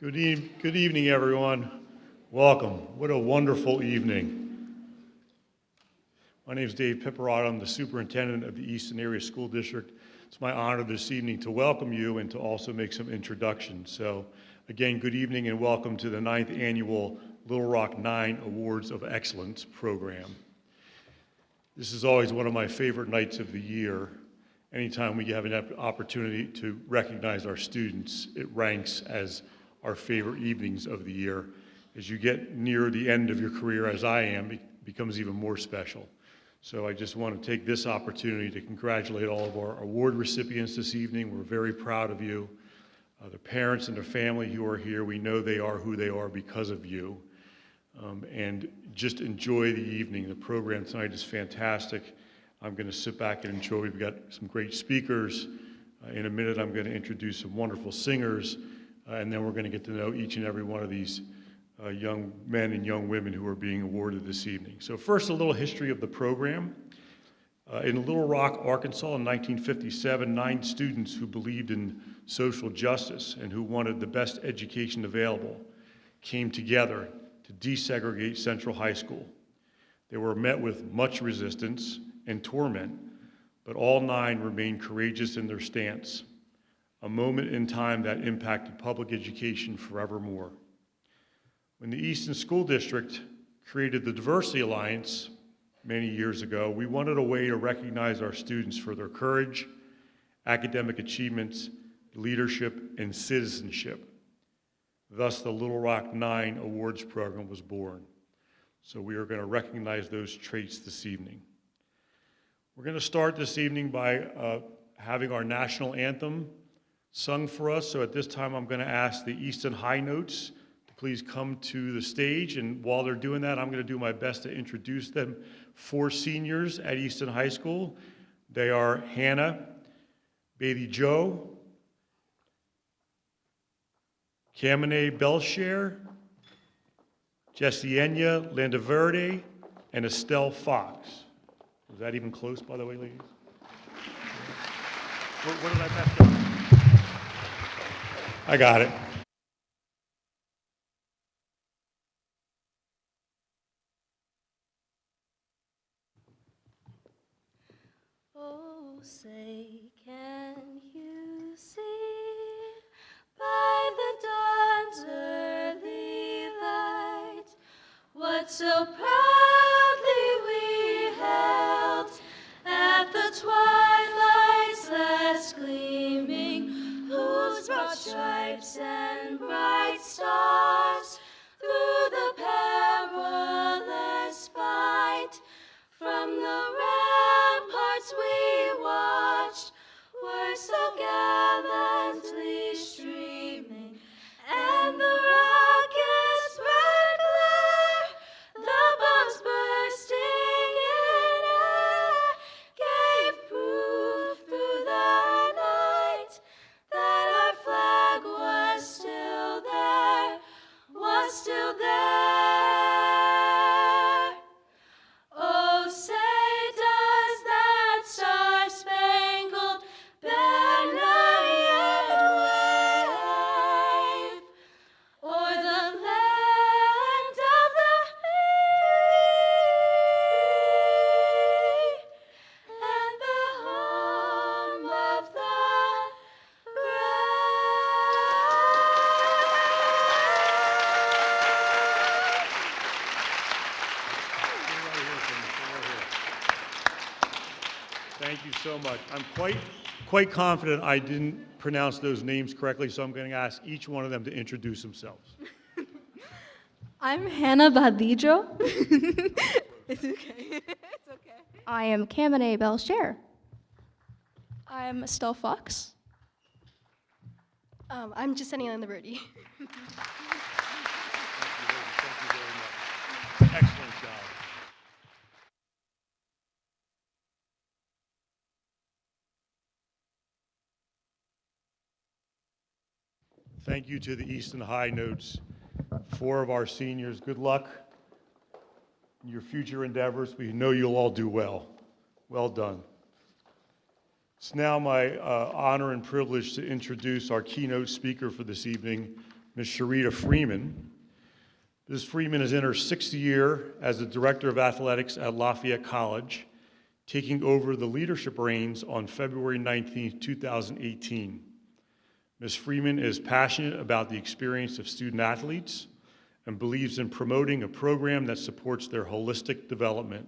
Good evening, everyone. Welcome. What a wonderful evening. My name is Dave Pipperato. I'm the superintendent of the Easton Area School District. It's my honor this evening to welcome you and to also make some introductions. So again, good evening and welcome to the 9th annual Little Rock 9 Awards of Excellence program. This is always one of my favorite nights of the year. Anytime we have an opportunity to recognize our students, it ranks as our favorite evenings of the year. As you get near the end of your career, as I am, it becomes even more special. So I just want to take this opportunity to congratulate all of our award recipients this evening. We're very proud of you. The parents and their family who are here, we know they are who they are because of you. And just enjoy the evening. The program tonight is fantastic. I'm going to sit back and enjoy. We've got some great speakers. In a minute, I'm going to introduce some wonderful singers, and then we're going to get to know each and every one of these young men and young women who are being awarded this evening. So first, a little history of the program. In Little Rock, Arkansas in 1957, 9 students who believed in social justice and who wanted the best education available came together to desegregate Central High School. They were met with much resistance and torment, but all 9 remained courageous in their stance, a moment in time that impacted public education forevermore. When the Easton School District created the Diversity Alliance many years ago, we wanted a way to recognize our students for their courage, academic achievements, leadership, and citizenship. Thus, the Little Rock 9 Awards program was born. So we are going to recognize those traits this evening. We're going to start this evening by having our national anthem sung for us. So at this time, I'm going to ask the Easton High Notes to please come to the stage. And while they're doing that, I'm going to do my best to introduce them. 4 seniors at Easton High School. They are Hannah, Baby Joe, Kamine Belshare, Jessienia Landaverde, and Estelle Fox. Was that even close, by the way, ladies? What did I mess up? I got it. Oh, say, can you see by the dawn's early light what so proudly we held at the twilight's last gleaming, whose broad stripes and bright stars through the perilous fight from the ramparts we watched were so gallantly streaming, and the rocket's red glare, the bombs bursting in air, gave proof through the night that our flag was still there, was still there. Oh, say does that star-spangled banner yet wave o'er the land of the free and the home of the Thank you so much. I'm quite confident I didn't pronounce those names correctly, so I'm going to ask each one of them to introduce themselves. I'm Hannah Badlijo. It's okay. It's okay. I am Kamine Belshare. I'm Estelle Fox. I'm Jessienia Landaverde. Thank you very much. Excellent job. Thank you to the Easton High Notes. 4 of our seniors, good luck in your future endeavors. We know you'll all do well. Well done. It's now my honor and privilege to introduce our keynote speaker for this evening, Ms. Sharita Freeman. Ms. Freeman is in her sixth year as the Director of Athletics at Lafayette College, taking over the leadership reins on February 19, 2018. Ms. Freeman is passionate about the experience of student athletes and believes in promoting a program that supports their holistic development.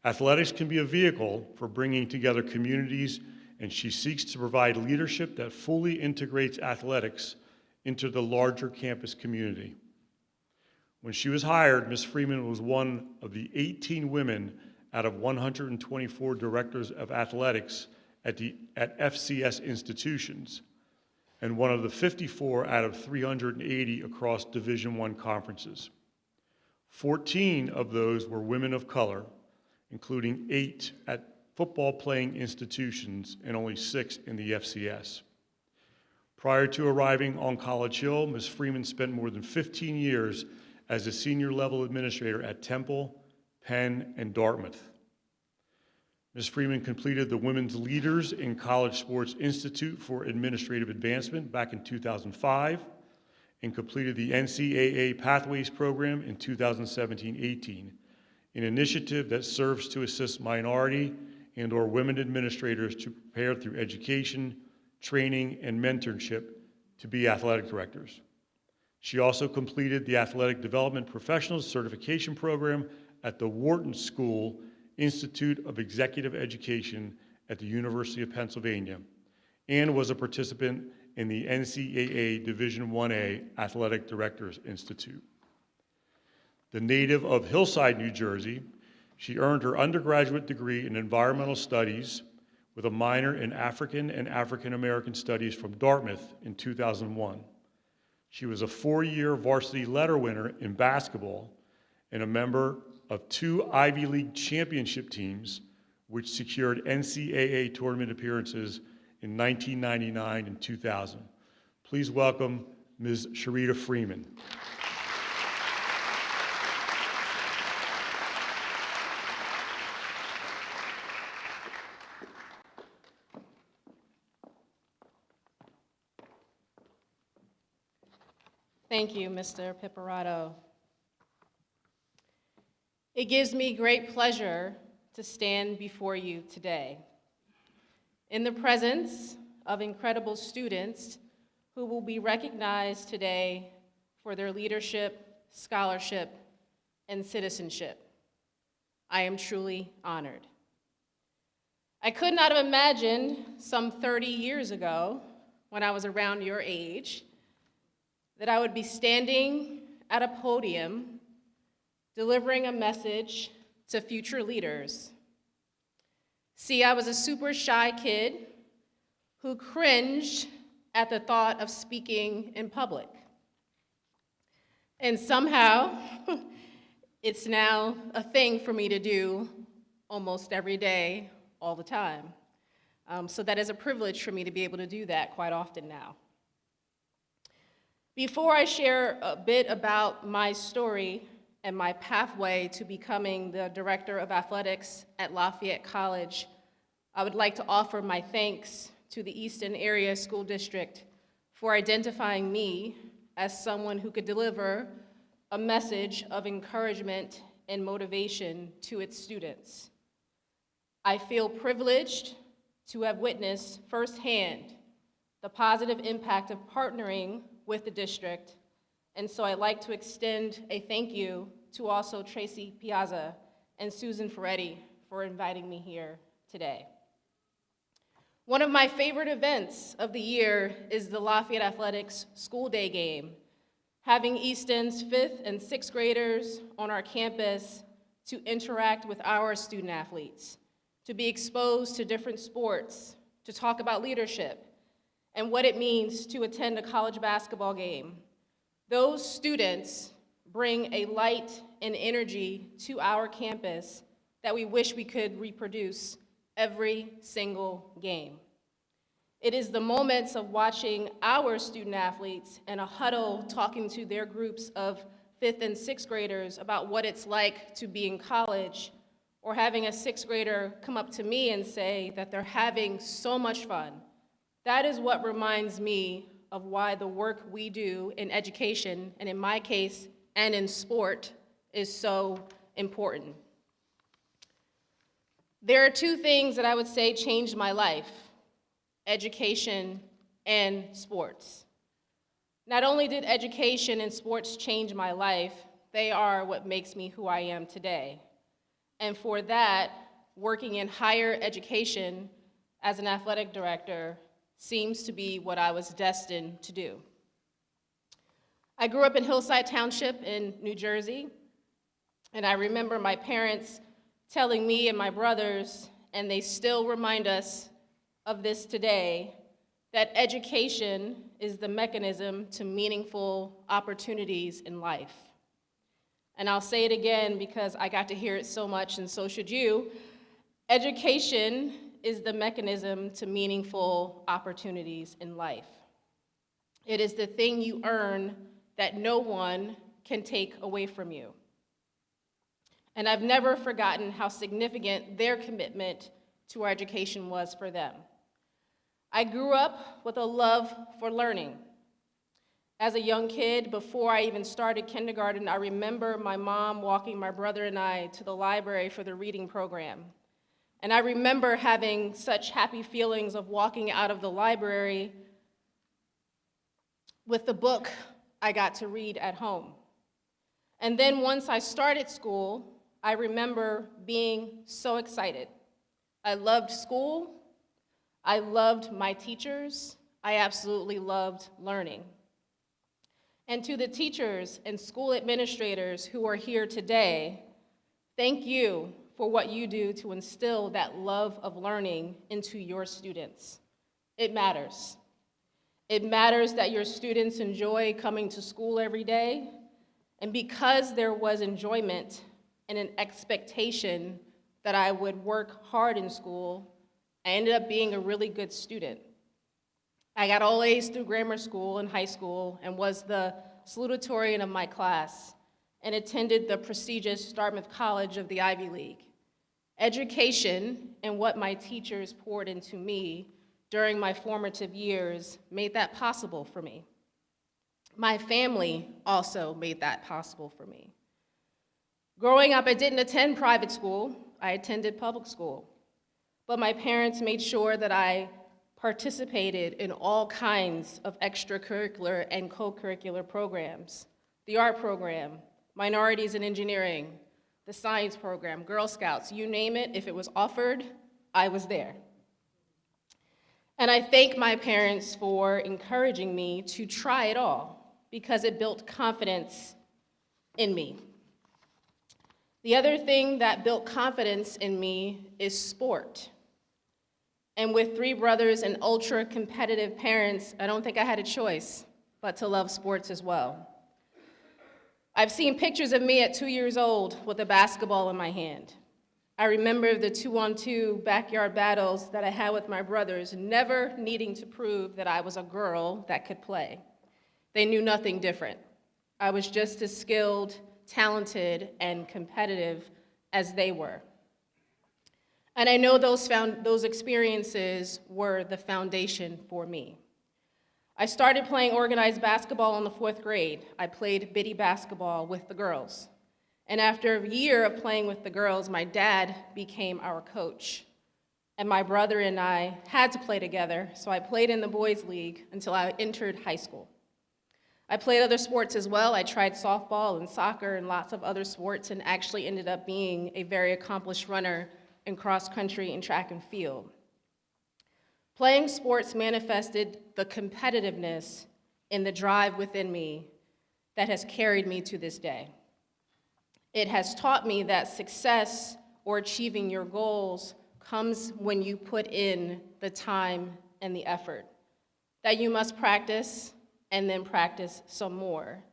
Athletics can be a vehicle for bringing together communities, and she seeks to provide leadership that fully integrates athletics into the larger campus community. When she was hired, Ms. Freeman was one of the 18 women out of 124 directors of athletics at FCS institutions, and one of the 54 out of 380 across Division I conferences. 14 of those were women of color, including 8 at football-playing institutions and only 6 in the FCS. Prior to arriving on College Hill, Ms. Freeman spent more than 15 years as a senior-level administrator at Temple, Penn, and Dartmouth. Ms. Freeman completed the Women's Leaders in College Sports Institute for Administrative Advancement back in 2005 and completed the NCAA Pathways Program in 2017-18, an initiative that serves to assist minority and/or women administrators to prepare through education, training, and mentorship to be athletic directors. She also completed the Athletic Development Professionals Certification Program at the Wharton School Institute of Executive Education at the University of Pennsylvania, and was a participant in the NCAA Division I-A Athletic Directors Institute. The native of Hillside, New Jersey, she earned her undergraduate degree in environmental studies with a minor in African and African American studies from Dartmouth in 2001. She was a 4-year varsity letter winner in basketball and a member of 2 Ivy League championship teams, which secured NCAA tournament appearances in 1999 and 2000. Please welcome Ms. Sharita Freeman. Thank you, Mr. Pipparato. It gives me great pleasure to stand before you today in the presence of incredible students who will be recognized today for their leadership, scholarship, and citizenship. I am truly honored. I could not have imagined some 30 years ago, when I was around your age, that I would be standing at a podium delivering a message to future leaders. See, I was a super shy kid who cringed at the thought of speaking in public. And somehow, it's now a thing for me to do almost every day, all the time. So that is a privilege for me to be able to do that quite often now. Before I share a bit about my story and my pathway to becoming the Director of Athletics at Lafayette College, I would like to offer my thanks to the Easton Area School District for identifying me as someone who could deliver a message of encouragement and motivation to its students. I feel privileged to have witnessed firsthand the positive impact of partnering with the district, and so I'd like to extend a thank you to also Tracy Piazza and Susan Ferretti for inviting me here today. One of my favorite events of the year is the Lafayette Athletics School Day game, having Easton's 5th and 6th graders on our campus to interact with our student athletes, to be exposed to different sports, to talk about leadership, and what it means to attend a college basketball game. Those students bring a light and energy to our campus that we wish we could reproduce every single game. It is the moments of watching our student athletes in a huddle talking to their groups of 5th and 6th graders about what it's like to be in college, or having a 6th grader come up to me and say that they're having so much fun. That is what reminds me of why the work we do in education, and in my case, and in sport, is so important. There are two things that I would say changed my life: education and sports. Not only did education and sports change my life, they are what makes me who I am today. And for that, working in higher education as an athletic director seems to be what I was destined to do. I grew up in Hillside Township in New Jersey, and I remember my parents telling me and my brothers, and they still remind us of this today, that education is the mechanism to meaningful opportunities in life. And I'll say it again because I got to hear it so much, and so should you. Education is the mechanism to meaningful opportunities in life. It is the thing you earn that no one can take away from you. And I've never forgotten how significant their commitment to our education was for them. I grew up with a love for learning. As a young kid, before I even started kindergarten, I remember my mom walking my brother and I to the library for the reading program. And I remember having such happy feelings of walking out of the library with the book I got to read at home. And then once I started school, I remember being so excited. I loved school. I loved my teachers. I absolutely loved learning. And to the teachers and school administrators who are here today, thank you for what you do to instill that love of learning into your students. It matters. It matters that your students enjoy coming to school every day, and because there was enjoyment and an expectation that I would work hard in school, I ended up being a really good student. I got all A's through grammar school and high school and was the salutatorian of my class and attended the prestigious Dartmouth College of the Ivy League. Education and what my teachers poured into me during my formative years made that possible for me. My family also made that possible for me. Growing up, I didn't attend private school. I attended public school. But my parents made sure that I participated in all kinds of extracurricular and co-curricular programs: the art program, minorities in engineering, the science program, Girl Scouts, you name it. If it was offered, I was there. And I thank my parents for encouraging me to try it all because it built confidence in me. The other thing that built confidence in me is sport. And with 3 brothers and ultra-competitive parents, I don't think I had a choice but to love sports as well. I've seen pictures of me at 2 years old with a basketball in my hand. I remember the 2-on-2 backyard battles that I had with my brothers, never needing to prove that I was a girl that could play. They knew nothing different. I was just as skilled, talented, and competitive as they were. And I know those experiences were the foundation for me. I started playing organized basketball in the 4th grade. I played biddy basketball with the girls. And after a year of playing with the girls, my dad became our coach. And my brother and I had to play together, so I played in the boys' league until I entered high school. I played other sports as well. I tried softball and soccer and lots of other sports, and actually ended up being a very accomplished runner in cross country and track and field. Playing sports manifested the competitiveness and the drive within me that has carried me to this day. It has taught me that success or achieving your goals comes when you put in the time and the effort, that you must practice and then practice some more.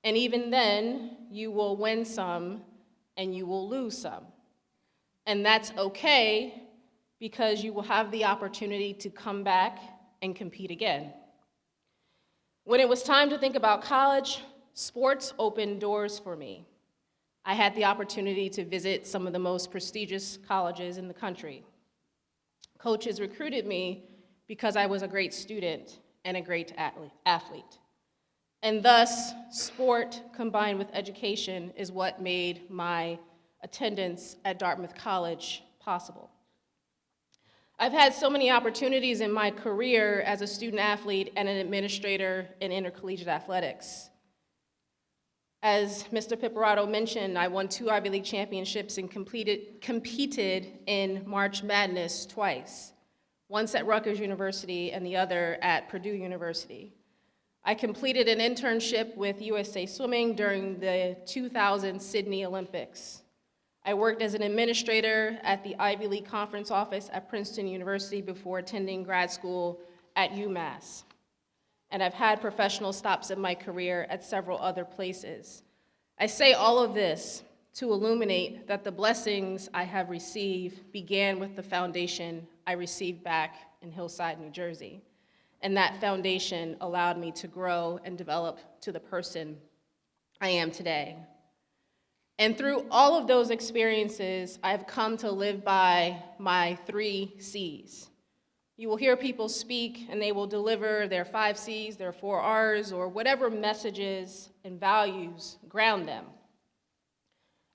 And even then, you will win some and you will lose some. And that's okay, because you will have the opportunity to come back and compete again. When it was time to think about college, sports opened doors for me. I had the opportunity to visit some of the most prestigious colleges in the country. Coaches recruited me because I was a great student and a great athlete. And thus, sport combined with education is what made my attendance at Dartmouth College possible. I've had so many opportunities in my career as a student athlete and an administrator in intercollegiate athletics. As Mr. Pipperato mentioned, I won 2 Ivy League championships and competed in March Madness twice, once at Rutgers University and the other at Purdue University. I completed an internship with USA Swimming during the 2000 Sydney Olympics. I worked as an administrator at the Ivy League Conference Office at Princeton University before attending grad school at UMass. And I've had professional stops in my career at several other places. I say all of this to illuminate that the blessings I have received began with the foundation I received back in Hillside, New Jersey. And that foundation allowed me to grow and develop to the person I am today. And through all of those experiences, I've come to live by my 3 C's. You will hear people speak and they will deliver their 5 C's, their 4 R's, or whatever messages and values ground them.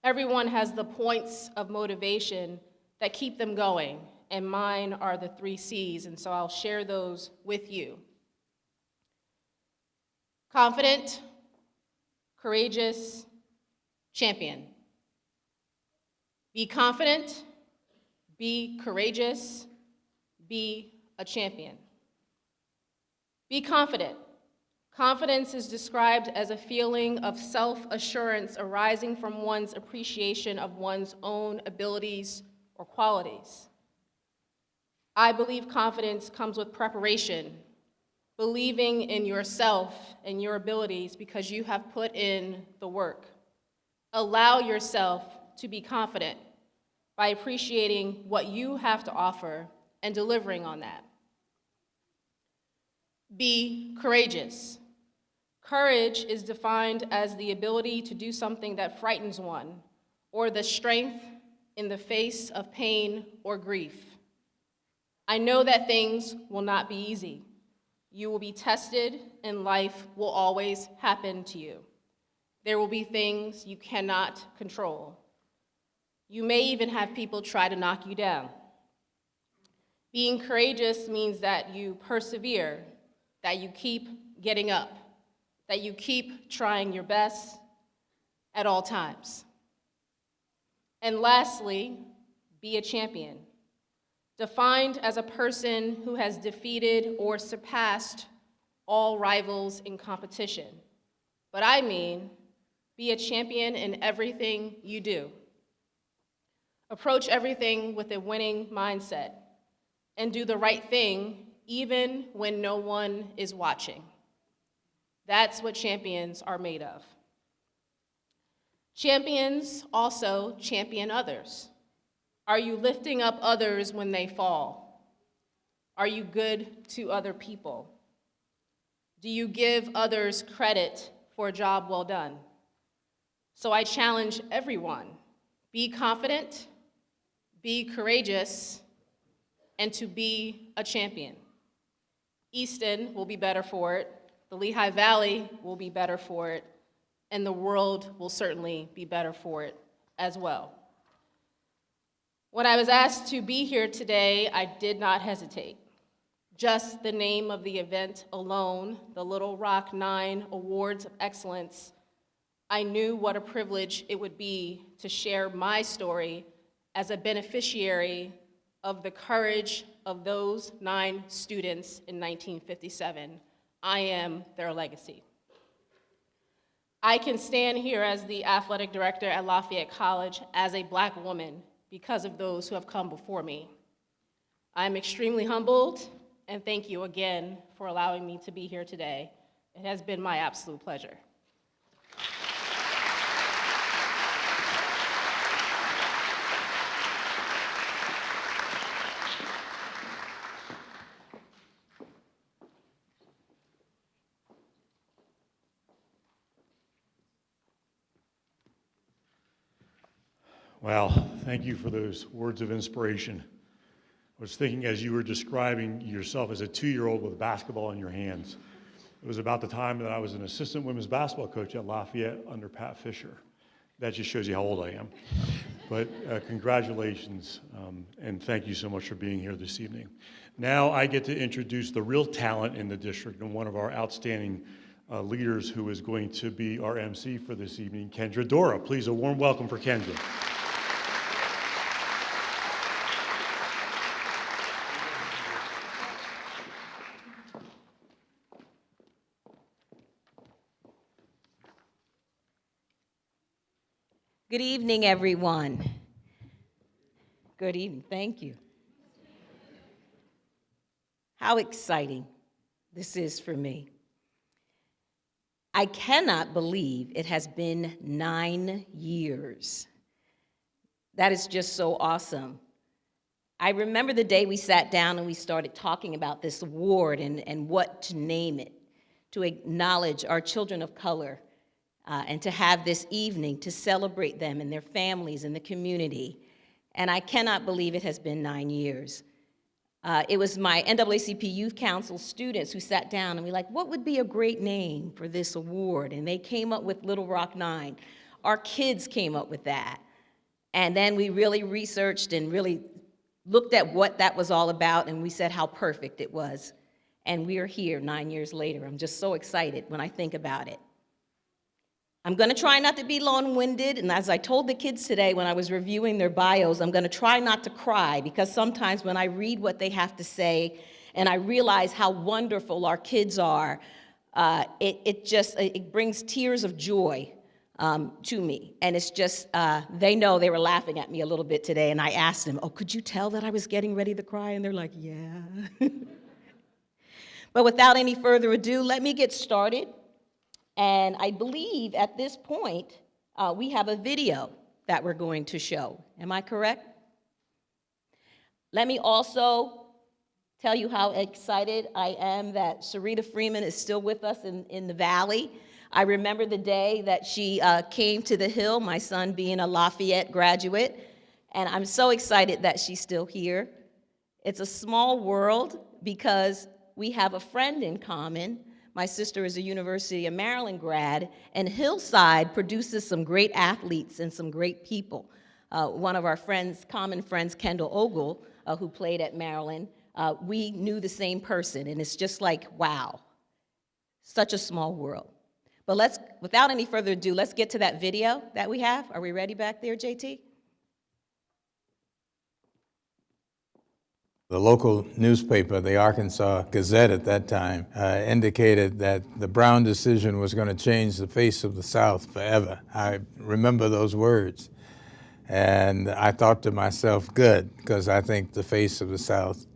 Everyone has the points of motivation that keep them going, and mine are the 3 C's, and so I'll share those with you. Confident, courageous, champion. Be confident, be courageous, be a champion. Be confident. Confidence is described as a feeling of self-assurance arising from one's appreciation of one's own abilities or qualities. I believe confidence comes with preparation, believing in yourself and your abilities because you have put in the work. Allow yourself to be confident by appreciating what you have to offer and delivering on that. Be courageous. Courage is defined as the ability to do something that frightens one, or the strength in the face of pain or grief. I know that things will not be easy. You will be tested, and life will always happen to you. There will be things you cannot control. You may even have people try to knock you down. Being courageous means that you persevere, that you keep getting up, that you keep trying your best at all times. And lastly, be a champion, defined as a person who has defeated or surpassed all rivals in competition. But I mean, be a champion in everything you do. Approach everything with a winning mindset and do the right thing even when no one is watching. That's what champions are made of. Champions also champion others. Are you lifting up others when they fall? Are you good to other people? Do you give others credit for a job well done? So I challenge everyone, be confident, be courageous, and to be a champion. Easton will be better for it, the Lehigh Valley will be better for it, and the world will certainly be better for it as well. When I was asked to be here today, I did not hesitate. Just the name of the event alone, the Little Rock 9 Awards of Excellence, I knew what a privilege it would be to share my story as a beneficiary of the courage of those 9 students in 1957. I am their legacy. I can stand here as the athletic director at Lafayette College as a Black woman because of those who have come before me. I'm extremely humbled, and thank you again for allowing me to be here today. It has been my absolute pleasure. Wow, thank you for those words of inspiration. I was thinking as you were describing yourself as a 2-year-old with a basketball in your hands. It was about the time that I was an assistant women's basketball coach at Lafayette under Pat Fisher. That just shows you how old I am. But congratulations, and thank you so much for being here this evening. Now I get to introduce the real talent in the district and one of our outstanding leaders who is going to be our MC for this evening, Kendra Dora. Please, a warm welcome for Kendra. Good evening, everyone. Good evening, thank you. How exciting this is for me. I cannot believe it has been 9 years. That is just so awesome. I remember the day we sat down and we started talking about this award and what to name it, to acknowledge our children of color, and to have this evening to celebrate them and their families and the community. And I cannot believe it has been 9 years. It was my NAACP Youth Council students who sat down and we like, what would be a great name for this award? And they came up with Little Rock 9. Our kids came up with that. And then we really researched and really looked at what that was all about, and we said how perfect it was. And we are here 9 years later. I'm just so excited when I think about it. I'm going to try not to be long-winded, and as I told the kids today when I was reviewing their bios, I'm going to try not to cry, because sometimes when I read what they have to say and I realize how wonderful our kids are, it brings tears of joy to me. And it's just, they know they were laughing at me a little bit today, and I asked them, oh, could you tell that I was getting ready to cry? And they're like, yeah. But without any further ado, let me get started. And I believe at this point, we have a video that we're going to show. Am I correct? Let me also tell you how excited I am that Sarita Freeman is still with us in the Valley. I remember the day that she came to the Hill, my son being a Lafayette graduate, and I'm so excited that she's still here. It's a small world because we have a friend in common. My sister is a University of Maryland grad, and Hillside produces some great athletes and some great people. One of our friends, common friends, Kendall Ogle, who played at Maryland, we knew the same person, and it's just like, wow, such a small world. But without any further ado, let's get to that video that we have. Are we ready back there, JT? The local newspaper, the Arkansas Gazette at that time, indicated that the Brown decision was going to change the face of the South forever. I remember those words. And I thought to myself, good, because I think the face of the South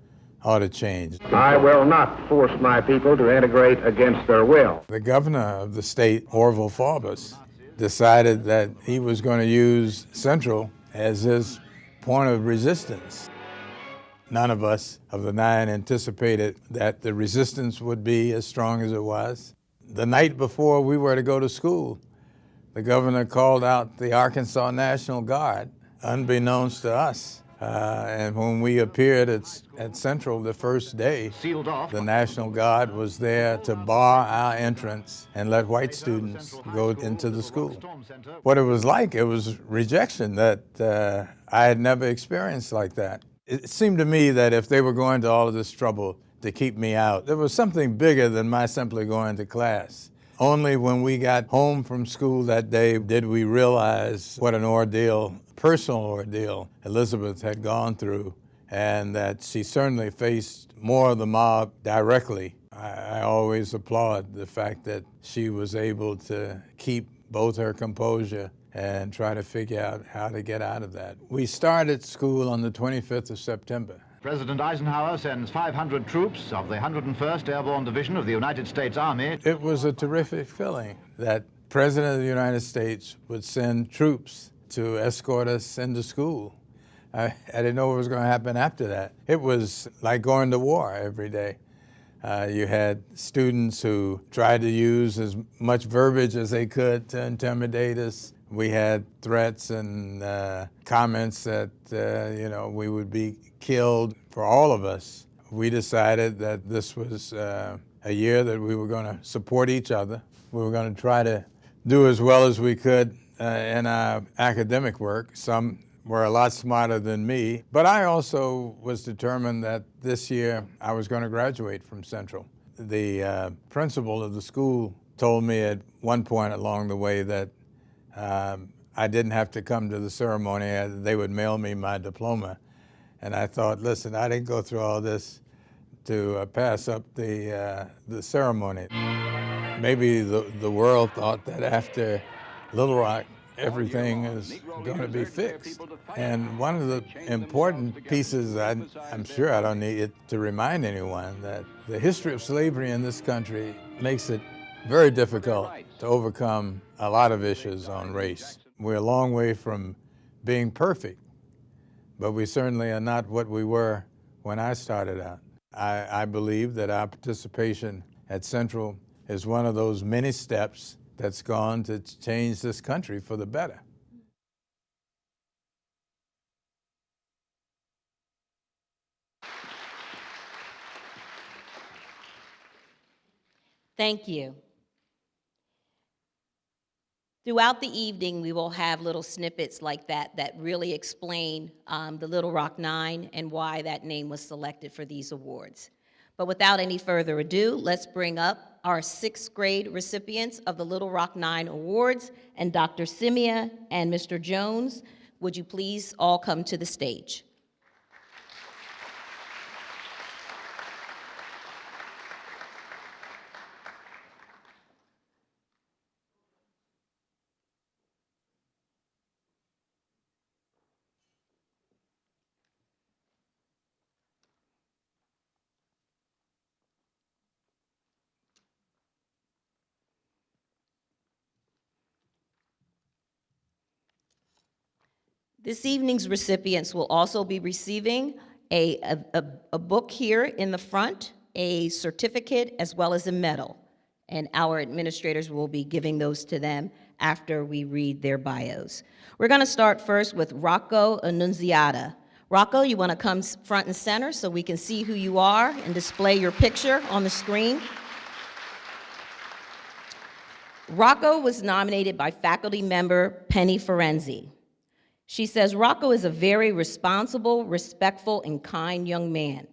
ought to change. I will not force my people to integrate against their will. The governor of the state, Orville Forbes, decided that he was going to use Central as his point of resistance. None of us of the 9 anticipated that the resistance would be as strong as it was. The night before we were to go to school, the governor called out the Arkansas National Guard, unbeknownst to us. And when we appeared at Central the first day, the National Guard was there to bar our entrance and let white students go into the school. What it was like, it was rejection that I had never experienced like that. It seemed to me that if they were going to all of this trouble to keep me out, there was something bigger than my simply going to class. Only when we got home from school that day did we realize what an ordeal, personal ordeal, Elizabeth had gone through, and that she certainly faced more of the mob directly. I always applaud the fact that she was able to keep both her composure and try to figure out how to get out of that. We started school on the 25th of September. President Eisenhower sends 500 troops of the 101st Airborne Division of the United States Army. It was a terrific feeling that President of the United States would send troops to escort us into school. I didn't know what was going to happen after that. It was like going to war every day. You had students who tried to use as much verbiage as they could to intimidate us. We had threats and comments that, we would be killed. For all of us, we decided that this was a year that we were going to support each other. We were going to try to do as well as we could in our academic work. Some were a lot smarter than me, but I also was determined that this year I was going to graduate from Central. The principal of the school told me at one point along the way that I didn't have to come to the ceremony. They would mail me my diploma. And I thought, listen, I didn't go through all this to pass up the ceremony. Maybe the world thought that after Little Rock, everything is going to be fixed. And one of the important pieces, I'm sure I don't need it to remind anyone, that the history of slavery in this country makes it very difficult to overcome a lot of issues on race. We're a long way from being perfect, but we certainly are not what we were when I started out. I believe that our participation at Central is one of those many steps that's gone to change this country for the better. Thank you. Throughout the evening, we will have little snippets like that that really explain the Little Rock Nine and why that name was selected for these awards. But without any further ado, let's bring up our 6th grade recipients of the Little Rock Nine Awards, and Dr. Simia and Mr. Jones, would you please all come to the stage? This evening's recipients will also be receiving a book here in the front, a certificate, as well as a medal. And our administrators will be giving those to them after we read their bios. We're going to start first with Rocco Annunziata. Rocco, you want to come front and center so we can see who you are and display your picture on the screen? Rocco was nominated by faculty member Penny Ferenzi. She says, Rocco is a very responsible, respectful, and kind young man.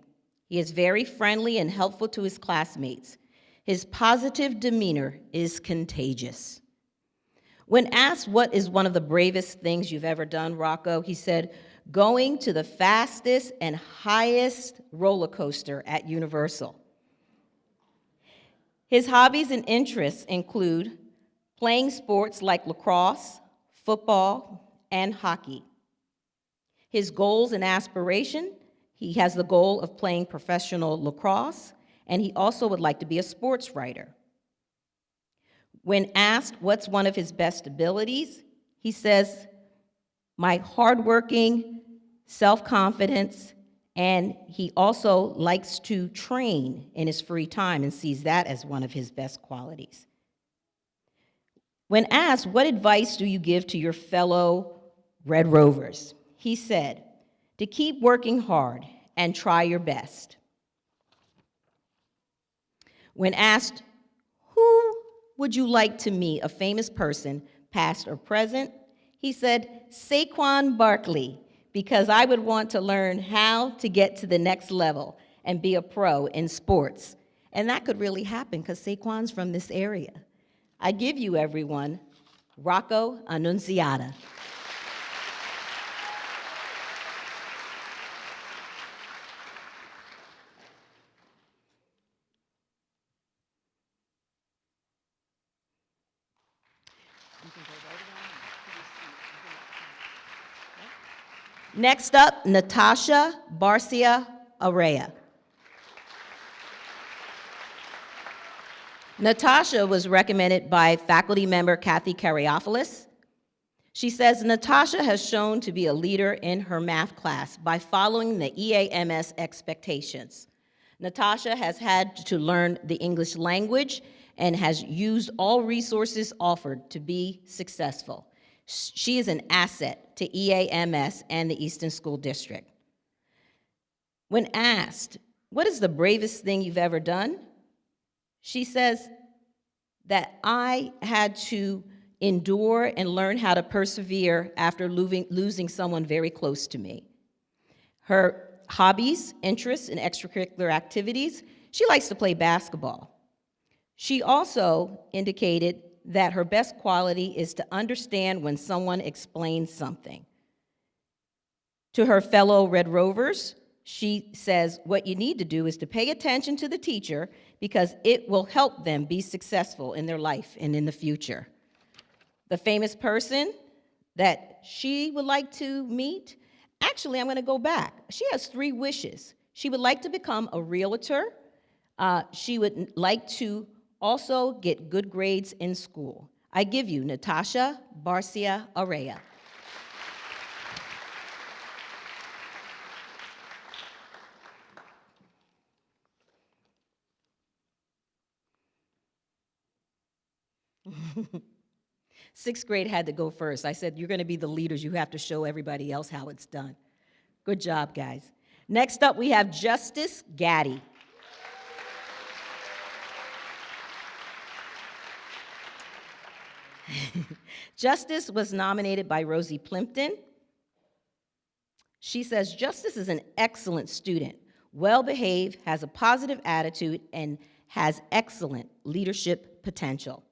He is very friendly and helpful to his classmates. His positive demeanor is contagious. When asked what is one of the bravest things you've ever done, Rocco, he said, going to the fastest and highest roller coaster at Universal. His hobbies and interests include playing sports like lacrosse, football, and hockey. His goals and aspiration, he has the goal of playing professional lacrosse, and he also would like to be a sports writer. When asked what's one of his best abilities, he says, my hardworking, self-confidence, and he also likes to train in his free time and sees that as one of his best qualities. When asked, what advice do you give to your fellow Red Rovers? He said, to keep working hard and try your best. When asked, who would you like to meet, a famous person, past or present? He said, Saquon Barkley, because I would want to learn how to get to the next level and be a pro in sports. And that could really happen because Saquon's from this area. I give you, everyone, Rocco Annunziata. Next up, Natasha Barcia Araya. Natasha was recommended by faculty member Kathy Karyofilis. She says Natasha has shown to be a leader in her math class by following the EAMS expectations. Natasha has had to learn the English language and has used all resources offered to be successful. She is an asset to EAMS and the Easton School District. When asked, what is the bravest thing you've ever done? She says that I had to endure and learn how to persevere after losing someone very close to me. Her hobbies, interests, and extracurricular activities, she likes to play basketball. She also indicated that her best quality is to understand when someone explains something. To her fellow Red Rovers, she says, what you need to do is to pay attention to the teacher because it will help them be successful in their life and in the future. The famous person that she would like to meet, actually, I'm going to go back. She has 3 wishes. She would like to become a realtor. She would like to also get good grades in school. I give you Natasha Barcia Araya. Sixth grade had to go first. I said, you're going to be the leaders. You have to show everybody else how it's done. Good job, guys. Next up, we have Justice Gaddy. Justice was nominated by Rosie Plimpton. She says, Justice is an excellent student, well-behaved, has a positive attitude, and has excellent leadership potential.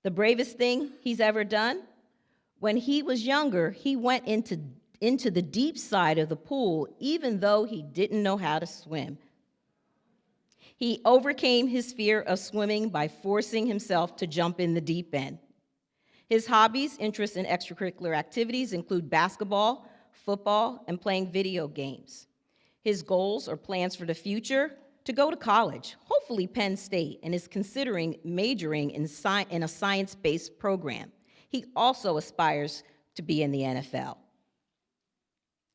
The bravest thing he's ever done? When he was younger, he went into the deep side of the pool, even though he didn't know how to swim. He overcame his fear of swimming by forcing himself to jump in the deep end. His hobbies, interests, and extracurricular activities include basketball, football, and playing video games. His goals or plans for the future: to go to college, hopefully Penn State, and is considering majoring in a science-based program. He also aspires to be in the NFL.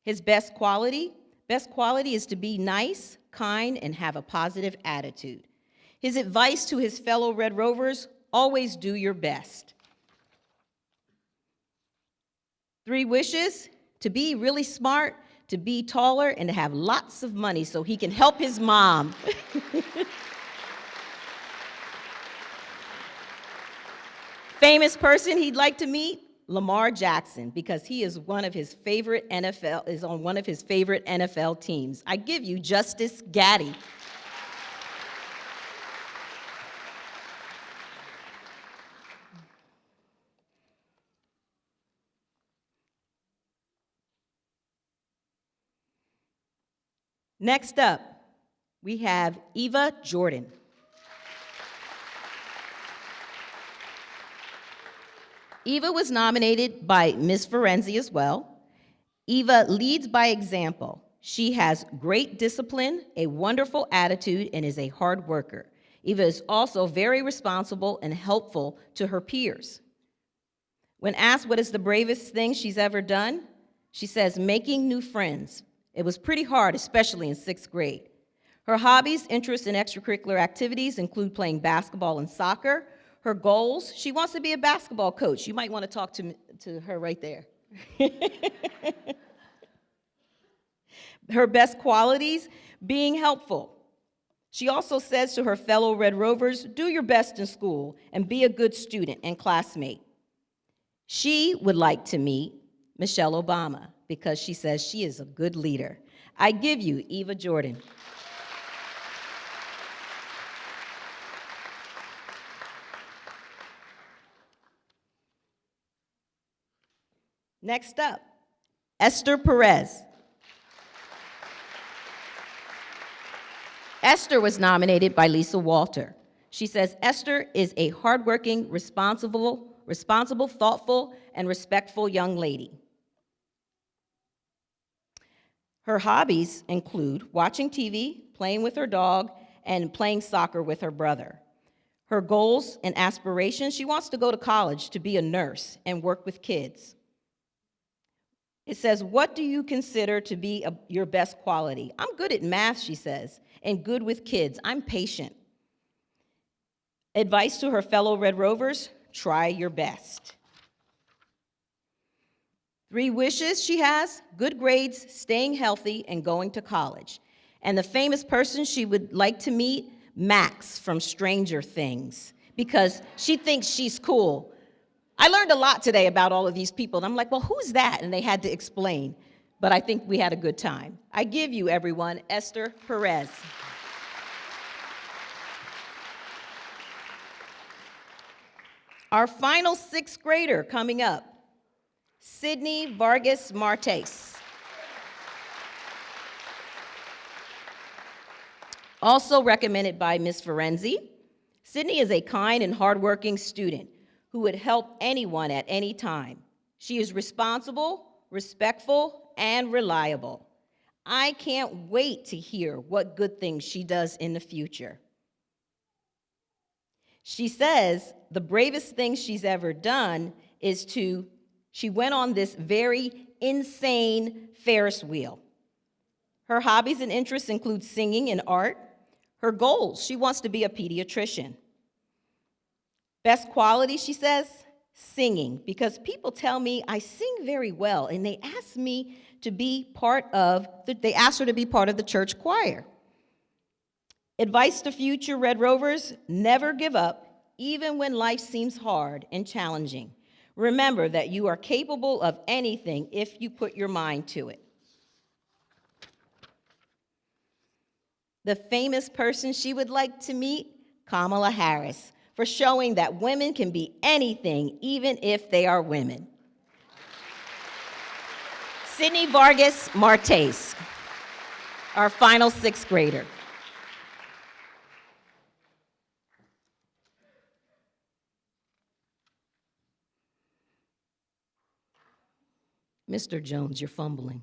His best quality is to be nice, kind, and have a positive attitude. His advice to his fellow Red Rovers: always do your best. 3 wishes: to be really smart, to be taller, and to have lots of money so he can help his mom. Famous person he'd like to meet: Lamar Jackson, because he is on one of his favorite NFL teams. I give you Justice Gaddy. Next up, we have Eva Jordan. Eva was nominated by Ms. Ferenzi as well. Eva leads by example. She has great discipline, a wonderful attitude, and is a hard worker. Eva is also very responsible and helpful to her peers. When asked what is the bravest thing she's ever done, she says, making new friends. It was pretty hard, especially in 6th grade. Her hobbies, interests, and extracurricular activities include playing basketball and soccer. Her goals: she wants to be a basketball coach. You might want to talk to her right there. Her best qualities: being helpful. She also says to her fellow Red Rovers, do your best in school and be a good student and classmate. She would like to meet Michelle Obama because she says she is a good leader. I give you Eva Jordan. Next up, Esther Perez. Esther was nominated by Lisa Walter. She says Esther is a hardworking, responsible, thoughtful, and respectful young lady. Her hobbies include watching TV, playing with her dog, and playing soccer with her brother. Her goals and aspirations: she wants to go to college to be a nurse and work with kids. It says, what do you consider to be your best quality? I'm good at math, she says, and good with kids. I'm patient. Advice to her fellow Red Rovers: try your best. 3 wishes she has: good grades, staying healthy, and going to college. And the famous person she would like to meet, Max from Stranger Things, because she thinks she's cool. I learned a lot today about all of these people, and I'm like, well, who's that? And they had to explain, but I think we had a good time. I give you, everyone, Esther Perez. Our final 6th grader coming up, Sydney Vargas Martes. Also recommended by Ms. Ferenzi, Sydney is a kind and hardworking student who would help anyone at any time. She is responsible, respectful, and reliable. I can't wait to hear what good things she does in the future. She says the bravest thing she's ever done is she went on this very insane Ferris wheel. Her hobbies and interests include singing and art. Her goals: she wants to be a pediatrician. Best quality, she says, singing, because people tell me I sing very well, and they ask me to be they asked her to be part of the church choir. Advice to future Red Rovers: never give up, even when life seems hard and challenging. Remember that you are capable of anything if you put your mind to it. The famous person she would like to meet, Kamala Harris, for showing that women can be anything, even if they are women. Sydney Vargas Martes, our final 6th grader. Mr. Jones, you're fumbling.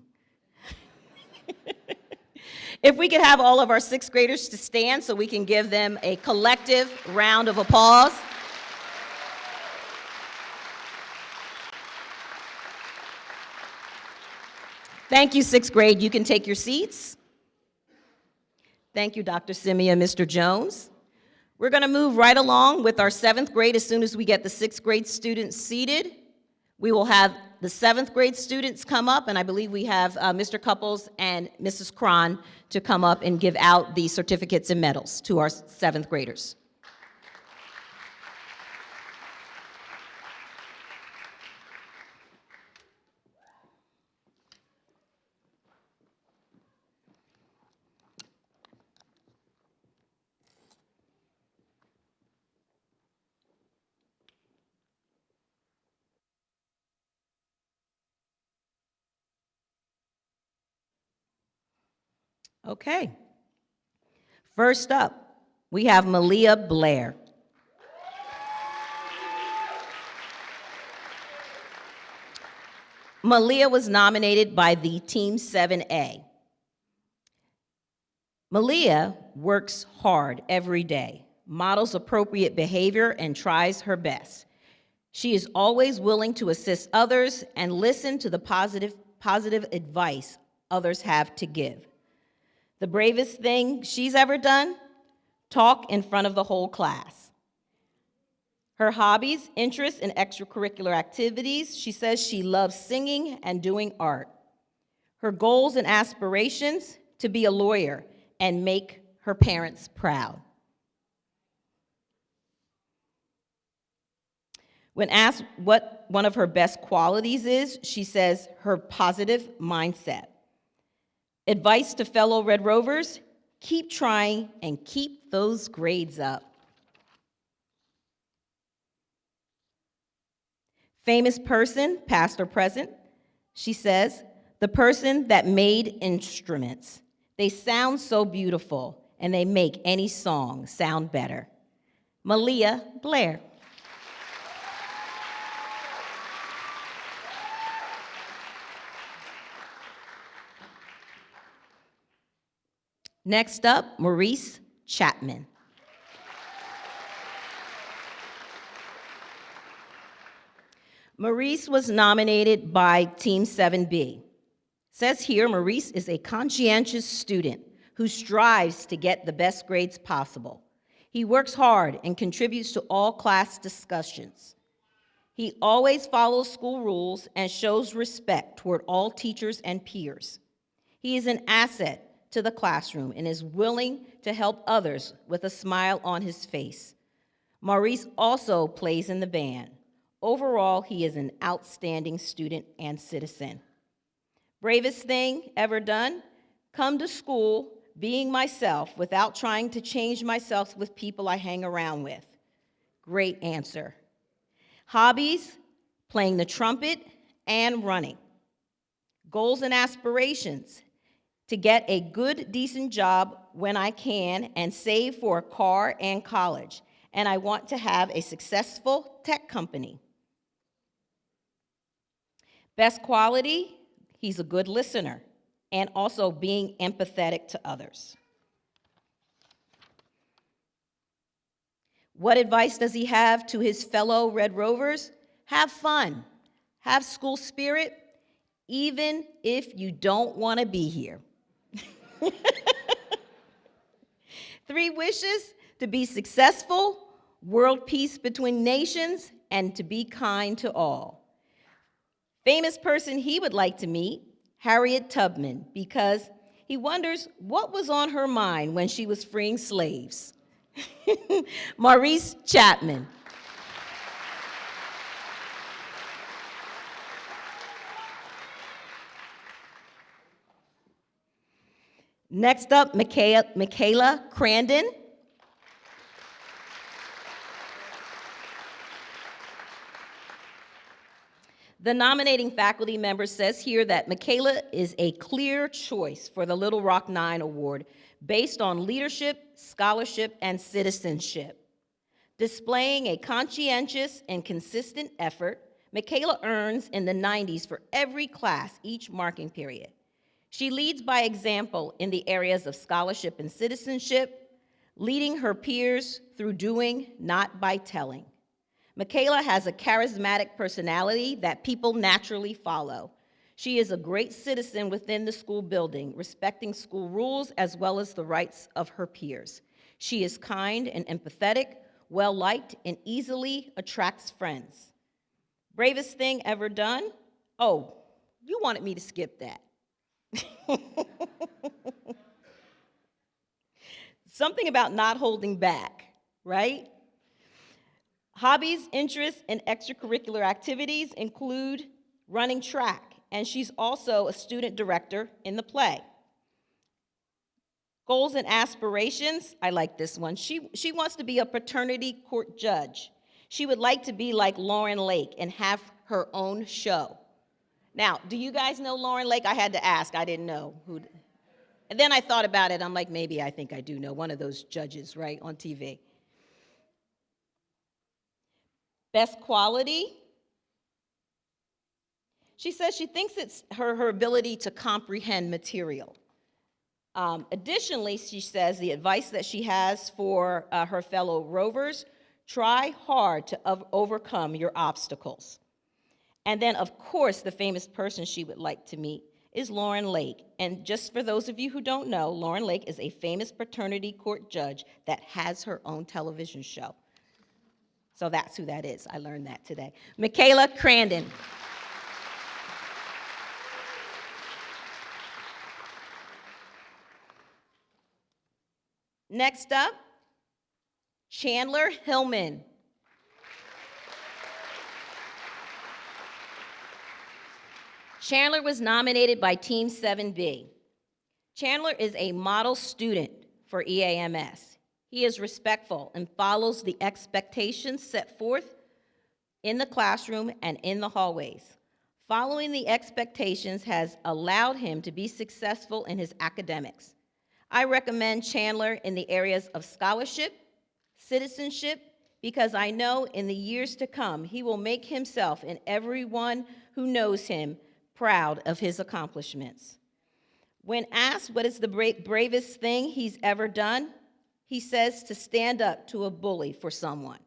If we could have all of our 6th graders to stand so we can give them a collective round of applause. Thank you, 6th grade. You can take your seats. Thank you, Dr. Simia and Mr. Jones. We're going to move right along with our 7th grade as soon as we get the 6th grade students seated. We will have the 7th grade students come up, and I believe we have Mr. Couples and Mrs. Cron to come up and give out the certificates and medals to our 7th graders. Okay. First up, we have Malia Blair. Malia was nominated by the Team 7A. Malia works hard every day, models appropriate behavior, and tries her best. She is always willing to assist others and listen to the positive advice others have to give. The bravest thing she's ever done? Talk in front of the whole class. Her hobbies, interests, and extracurricular activities: she says she loves singing and doing art. Her goals and aspirations: to be a lawyer and make her parents proud. When asked what one of her best qualities is, she says her positive mindset. Advice to fellow Red Rovers: keep trying and keep those grades up. Famous person, past or present: she says, the person that made instruments. They sound so beautiful, and they make any song sound better. Malia Blair. Next up, Maurice Chapman. Maurice was nominated by Team 7B. Says here, Maurice is a conscientious student who strives to get the best grades possible. He works hard and contributes to all class discussions. He always follows school rules and shows respect toward all teachers and peers. He is an asset to the classroom and is willing to help others with a smile on his face. Maurice also plays in the band. Overall, he is an outstanding student and citizen. Bravest thing ever done? Come to school being myself without trying to change myself with people I hang around with. Great answer. Hobbies, playing the trumpet and running. Goals and aspirations, to get a good, decent job when I can and save for a car and college. And I want to have a successful tech company. Best quality, he's a good listener and also being empathetic to others. What advice does he have to his fellow Red Rovers? Have fun, have school spirit, even if you don't want to be here. 3 wishes: to be successful, world peace between nations, and to be kind to all. Famous person he would like to meet, Harriet Tubman, because he wonders what was on her mind when she was freeing slaves. Maurice Chapman. Next up, Michaela Crandon. The nominating faculty member says here that Michaela is a clear choice for the Little Rock 9 Award based on leadership, scholarship, and citizenship. Displaying a conscientious and consistent effort, Michaela earns in the 90s for every class each marking period. She leads by example in the areas of scholarship and citizenship, leading her peers through doing, not by telling. Michaela has a charismatic personality that people naturally follow. She is a great citizen within the school building, respecting school rules as well as the rights of her peers. She is kind and empathetic, well-liked, and easily attracts friends. Bravest thing ever done? Oh, you wanted me to skip that. Something about not holding back, right? Hobbies, interests, and extracurricular activities include running track, and she's also a student director in the play. Goals and aspirations, I like this one. She wants to be a paternity court judge. She would like to be like Lauren Lake and have her own show. Now, do you guys know Lauren Lake? I had to ask, I didn't know who. And then I thought about it, I'm like, maybe I think I do know, one of those judges, right, on TV. Best quality. She says she thinks it's her ability to comprehend material. Additionally, she says the advice that she has for her fellow Rovers: try hard to overcome your obstacles. And then, of course, the famous person she would like to meet is Lauren Lake. And just for those of you who don't know, Lauren Lake is a famous paternity court judge that has her own television show. So that's who that is. I learned that today. Michaela Crandon. Next up, Chandler Hillman. Chandler was nominated by Team 7B. Chandler is a model student for EAMS. He is respectful and follows the expectations set forth in the classroom and in the hallways. Following the expectations has allowed him to be successful in his academics. I recommend Chandler in the areas of scholarship, citizenship, because I know in the years to come, he will make himself and everyone who knows him proud of his accomplishments. When asked what is the bravest thing he's ever done, he says to stand up to a bully for someone.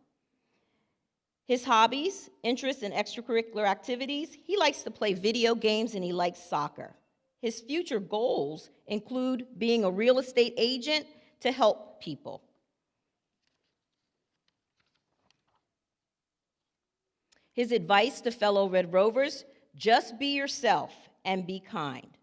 His hobbies, interests, and extracurricular activities: he likes to play video games and he likes soccer. His future goals include being a real estate agent to help people. His advice to fellow Red Rovers: just be yourself and be kind.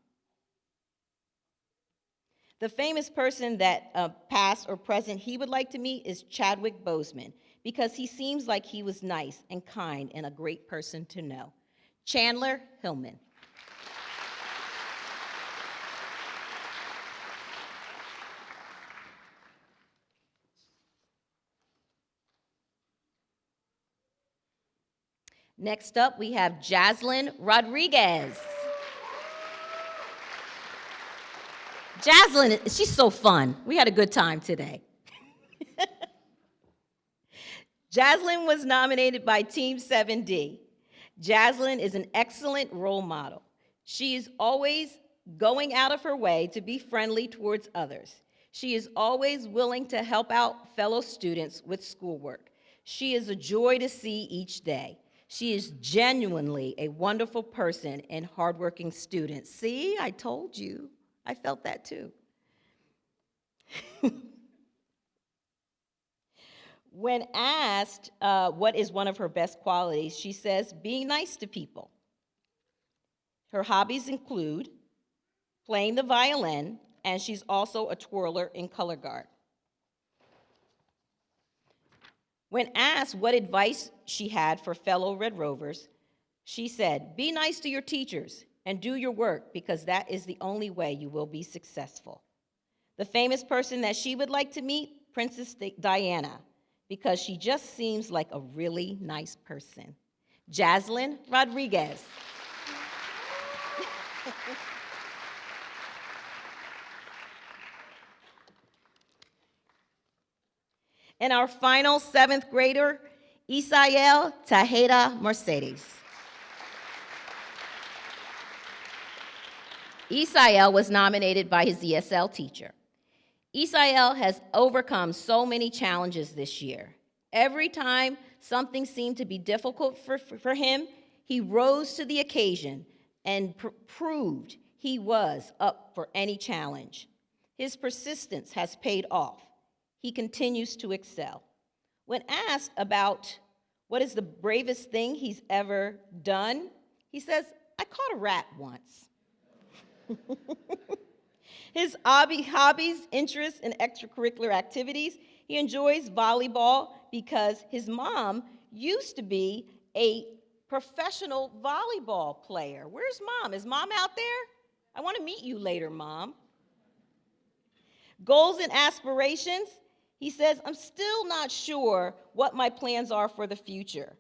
The famous person that past or present he would like to meet is Chadwick Boseman, because he seems like he was nice and kind and a great person to know. Chandler Hillman. Next up, we have Jaslyn Rodriguez. Jaslyn, she's so fun. We had a good time today. Jaslyn was nominated by Team 7D. Jaslyn is an excellent role model. She is always going out of her way to be friendly towards others. She is always willing to help out fellow students with schoolwork. She is a joy to see each day. She is genuinely a wonderful person and hardworking student. See, I told you. I felt that too. When asked what is one of her best qualities, she says, being nice to people. Her hobbies include playing the violin, and she's also a twirler in color guard. When asked what advice she had for fellow Red Rovers, she said, be nice to your teachers and do your work, because that is the only way you will be successful. The famous person that she would like to meet, Princess Diana, because she just seems like a really nice person. Jaslyn Rodriguez. And our final 7th grader, Isael Tejeda Mercedes. Isael was nominated by his ESL teacher. Isael has overcome so many challenges this year. Every time something seemed to be difficult for him, he rose to the occasion and proved he was up for any challenge. His persistence has paid off. He continues to excel. When asked about what is the bravest thing he's ever done, he says, I caught a rat once. His hobbies, interests, and extracurricular activities, he enjoys volleyball because his mom used to be a professional volleyball player. Where's Mom? Is Mom out there? I want to meet you later, Mom. Goals and aspirations, he says, I'm still not sure what my plans are for the future.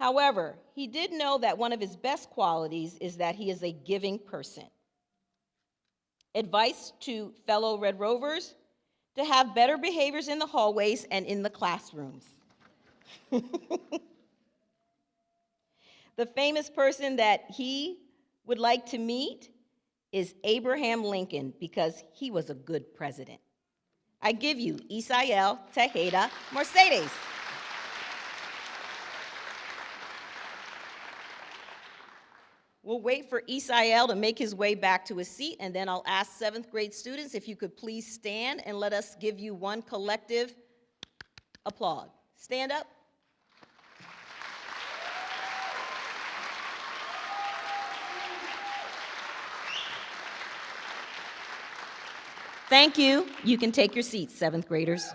However, he did know that one of his best qualities is that he is a giving person. Advice to fellow Red Rovers: to have better behaviors in the hallways and in the classrooms. The famous person that he would like to meet is Abraham Lincoln, because he was a good president. I give you Isael Tejeda Mercedes. We'll wait for Isael to make his way back to his seat, and then I'll ask 7th grade students if you could please stand and let us give you one collective applaud. Stand up. Thank you. You can take your seats, 7th graders.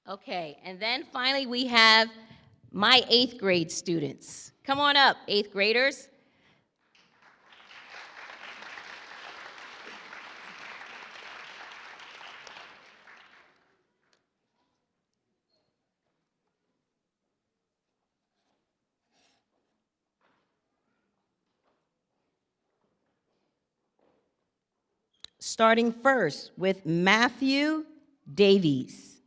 Okay, and then finally we have my 8th grade students. Come on up, 8th graders. Starting first with Matthew Davies.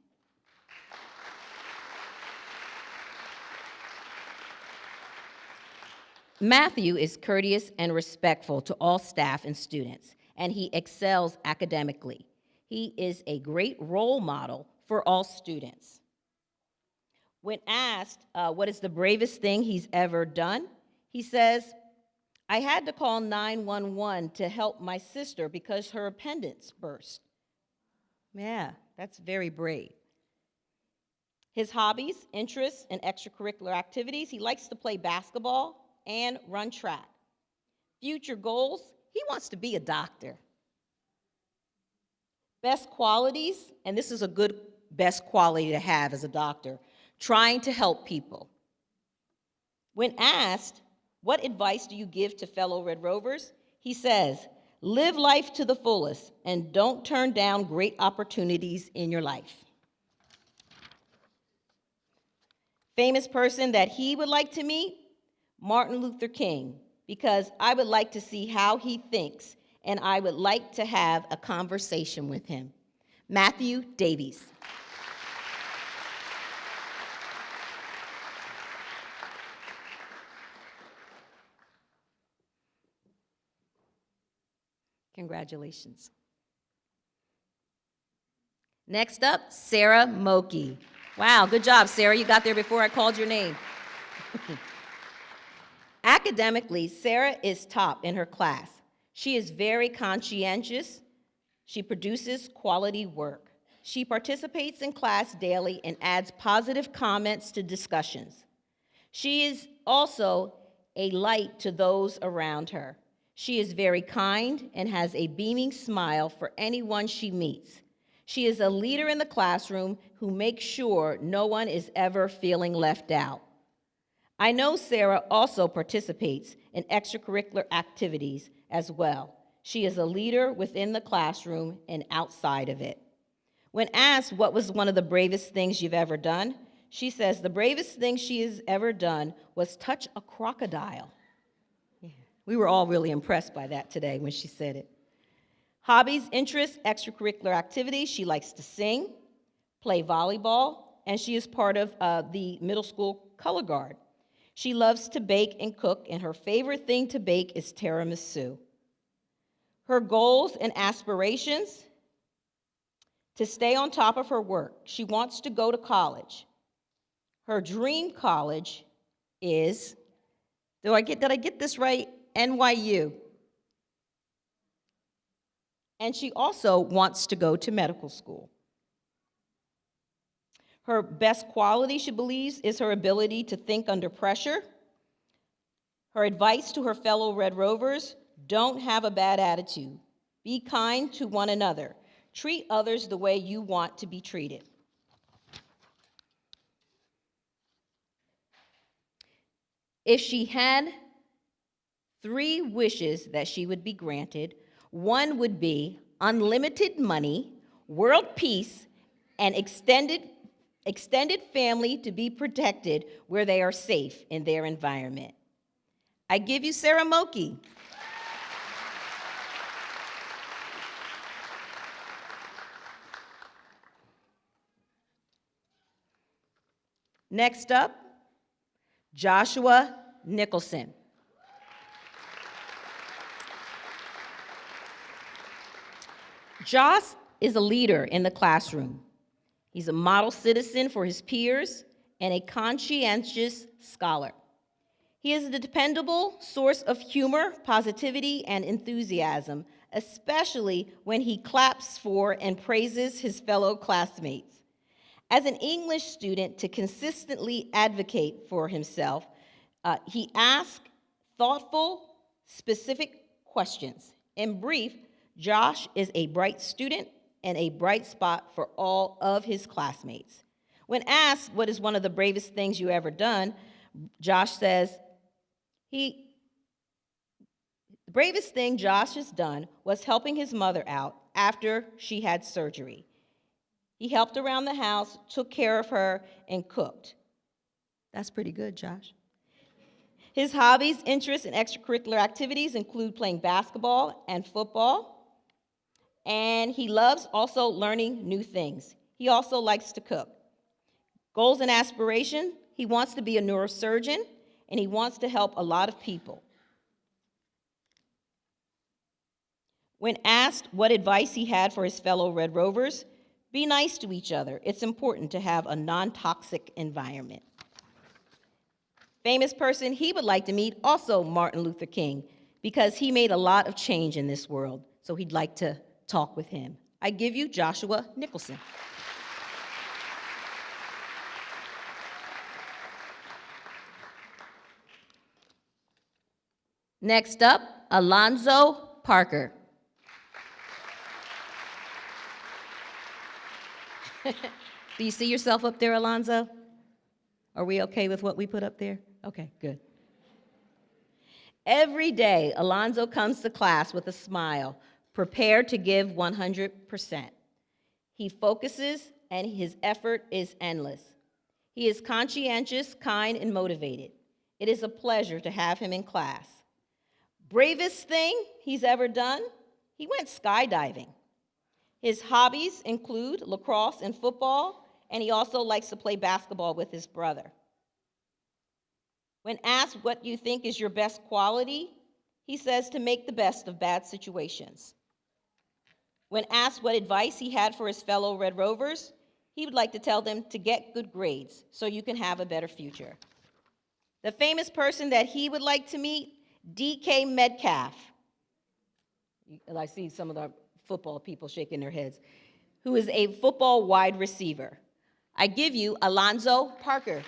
Matthew is courteous and respectful to all staff and students, and he excels academically. He is a great role model for all students. When asked what is the bravest thing he's ever done, he says, I had to call 911 to help my sister because her appendix burst. Yeah, that's very brave. His hobbies, interests, and extracurricular activities, he likes to play basketball and run track. Future goals, he wants to be a doctor. Best qualities, and this is a good best quality to have as a doctor, trying to help people. When asked, what advice do you give to fellow Red Rovers? He says, live life to the fullest and don't turn down great opportunities in your life. Famous person that he would like to meet? Martin Luther King, because I would like to see how he thinks and I would like to have a conversation with him. Matthew Davies. Congratulations. Next up, Sarah Moki. Wow, good job, Sarah. You got there before I called your name. Academically, Sarah is top in her class. She is very conscientious. She produces quality work. She participates in class daily and adds positive comments to discussions. She is also a light to those around her. She is very kind and has a beaming smile for anyone she meets. She is a leader in the classroom who makes sure no one is ever feeling left out. I know Sarah also participates in extracurricular activities as well. She is a leader within the classroom and outside of it. When asked what was one of the bravest things you've ever done, she says the bravest thing she has ever done was touch a crocodile. Yeah. We were all really impressed by that today when she said it. Hobbies, interests, extracurricular activities, she likes to sing, play volleyball, and she is part of the middle school color guard. She loves to bake and cook, and her favorite thing to bake is tiramisu. Her goals and aspirations, to stay on top of her work. She wants to go to college. Her dream college is, did I get this right? NYU. And she also wants to go to medical school. Her best quality, she believes, is her ability to think under pressure. Her advice to her fellow Red Rovers, don't have a bad attitude. Be kind to one another. Treat others the way you want to be treated. If she had 3 wishes that she would be granted, one would be unlimited money, world peace, and extended family to be protected where they are safe in their environment. I give you Sarah Moki. Next up, Joshua Nicholson. Josh is a leader in the classroom. He's a model citizen for his peers and a conscientious scholar. He is a dependable source of humor, positivity, and enthusiasm, especially when he claps for and praises his fellow classmates. As an English student, to consistently advocate for himself, he asks thoughtful, specific questions. In brief, Josh is a bright student and a bright spot for all of his classmates. When asked what is one of the bravest things you ever done, Josh says, the bravest thing Josh has done was helping his mother out after she had surgery. He helped around the house, took care of her, and cooked. That's pretty good, Josh. His hobbies, interests, and extracurricular activities include playing basketball and football. And he loves also learning new things. He also likes to cook. Goals and aspiration, he wants to be a neurosurgeon, and he wants to help a lot of people. When asked what advice he had for his fellow Red Rovers, be nice to each other. It's important to have a non-toxic environment. Famous person he would like to meet, also Martin Luther King, because he made a lot of change in this world, so he'd like to talk with him. I give you Joshua Nicholson. Next up, Alonzo Parker. Do you see yourself up there, Alonzo? Are we okay with what we put up there? Okay, good. Every day, Alonzo comes to class with a smile, prepared to give 100%. He focuses, and his effort is endless. He is conscientious, kind, and motivated. It is a pleasure to have him in class. Bravest thing he's ever done? He went skydiving. His hobbies include lacrosse and football, and he also likes to play basketball with his brother. When asked what you think is your best quality, he says to make the best of bad situations. When asked what advice he had for his fellow Red Rovers, he would like to tell them to get good grades so you can have a better future. The famous person that he would like to meet, DK Metcalf. I see some of the football people shaking their heads, who is a football wide receiver. I give you Alonzo Parker.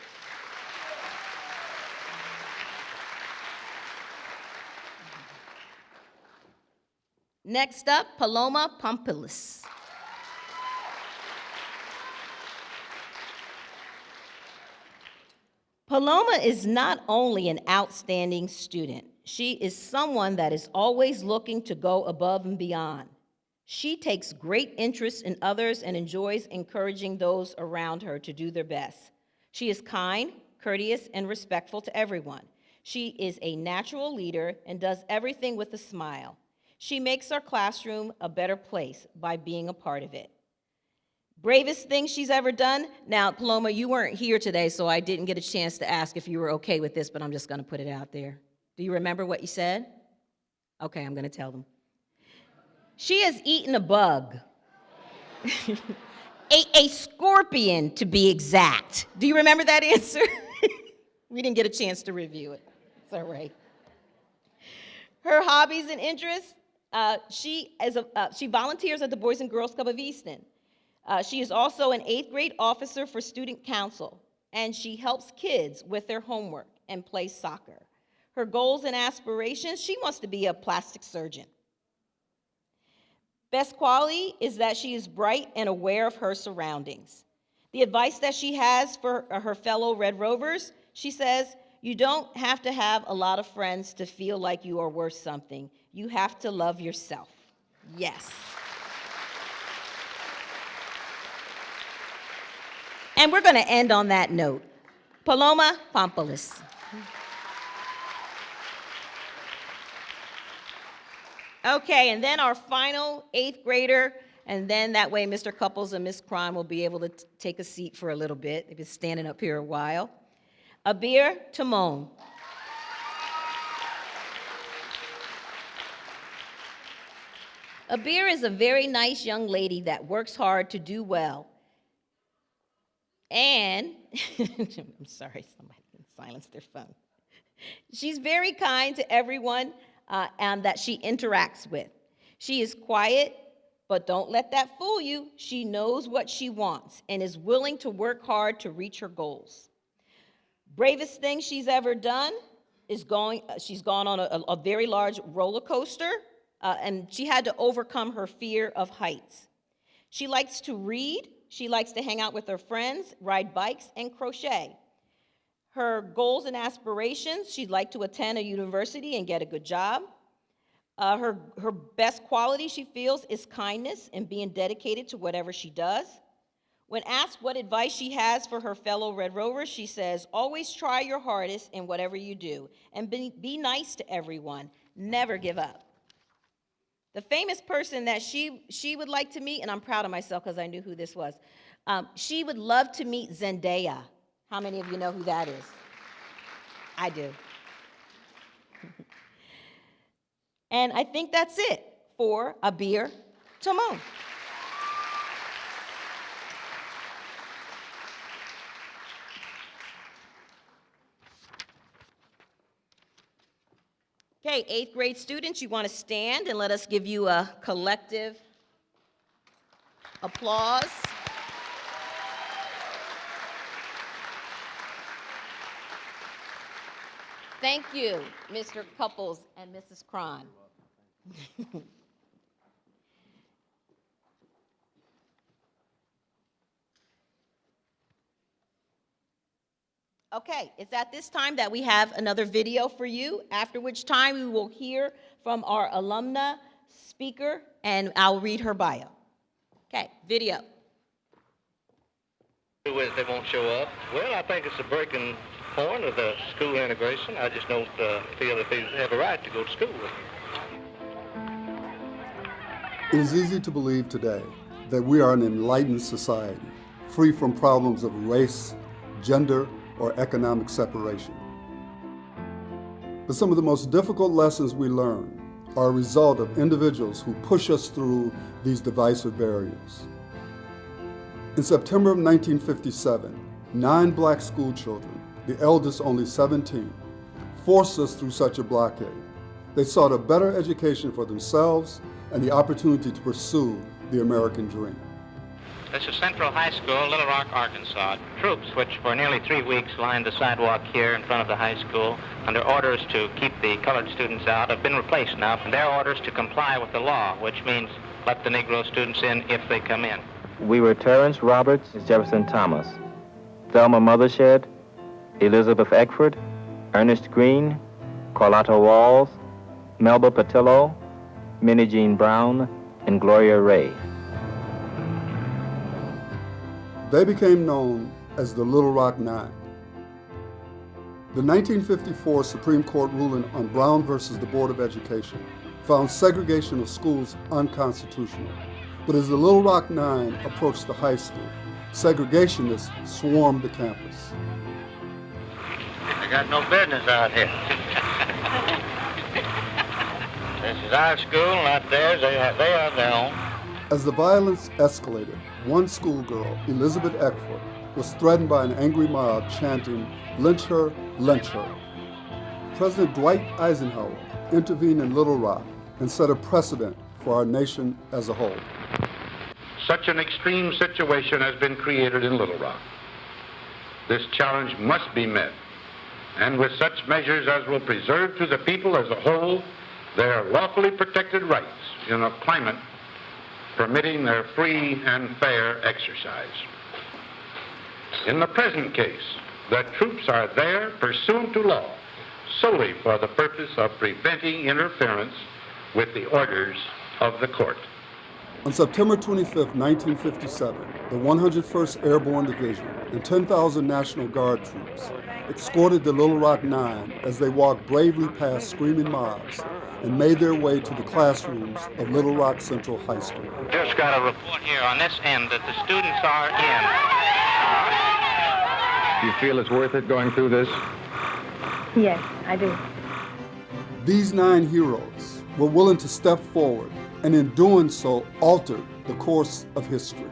Next up, Paloma Pompoulis. Paloma is not only an outstanding student, she is someone that is always looking to go above and beyond. She takes great interest in others and enjoys encouraging those around her to do their best. She is kind, courteous, and respectful to everyone. She is a natural leader and does everything with a smile. She makes our classroom a better place by being a part of it. Bravest thing she's ever done? Now, Paloma, you weren't here today, so I didn't get a chance to ask if you were okay with this, but I'm just going to put it out there. Do you remember what you said? Okay, I'm going to tell them. She has eaten a bug, a scorpion to be exact. Do you remember that answer? We didn't get a chance to review it. It's all right. Her hobbies and interests, she volunteers at the Boys and Girls Club of Easton. She is also an 8th grade officer for student council, and she helps kids with their homework and plays soccer. Her goals and aspirations, she wants to be a plastic surgeon. Best quality is that she is bright and aware of her surroundings. The advice that she has for her fellow Red Rovers, she says, you don't have to have a lot of friends to feel like you are worth something. You have to love yourself. Yes. And we're going to end on that note. Paloma Pompoulis. Okay, and then our final 8th grader, and then that way Mr. Couples and Ms. Cron will be able to take a seat for a little bit. They've been standing up here a while. Abir Timon. Abir is a very nice young lady that works hard to do well. And, I'm sorry, somebody can silence their phone. She's very kind to everyone and that she interacts with. She is quiet, but don't let that fool you. She knows what she wants and is willing to work hard to reach her goals. Bravest thing she's ever done is she's gone on a very large roller coaster, and she had to overcome her fear of heights. She likes to read. She likes to hang out with her friends, ride bikes, and crochet. Her goals and aspirations, she'd like to attend a university and get a good job. Her best quality, she feels, is kindness and being dedicated to whatever she does. When asked what advice she has for her fellow Red Rovers, she says, always try your hardest in whatever you do, and be nice to everyone. Never give up. The famous person that she would like to meet, and I'm proud of myself because I knew who this was, she would love to meet Zendaya. How many of you know who that is? I do. And I think that's it for Abir Timon. Okay, 8th grade students, you want to stand and let us give you a collective applause. Thank you, Mr. Couples and Mrs. Cron. Okay, it's at this time that we have another video for you, after which time we will hear from our alumna speaker, and I'll read her bio. Okay, video. They won't show up. Well, I think it's a breaking point of the school integration. I just don't feel that they have a right to go to school. It is easy to believe today that we are an enlightened society, free from problems of race, gender, or economic separation. But some of the most difficult lessons we learn are a result of individuals who push us through these divisive barriers. In September of 1957, 9 black school children, the eldest only 17, forced us through such a blockade. They sought a better education for themselves and the opportunity to pursue the American dream. This is Central High School, Little Rock, Arkansas. Troops, which for nearly 3 weeks lined the sidewalk here in front of the high school under orders to keep the colored students out, have been replaced now. And their orders to comply with the law, which means let the Negro students in if they come in. We were Terrence Roberts, Jefferson Thomas, Thelma Mothershed, Elizabeth Eckford, Ernest Green, Carlotta Walls, Melba Patillo, Minnie Jean Brown, and Gloria Ray. They became known as the Little Rock Nine. The 1954 Supreme Court ruling on Brown versus the Board of Education found segregation of schools unconstitutional. But as the Little Rock Nine approached the high school, segregationists swarmed the campus. They got no business out here. This is our school, not theirs. They have their own. As the violence escalated, one schoolgirl, Elizabeth Eckford, was threatened by an angry mob chanting, "Lynch her, lynch her." President Dwight Eisenhower intervened in Little Rock and set a precedent for our nation as a whole. Such an extreme situation has been created in Little Rock. This challenge must be met, and with such measures as will preserve to the people as a whole their lawfully protected rights in a climate permitting their free and fair exercise. In the present case, the troops are there pursuant to law solely for the purpose of preventing interference with the orders of the court. On September 25, 1957, the 101st Airborne Division and 10,000 National Guard troops escorted the Little Rock Nine as they walked bravely past screaming mobs and made their way to the classrooms of Little Rock Central High School. Just got a report here on this end that the students are in. Do you feel it's worth it going through this? Yes, I do. These 9 heroes were willing to step forward and in doing so altered the course of history.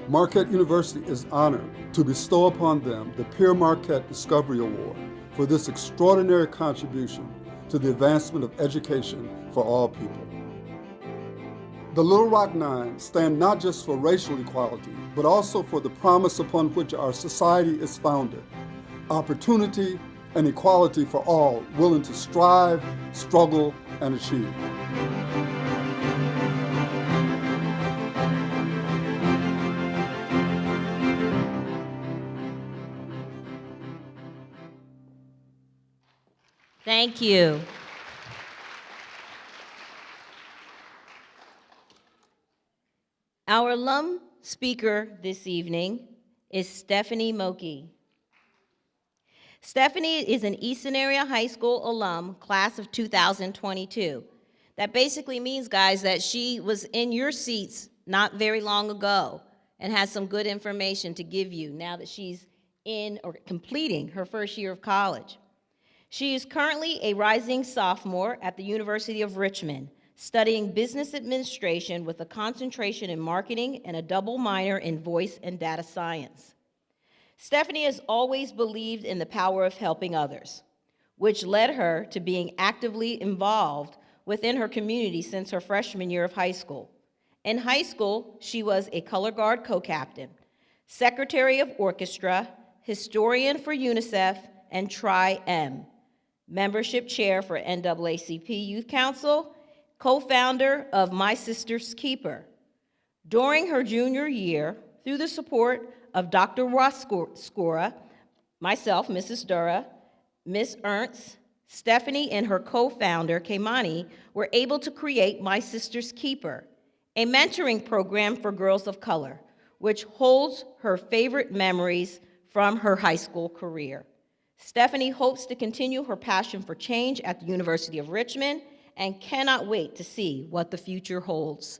Marquette University is honored to bestow upon them the Pierre Marquette Discovery Award for this extraordinary contribution to the advancement of education for all people. The Little Rock Nine stand not just for racial equality, but also for the promise upon which our society is founded: opportunity and equality for all willing to strive, struggle, and achieve. Thank you. Our alum speaker this evening is Stephanie Moki. Stephanie is an Easton Area High School alum, class of 2022. That basically means, guys, that she was in your seats not very long ago and has some good information to give you now that she's in or completing her first year of college. She is currently a rising sophomore at the University of Richmond, studying business administration with a concentration in marketing and a double minor in voice and data science. Stephanie has always believed in the power of helping others. which led her to being actively involved within her community since her freshman year of high school. In high school, she was a color guard co-captain, secretary of orchestra, historian for UNICEF and Tri-M, membership chair for NAACP Youth Council, co-founder of My Sister's Keeper. During her junior year, through the support of Dr. Ross Scora, myself, Mrs. Dura, Ms. Ernst, Stephanie, and her co-founder, Keimani, were able to create My Sister's Keeper, a mentoring program for girls of color, which holds her favorite memories from her high school career. Stephanie hopes to continue her passion for change at the University of Richmond and cannot wait to see what the future holds.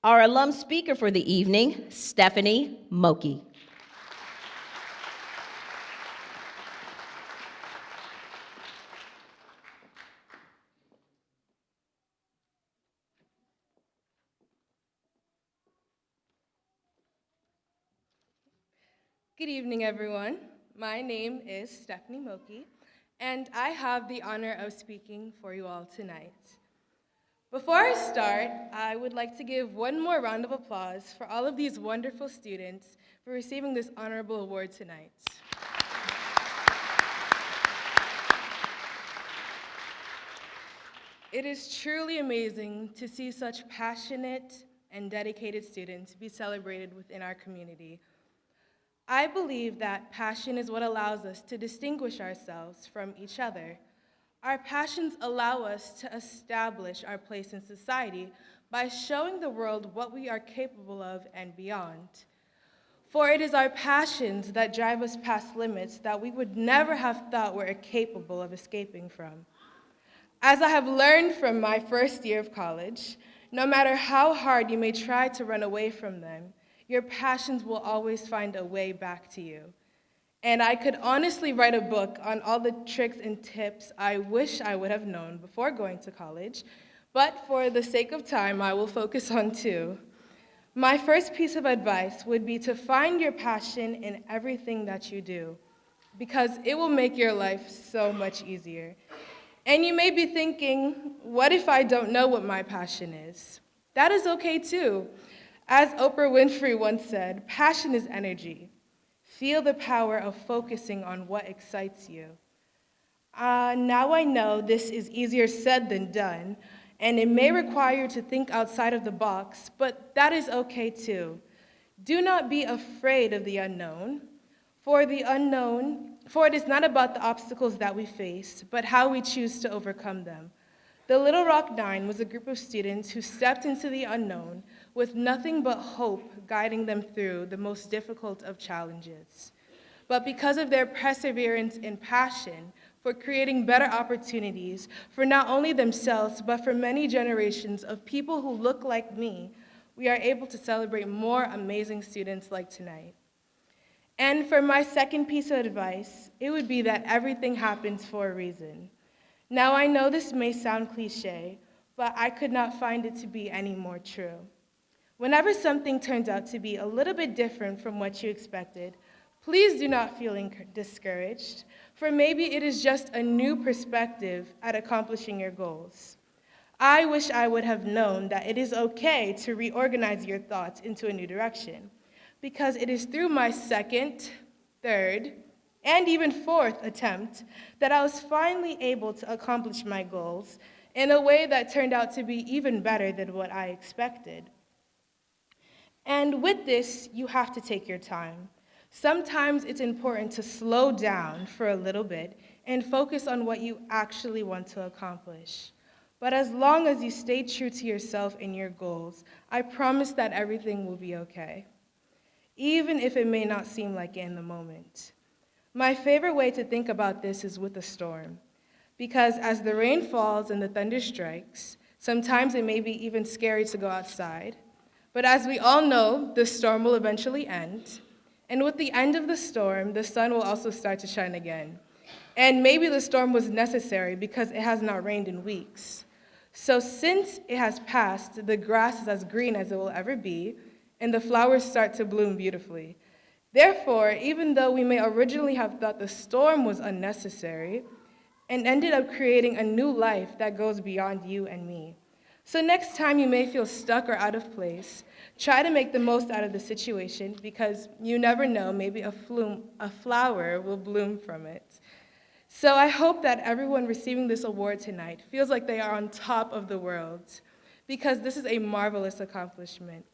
Our alum speaker for the evening, Stephanie Moki. Good evening, everyone. My name is Stephanie Moki, and I have the honor of speaking for you all tonight. Before I start, I would like to give one more round of applause for all of these wonderful students for receiving this honorable award tonight. It is truly amazing to see such passionate and dedicated students be celebrated within our community. I believe that passion is what allows us to distinguish ourselves from each other. Our passions allow us to establish our place in society by showing the world what we are capable of and beyond. For it is our passions that drive us past limits that we would never have thought we're capable of escaping from. As I have learned from my first year of college, no matter how hard you may try to run away from them, your passions will always find a way back to you. And I could honestly write a book on all the tricks and tips I wish I would have known before going to college, but for the sake of time, I will focus on two. My first piece of advice would be to find your passion in everything that you do, because it will make your life so much easier. And you may be thinking, what if I don't know what my passion is? That is okay too. As Oprah Winfrey once said, passion is energy. Feel the power of focusing on what excites you. Now I know this is easier said than done, and it may require you to think outside of the box, but that is okay too. Do not be afraid of the unknown, for it is not about the obstacles that we face, but how we choose to overcome them. The Little Rock Nine was a group of students who stepped into the unknown with nothing but hope guiding them through the most difficult of challenges. But because of their perseverance and passion for creating better opportunities for not only themselves, but for many generations of people who look like me, we are able to celebrate more amazing students like tonight. And for my second piece of advice, it would be that everything happens for a reason. Now, I know this may sound cliche, but I could not find it to be any more true. Whenever something turns out to be a little bit different from what you expected, please do not feel discouraged, for maybe it is just a new perspective at accomplishing your goals. I wish I would have known that it is okay to reorganize your thoughts into a new direction, because it is through my second, third, and even fourth attempt that I was finally able to accomplish my goals in a way that turned out to be even better than what I expected. And with this, you have to take your time. Sometimes it's important to slow down for a little bit and focus on what you actually want to accomplish. But as long as you stay true to yourself and your goals, I promise that everything will be okay, even if it may not seem like it in the moment. My favorite way to think about this is with a storm, because as the rain falls and the thunder strikes, sometimes it may be even scary to go outside. But as we all know, the storm will eventually end, and with the end of the storm, the sun will also start to shine again. And maybe the storm was necessary because it has not rained in weeks. So since it has passed, the grass is as green as it will ever be, and the flowers start to bloom beautifully. Therefore, even though we may originally have thought the storm was unnecessary, and ended up creating a new life that goes beyond you and me. So next time you may feel stuck or out of place, try to make the most out of the situation because you never know, maybe a flower will bloom from it. So I hope that everyone receiving this award tonight feels like they are on top of the world because this is a marvelous accomplishment.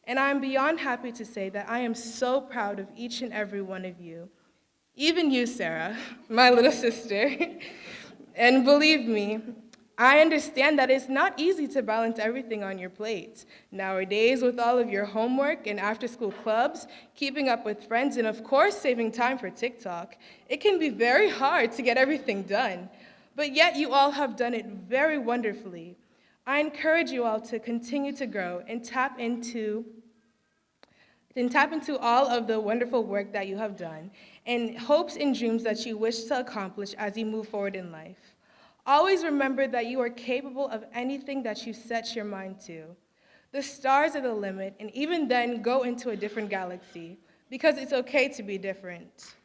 And I'm beyond happy to say that I am so proud of each and every one of you, even you, Sarah, my little sister. And believe me, I understand that it's not easy to balance everything on your plate. Nowadays, with all of your homework and after-school clubs, keeping up with friends, and of course, saving time for TikTok, it can be very hard to get everything done. But yet, you all have done it very wonderfully. I encourage you all to continue to grow and tap into all of the wonderful work that you have done and hopes and dreams that you wish to accomplish as you move forward in life. Always remember that you are capable of anything that you set your mind to. The stars are the limit, and even then, go into a different galaxy, because it's okay to be different.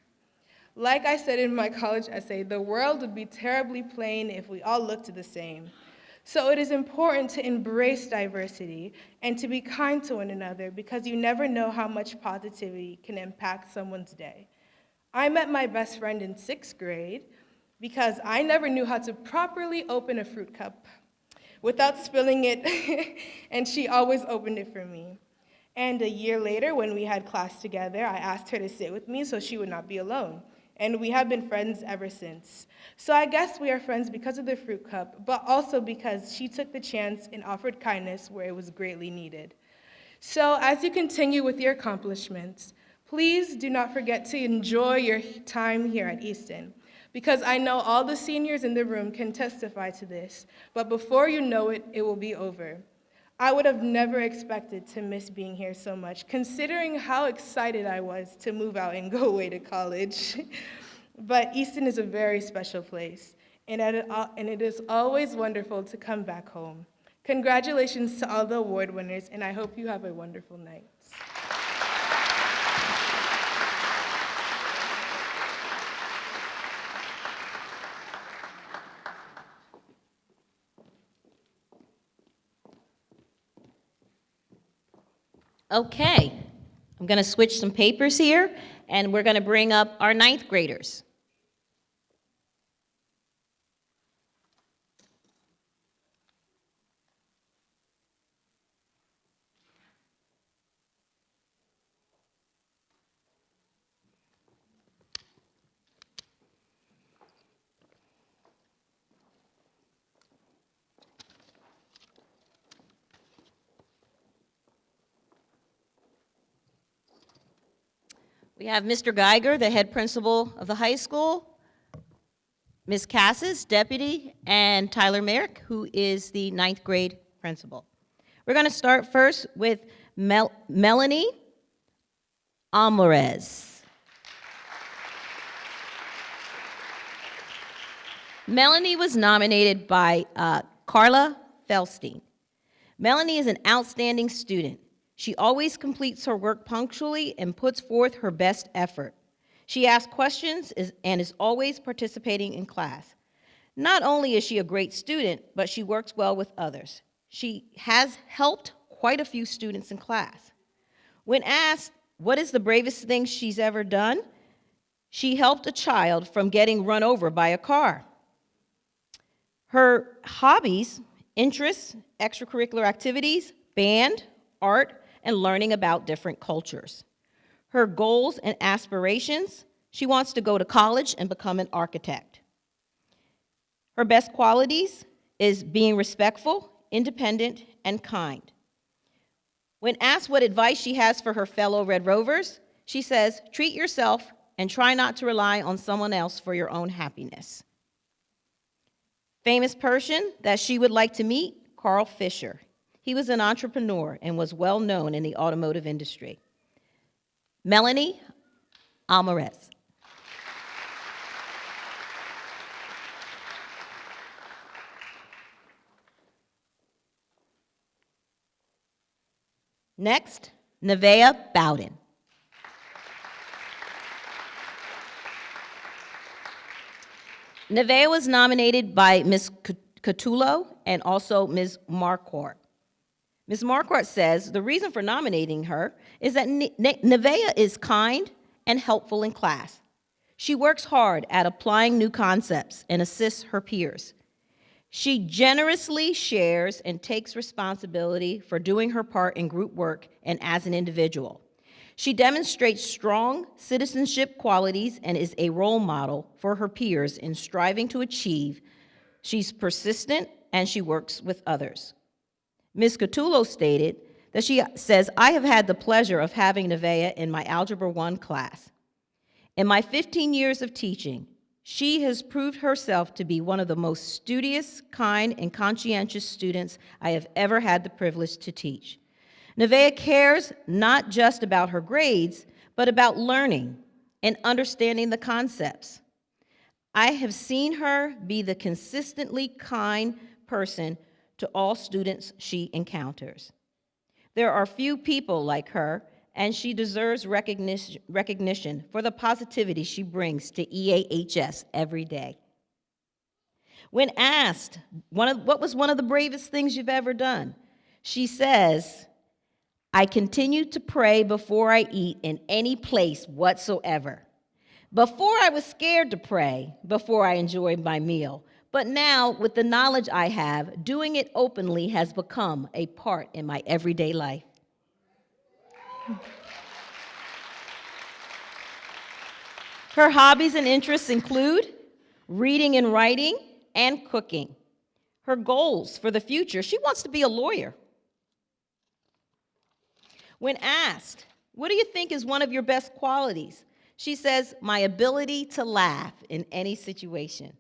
Like I said in my college essay, the world would be terribly plain if we all looked the same. So it is important to embrace diversity and to be kind to one another, because you never know how much positivity can impact someone's day. I met my best friend in 6th grade, because I never knew how to properly open a fruit cup without spilling it, and she always opened it for me. And a year later, when we had class together, I asked her to sit with me so she would not be alone. And we have been friends ever since. So I guess we are friends because of the fruit cup, but also because she took the chance and offered kindness where it was greatly needed. So as you continue with your accomplishments, please do not forget to enjoy your time here at Easton, because I know all the seniors in the room can testify to this, but before you know it, it will be over. I would have never expected to miss being here so much, considering how excited I was to move out and go away to college. But Easton is a very special place, and it is always wonderful to come back home. Congratulations to all the award winners, and I hope you have a wonderful night. Okay, I'm going to switch some papers here, and we're going to bring up our 9th graders. We have Mr. Geiger, the head principal of the high school, Ms. Cassis, deputy, and Tyler Merrick, who is the 9th grade principal. We're going to start first with Melanie Alvarez. Melanie was nominated by Carla Felstein. Melanie is an outstanding student. She always completes her work punctually and puts forth her best effort. She asks questions and is always participating in class. Not only is she a great student, but she works well with others. She has helped quite a few students in class. When asked what is the bravest thing she's ever done, she helped a child from getting run over by a car. Her hobbies, interests, extracurricular activities, band, art, and learning about different cultures. Her goals and aspirations, she wants to go to college and become an architect. Her best qualities is being respectful, independent, and kind. When asked what advice she has for her fellow Red Rovers, she says, treat yourself and try not to rely on someone else for your own happiness. Famous person that she would like to meet, Carl Fisher. He was an entrepreneur and was well known in the automotive industry. Melanie Alvarez. Next, Nevaeh Bowden. Nevaeh was nominated by Ms. Catullo and also Ms. Marquardt. Ms. Marquardt says the reason for nominating her is that Nevaeh is kind and helpful in class. She works hard at applying new concepts and assists her peers. She generously shares and takes responsibility for doing her part in group work and as an individual. She demonstrates strong citizenship qualities and is a role model for her peers in striving to achieve. She's persistent and she works with others. Ms. Catullo stated that she says, I have had the pleasure of having Nevaeh in my Algebra 1 class. In my 15 years of teaching, she has proved herself to be one of the most studious, kind, and conscientious students I have ever had the privilege to teach. Nevaeh cares not just about her grades, but about learning and understanding the concepts. I have seen her be the consistently kind person to all students she encounters. There are few people like her, and she deserves recognition for the positivity she brings to EAHS every day. When asked what was one of the bravest things you've ever done, she says, I continue to pray before I eat in any place whatsoever. Before I was scared to pray before I enjoyed my meal, but now with the knowledge I have, doing it openly has become a part in my everyday life. Her hobbies and interests include reading and writing and cooking. Her goals for the future, she wants to be a lawyer. When asked, what do you think is one of your best qualities? She says, my ability to laugh in any situation.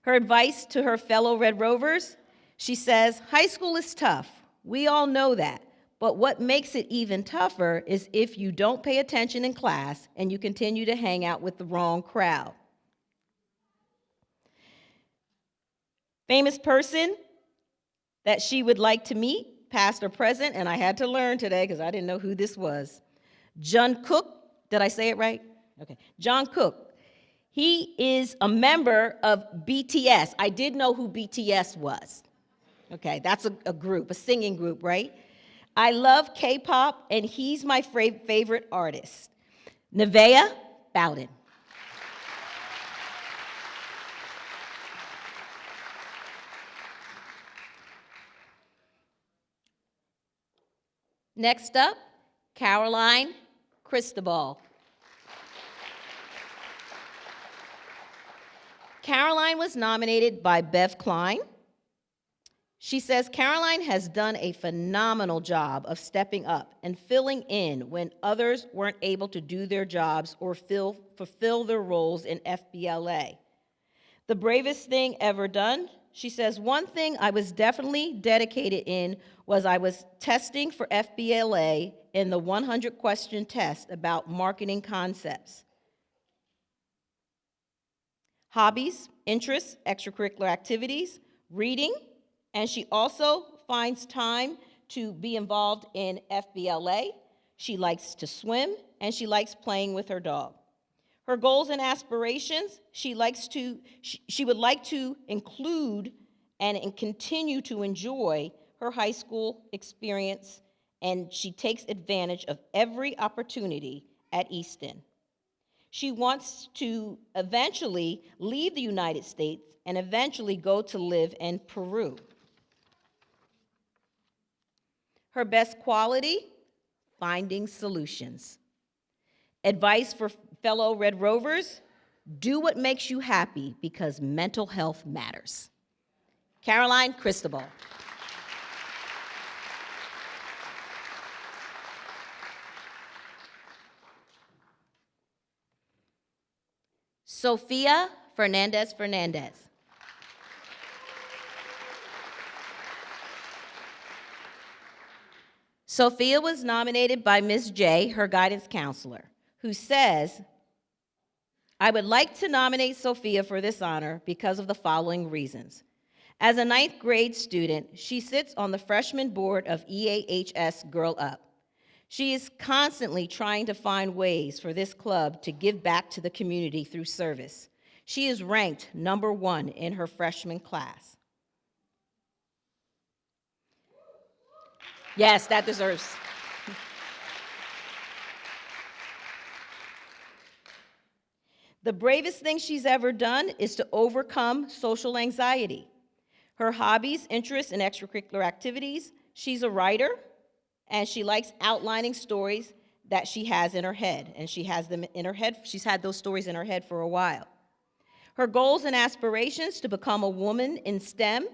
Her advice to her fellow Red Rovers, she says, high school is tough. We all know that. But what makes it even tougher is if you don't pay attention in class and you continue to hang out with the wrong crowd. Famous person that she would like to meet, past or present, and I had to learn today because I didn't know who this was. John Cook, did I say it right? Okay, John Cook. He is a member of BTS. I did know who BTS was. Okay, that's a group, a singing group, right? I love K-pop, and he's my favorite artist. Nevaeh Bowden. Next up, Caroline Cristobal. Caroline was nominated by Bev Klein. She says Caroline has done a phenomenal job of stepping up and filling in when others weren't able to do their jobs or fulfill their roles in FBLA. The bravest thing ever done, she says, one thing I was definitely dedicated in was I was testing for FBLA in the 100-question test about marketing concepts. Hobbies, interests, extracurricular activities, reading, and she also finds time to be involved in FBLA. She likes to swim, and she likes playing with her dog. Her goals and aspirations, she would like to include and continue to enjoy her high school experience, and she takes advantage of every opportunity at Easton. She wants to eventually leave the United States and eventually go to live in Peru. Her best quality, finding solutions. Advice for fellow Red Rovers, do what makes you happy because mental health matters. Caroline Cristobal. Sophia Fernandez. Sophia was nominated by Ms. J, her guidance counselor, who says, I would like to nominate Sophia for this honor because of the following reasons. As a 9th grade student, she sits on the freshman board of EAHS Girl Up. She is constantly trying to find ways for this club to give back to the community through service. She is ranked #1 in her freshman class. Yes, that deserves. The bravest thing she's ever done is to overcome social anxiety. Her hobbies, interests, and extracurricular activities: she's a writer, and she likes outlining stories that she has in her head, and she has them in her head. She's had those stories in her head for a while. Her goals and aspirations: to become a woman in STEM,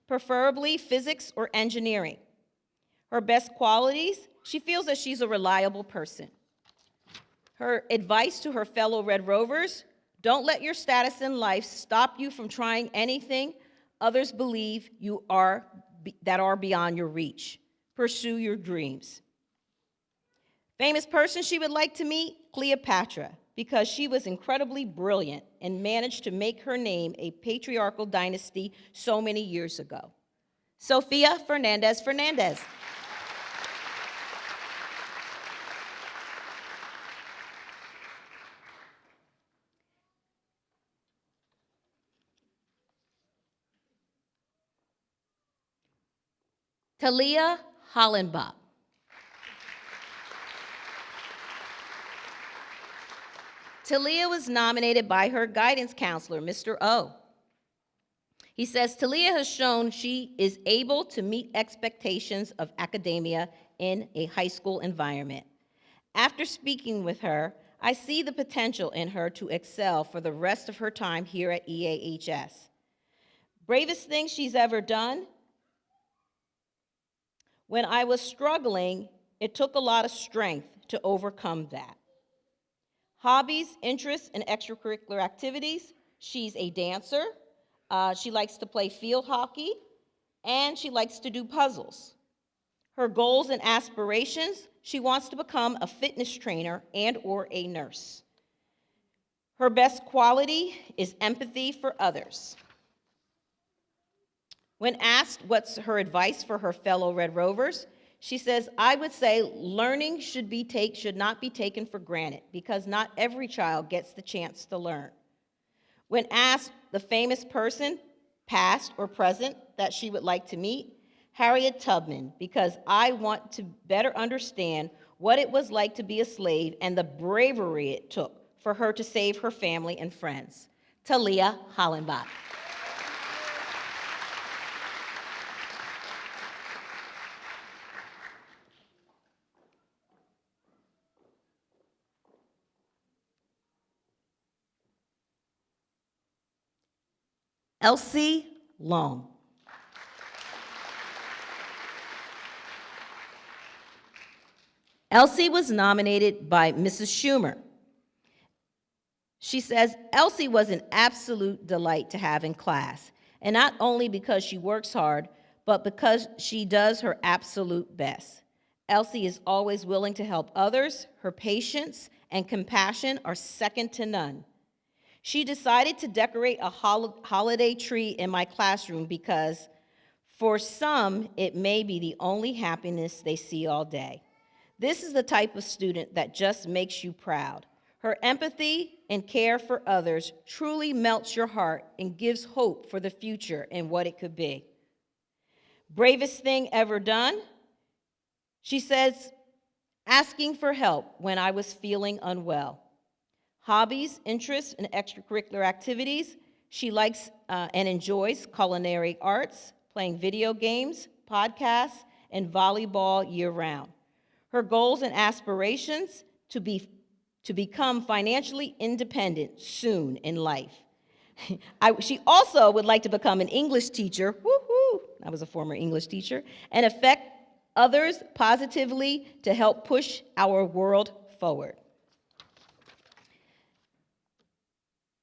preferably physics or engineering. Her best qualities: she feels that she's a reliable person. Her advice to her fellow Red Rovers: don't let your status in life stop you from trying anything others believe you are that are beyond your reach. Pursue your dreams. Famous person she would like to meet: Cleopatra, because she was incredibly brilliant and managed to make her name a patriarchal dynasty so many years ago. Sofia Fernandez Fernandez. Talia Hollenbach. Talia was nominated by her guidance counselor, Mr. O. He says, Talia has shown she is able to meet expectations of academia in a high school environment. After speaking with her, I see the potential in her to excel for the rest of her time here at EAHS. Bravest thing she's ever done: when I was struggling, it took a lot of strength to overcome that. Hobbies, interests, and extracurricular activities: she's a dancer, she likes to play field hockey, and she likes to do puzzles. Her goals and aspirations: she wants to become a fitness trainer and/or a nurse. Her best quality is empathy for others. When asked what's her advice for her fellow Red Rovers, she says, I would say learning should not be taken for granted, because not every child gets the chance to learn. When asked the famous person, past or present, that she would like to meet, Harriet Tubman, because I want to better understand what it was like to be a slave and the bravery it took for her to save her family and friends. Talia Hollenbach. Elsie Long. Elsie was nominated by Mrs. Schumer. She says, Elsie was an absolute delight to have in class, and not only because she works hard, but because she does her absolute best. Elsie is always willing to help others. Her patience and compassion are second to none. She decided to decorate a holiday tree in my classroom because for some, it may be the only happiness they see all day. This is the type of student that just makes you proud. Her empathy and care for others truly melts your heart and gives hope for the future and what it could be. Bravest thing ever done? She says, asking for help when I was feeling unwell. Hobbies, interests, and extracurricular activities: she likes and enjoys culinary arts, playing video games, podcasts, and volleyball year-round. Her goals and aspirations: to become financially independent soon in life. She also would like to become an English teacher, woohoo, I was a former English teacher, and affect others positively to help push our world forward.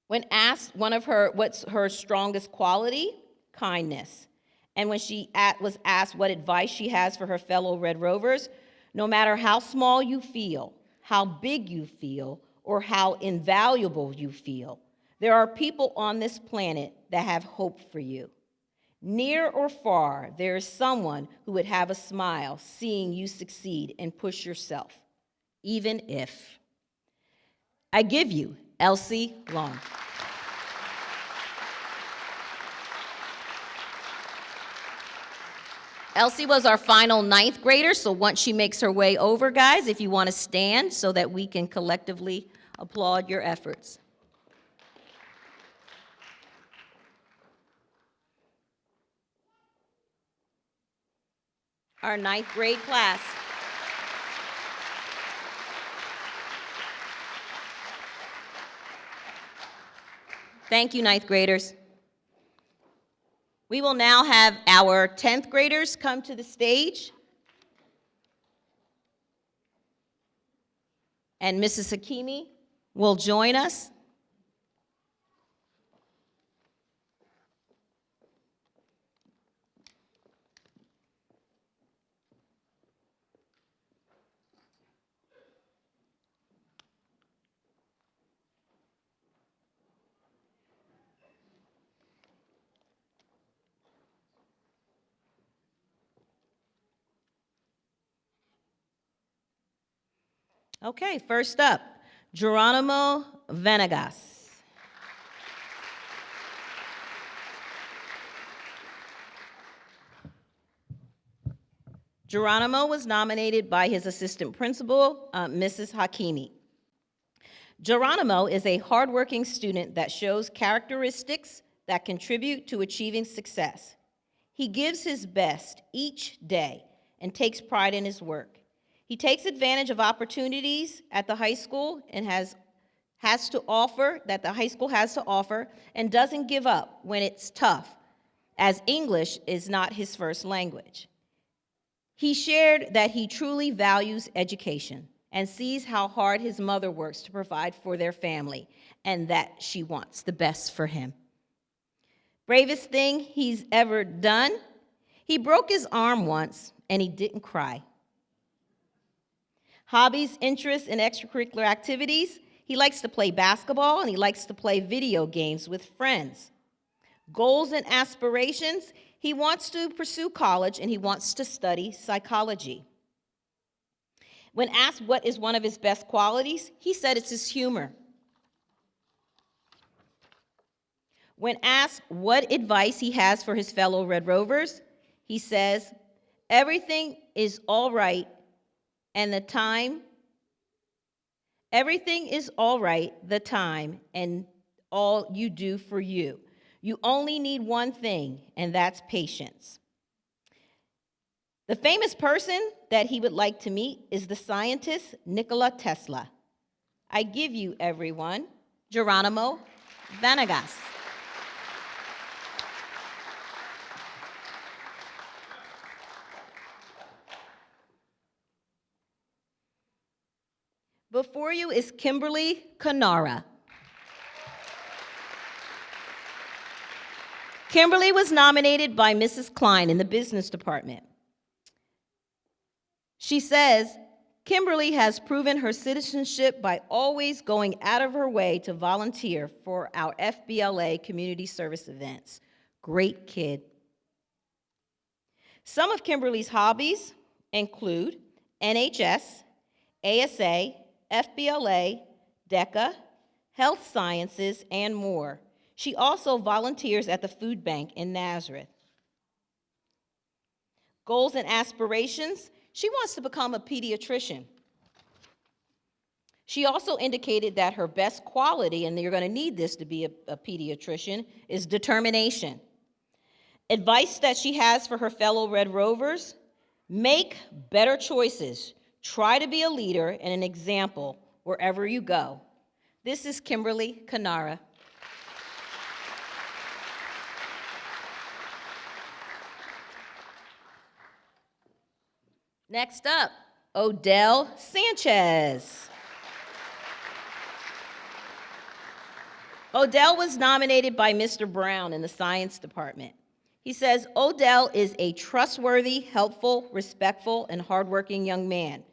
When asked what's her strongest quality, kindness. And when she was asked what advice she has for her fellow Red Rovers, no matter how small you feel, how big you feel, or how invaluable you feel, there are people on this planet that have hope for you. Near or far, there is someone who would have a smile seeing you succeed and push yourself, even if. I give you Elsie Long. Elsie was our final 9th grader, so once she makes her way over, guys, if you want to stand so that we can collectively applaud your efforts. Our 9th grade class. Thank you, 9th graders. We will now have our 10th graders come to the stage. And Mrs. Hakimi will join us. Okay, first up, Geronimo Venegas. Geronimo was nominated by his assistant principal, Mrs. Hakimi. Geronimo is a hardworking student that shows characteristics that contribute to achieving success. He gives his best each day and takes pride in his work. He takes advantage of opportunities at the high school and has to offer, that the high school has to offer, and doesn't give up when it's tough, as English is not his first language. He shared that he truly values education and sees how hard his mother works to provide for their family and that she wants the best for him. Bravest thing he's ever done, he broke his arm once and he didn't cry. Hobbies, interests, and extracurricular activities, he likes to play basketball and he likes to play video games with friends. Goals and aspirations, he wants to pursue college and he wants to study psychology. When asked what is one of his best qualities, he said it's his humor. When asked what advice he has for his fellow Red Rovers, he says, everything is all right. And the time, everything is all right, the time, and all you do for you. You only need one thing, and that's patience. The famous person that he would like to meet is the scientist Nikola Tesla. I give you, everyone, Geronimo Venegas. Before you is Kimberly Canara. Kimberly was nominated by Mrs. Klein in the business department. She says, Kimberly has proven her citizenship by always going out of her way to volunteer for our FBLA community service events. Great kid. Some of Kimberly's hobbies include NHS, ASA, FBLA, DECA, health sciences, and more. She also volunteers at the food bank in Nazareth. Goals and aspirations, she wants to become a pediatrician. She also indicated that her best quality, and you're going to need this to be a pediatrician, is determination. Advice that she has for her fellow Red Rovers, make better choices. Try to be a leader and an example wherever you go. This is Kimberly Canara. Next up, Odell Sanchez. Odell was nominated by Mr. Brown in the science department. He says, Odell is a trustworthy, helpful, respectful, and hardworking young man.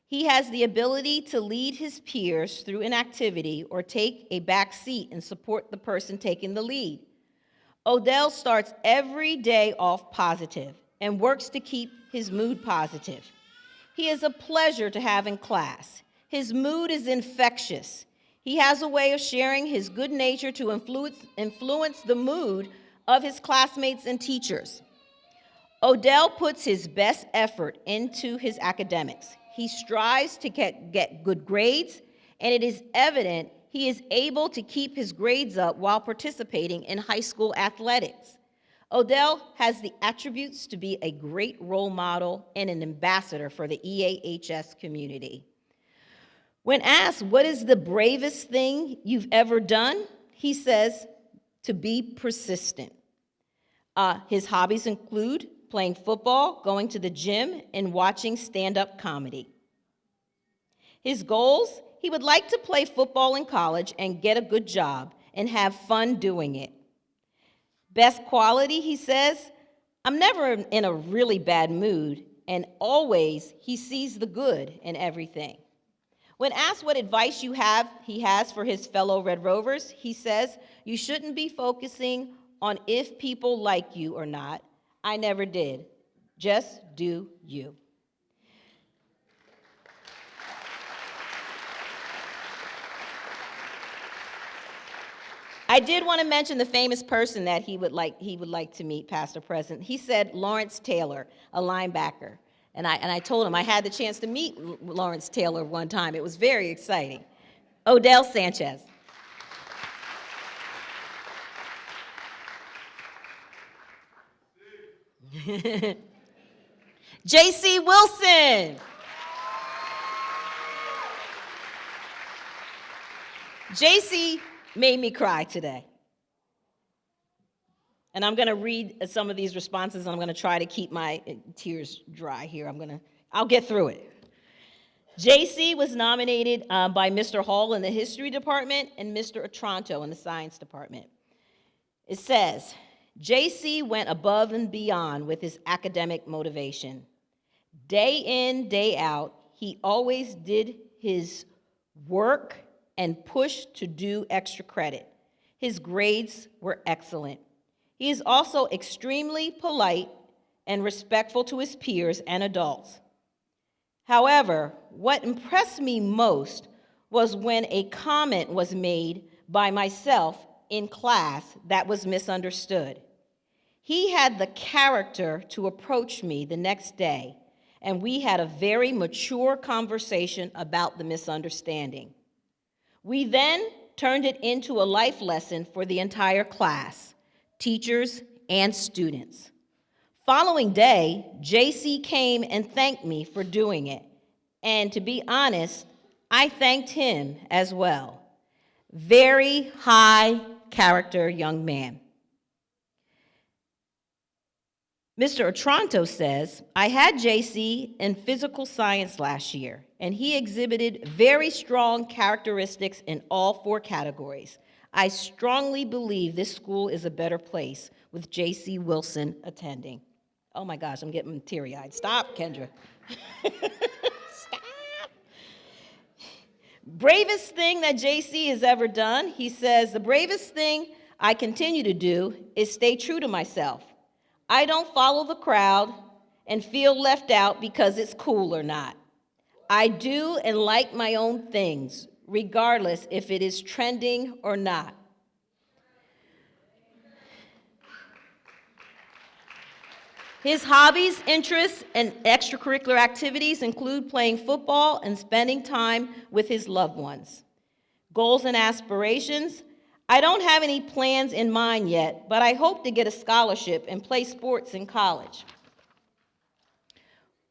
He has the ability to lead his peers through an activity or take a back seat and support the person taking the lead. Odell starts every day off positive and works to keep his mood positive. He is a pleasure to have in class. His mood is infectious. He has a way of sharing his good nature to influence the mood of his classmates and teachers. Odell puts his best effort into his academics. He strives to get good grades, and it is evident he is able to keep his grades up while participating in high school athletics. Odell has the attributes to be a great role model and an ambassador for the EAHS community. When asked what is the bravest thing you've ever done, he says to be persistent. His hobbies include playing football, going to the gym, and watching stand-up comedy. His goals, he would like to play football in college and get a good job and have fun doing it. Best quality, he says, I'm never in a really bad mood, and always he sees the good in everything. When asked what advice he has for his fellow Red Rovers, he says, you shouldn't be focusing on if people like you or not. I never did. Just do you. I did want to mention the famous person that he would like to meet, past or present. He said Lawrence Taylor, a linebacker. And I told him I had the chance to meet Lawrence Taylor one time. It was very exciting. Odell Sanchez. J.C. Wilson. J.C. made me cry today. And I'm going to read some of these responses, and I'm going to try to keep my tears dry here. I'll get through it. J.C. was nominated by Mr. Hall in the history department and Mr. Otranto in the science department. It says, J.C. went above and beyond with his academic motivation. Day in, day out, he always did his work and pushed to do extra credit. His grades were excellent. He is also extremely polite and respectful to his peers and adults. However, what impressed me most was when a comment was made by myself in class that was misunderstood. He had the character to approach me the next day, and we had a very mature conversation about the misunderstanding. We then turned it into a life lesson for the entire class, teachers, and students. Following day, JC came and thanked me for doing it. And to be honest, I thanked him as well. Very high character young man. Mr. Otranto says, I had JC in physical science last year, and he exhibited very strong characteristics in all 4 categories. I strongly believe this school is a better place with J.C. Wilson attending. Oh my gosh, I'm getting teary-eyed. Stop, Kendra. Stop. Bravest thing that J.C. has ever done, he says, the bravest thing I continue to do is stay true to myself. I don't follow the crowd and feel left out because it's cool or not. I do and like my own things, regardless if it is trending or not. His hobbies, interests, and extracurricular activities include playing football and spending time with his loved ones. Goals and aspirations. I don't have any plans in mind yet, but I hope to get a scholarship and play sports in college.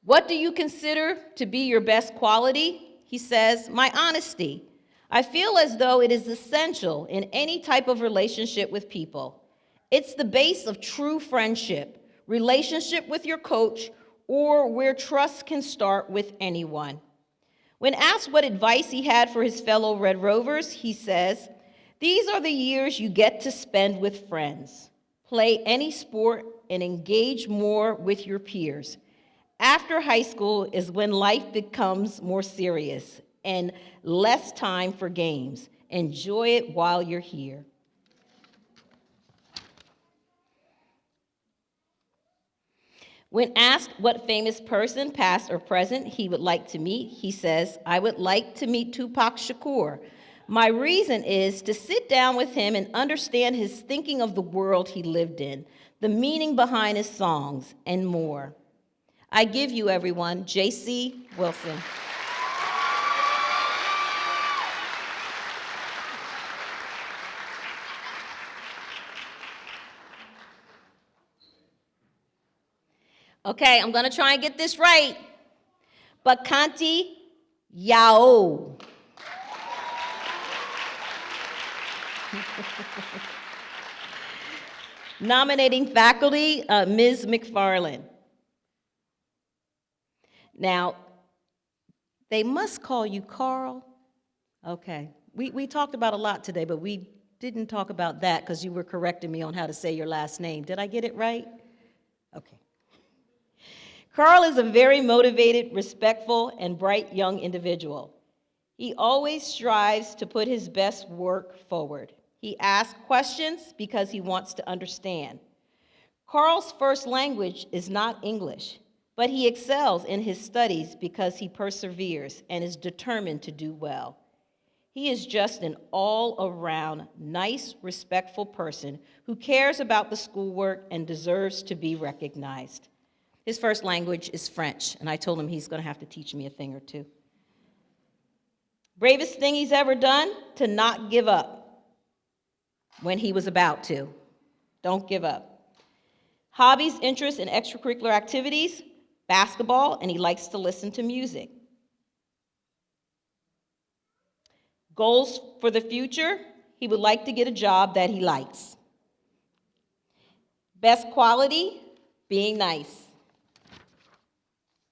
What do you consider to be your best quality? He says, my honesty. I feel as though it is essential in any type of relationship with people. It's the base of true friendship, relationship with your coach, or where trust can start with anyone. When asked what advice he had for his fellow Red Rovers, he says, these are the years you get to spend with friends. Play any sport and engage more with your peers. After high school is when life becomes more serious and less time for games. Enjoy it while you're here. When asked what famous person, past or present, he would like to meet, he says, I would like to meet Tupac Shakur. My reason is to sit down with him and understand his thinking of the world he lived in, the meaning behind his songs, and more. I give you, everyone, J.C. Wilson. Okay, I'm gonna try and get this right. Bakanti Yao. Nominating faculty, Ms. McFarland. Now, they must call you Carl. Okay, we talked about a lot today, but we didn't talk about that because you were correcting me on how to say your last name. Did I get it right? Okay. Carl is a very motivated, respectful, and bright young individual. He always strives to put his best work forward. He asks questions because he wants to understand. Carl's first language is not English, but he excels in his studies because he perseveres and is determined to do well. He is just an all-around, nice, respectful person who cares about the schoolwork and deserves to be recognized. His first language is French, and I told him he's going to have to teach me a thing or two. Bravest thing he's ever done? To not give up when he was about to. Don't give up. Hobbies, interests, and extracurricular activities, basketball, and he likes to listen to music. Goals for the future, he would like to get a job that he likes. Best quality, being nice.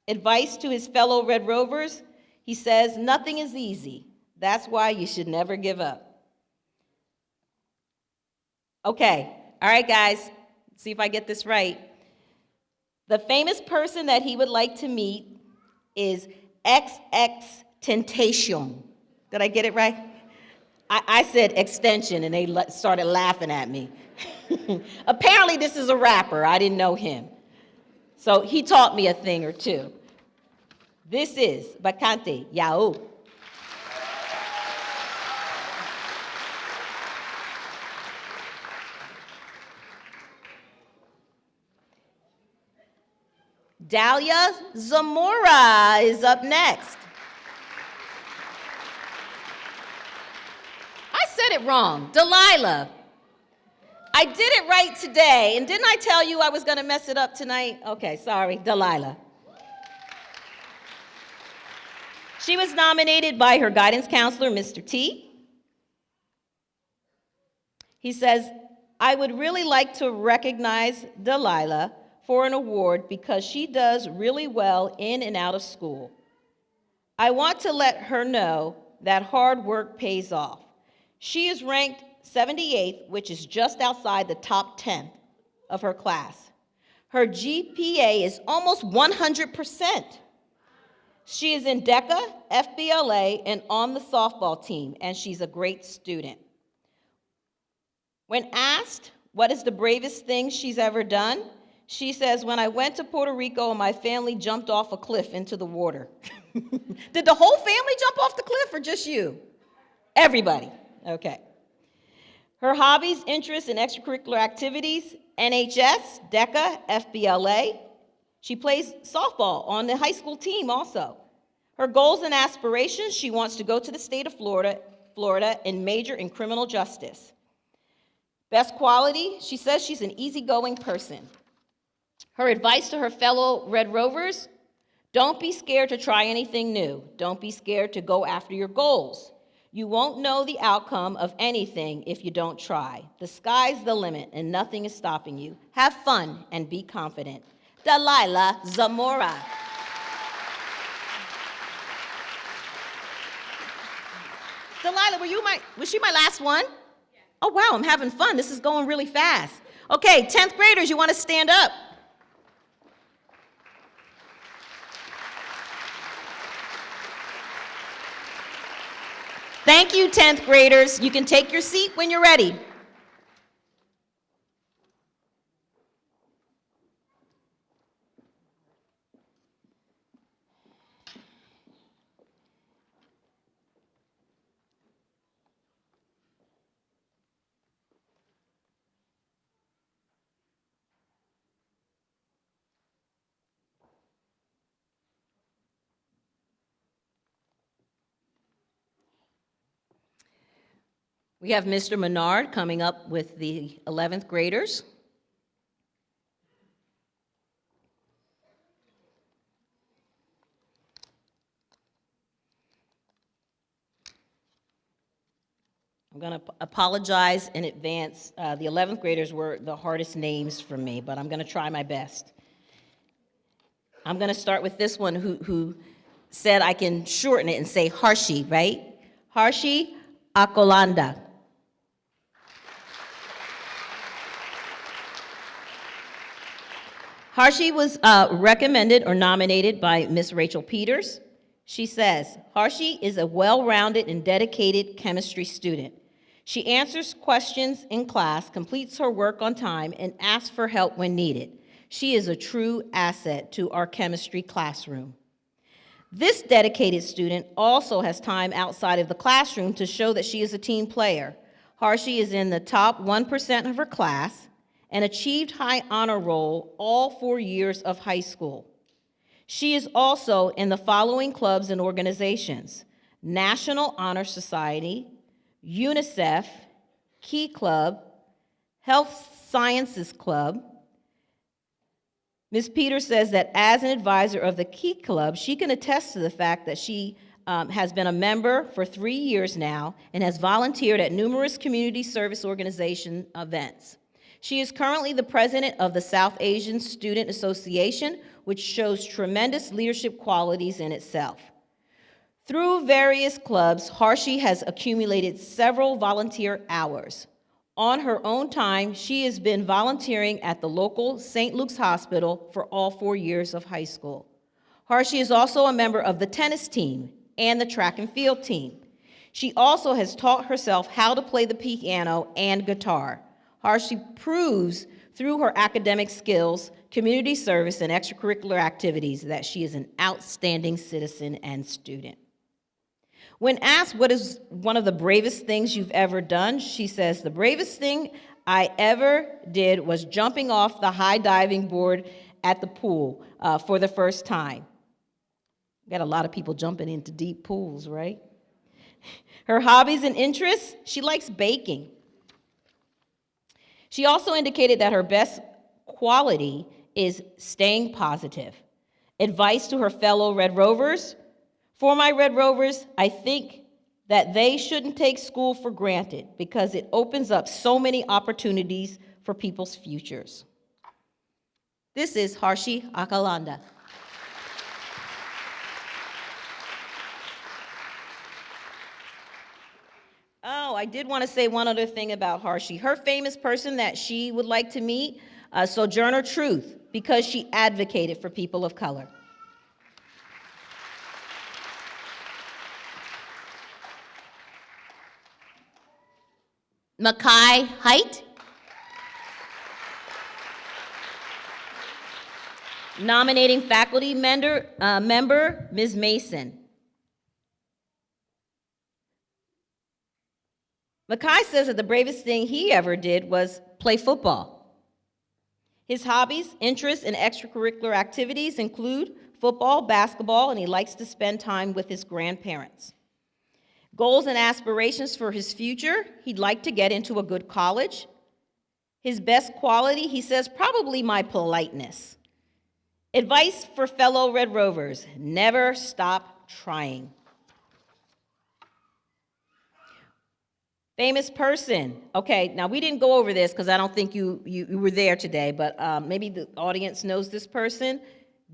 Advice to his fellow Red Rovers, he says, nothing is easy. That's why you should never give up. Okay, all right, guys, let's see if I get this right. The famous person that he would like to meet is XX Temptation. Did I get it right? I said extension, and they started laughing at me. Apparently, this is a rapper. I didn't know him. So he taught me a thing or two. This is Bakanti Yao. Dalia Zamora is up next. I said it wrong, Delilah. I did it right today, and didn't I tell you I was going to mess it up tonight? Okay, sorry, Delilah. She was nominated by her guidance counselor, Mr. T. He says, I would really like to recognize Delilah for an award because she does really well in and out of school. I want to let her know that hard work pays off. She is ranked 78th, which is just outside the top 10th of her class. Her GPA is almost 100%. She is in DECA, FBLA, and on the softball team, and she's a great student. When asked what is the bravest thing she's ever done, she says, when I went to Puerto Rico and my family jumped off a cliff into the water. Did the whole family jump off the cliff or just you? Everybody. Okay. Her hobbies, interests, and extracurricular activities, NHS, DECA, FBLA. She plays softball on the high school team also. Her goals and aspirations, she wants to go to the state of Florida and major in criminal justice. Best quality, she says she's an easygoing person. Her advice to her fellow Red Rovers, don't be scared to try anything new. Don't be scared to go after your goals. You won't know the outcome of anything if you don't try. The sky's the limit and nothing is stopping you. Have fun and be confident. Delilah Zamora. Delilah, was she my last one? Yeah. Oh, wow, I'm having fun. This is going really fast. Okay, 10th graders, you want to stand up? Thank you, 10th graders. You can take your seat when you're ready. We have Mr. Menard coming up with the 11th graders. I'm going to apologize in advance. The 11th graders were the hardest names for me, but I'm going to try my best. I'm going to start with this one who said I can shorten it and say Harshi, right? Harshi Akolanda. Harshi was recommended or nominated by Miss Rachel Peters. She says, Harshi is a well-rounded and dedicated chemistry student. She answers questions in class, completes her work on time, and asks for help when needed. She is a true asset to our chemistry classroom. This dedicated student also has time outside of the classroom to show that she is a team player. Harshi is in the top 1% of her class and achieved high honor roll all 4 years of high school. She is also in the following clubs and organizations: National Honor Society, UNICEF, Key Club, Health Sciences Club. Ms. Peters says that as an advisor of the Key Club, she can attest to the fact that she has been a member for 3 years now and has volunteered at numerous community service organization events. She is currently the president of the South Asian Student Association, which shows tremendous leadership qualities in itself. Through various clubs, Harshi has accumulated several volunteer hours. On her own time, she has been volunteering at the local St. Luke's Hospital for all 4 years of high school. Harshi is also a member of the tennis team and the track and field team. She also has taught herself how to play the piano and guitar. Harshi proves through her academic skills, community service, and extracurricular activities that she is an outstanding citizen and student. When asked what is one of the bravest things you've ever done, she says, the bravest thing I ever did was jumping off the high diving board at the pool for the first time. Got a lot of people jumping into deep pools, right? Her hobbies and interests, she likes baking. She also indicated that her best quality is staying positive. Advice to her fellow Red Rovers: for my Red Rovers, I think that they shouldn't take school for granted because it opens up so many opportunities for people's futures. This is Harshi Akalanda. Oh, I did want to say one other thing about Harshi. Her famous person that she would like to meet, Sojourner Truth, because she advocated for people of color. Makai Height. Nominating faculty member, Ms. Mason. Makai says that the bravest thing he ever did was play football. His hobbies, interests, and extracurricular activities include football, basketball, and he likes to spend time with his grandparents. Goals and aspirations for his future: he'd like to get into a good college. His best quality, he says, probably my politeness. Advice for fellow Red Rovers: never stop trying. Famous person. Okay, now we didn't go over this because I don't think you were there today, but maybe the audience knows this person.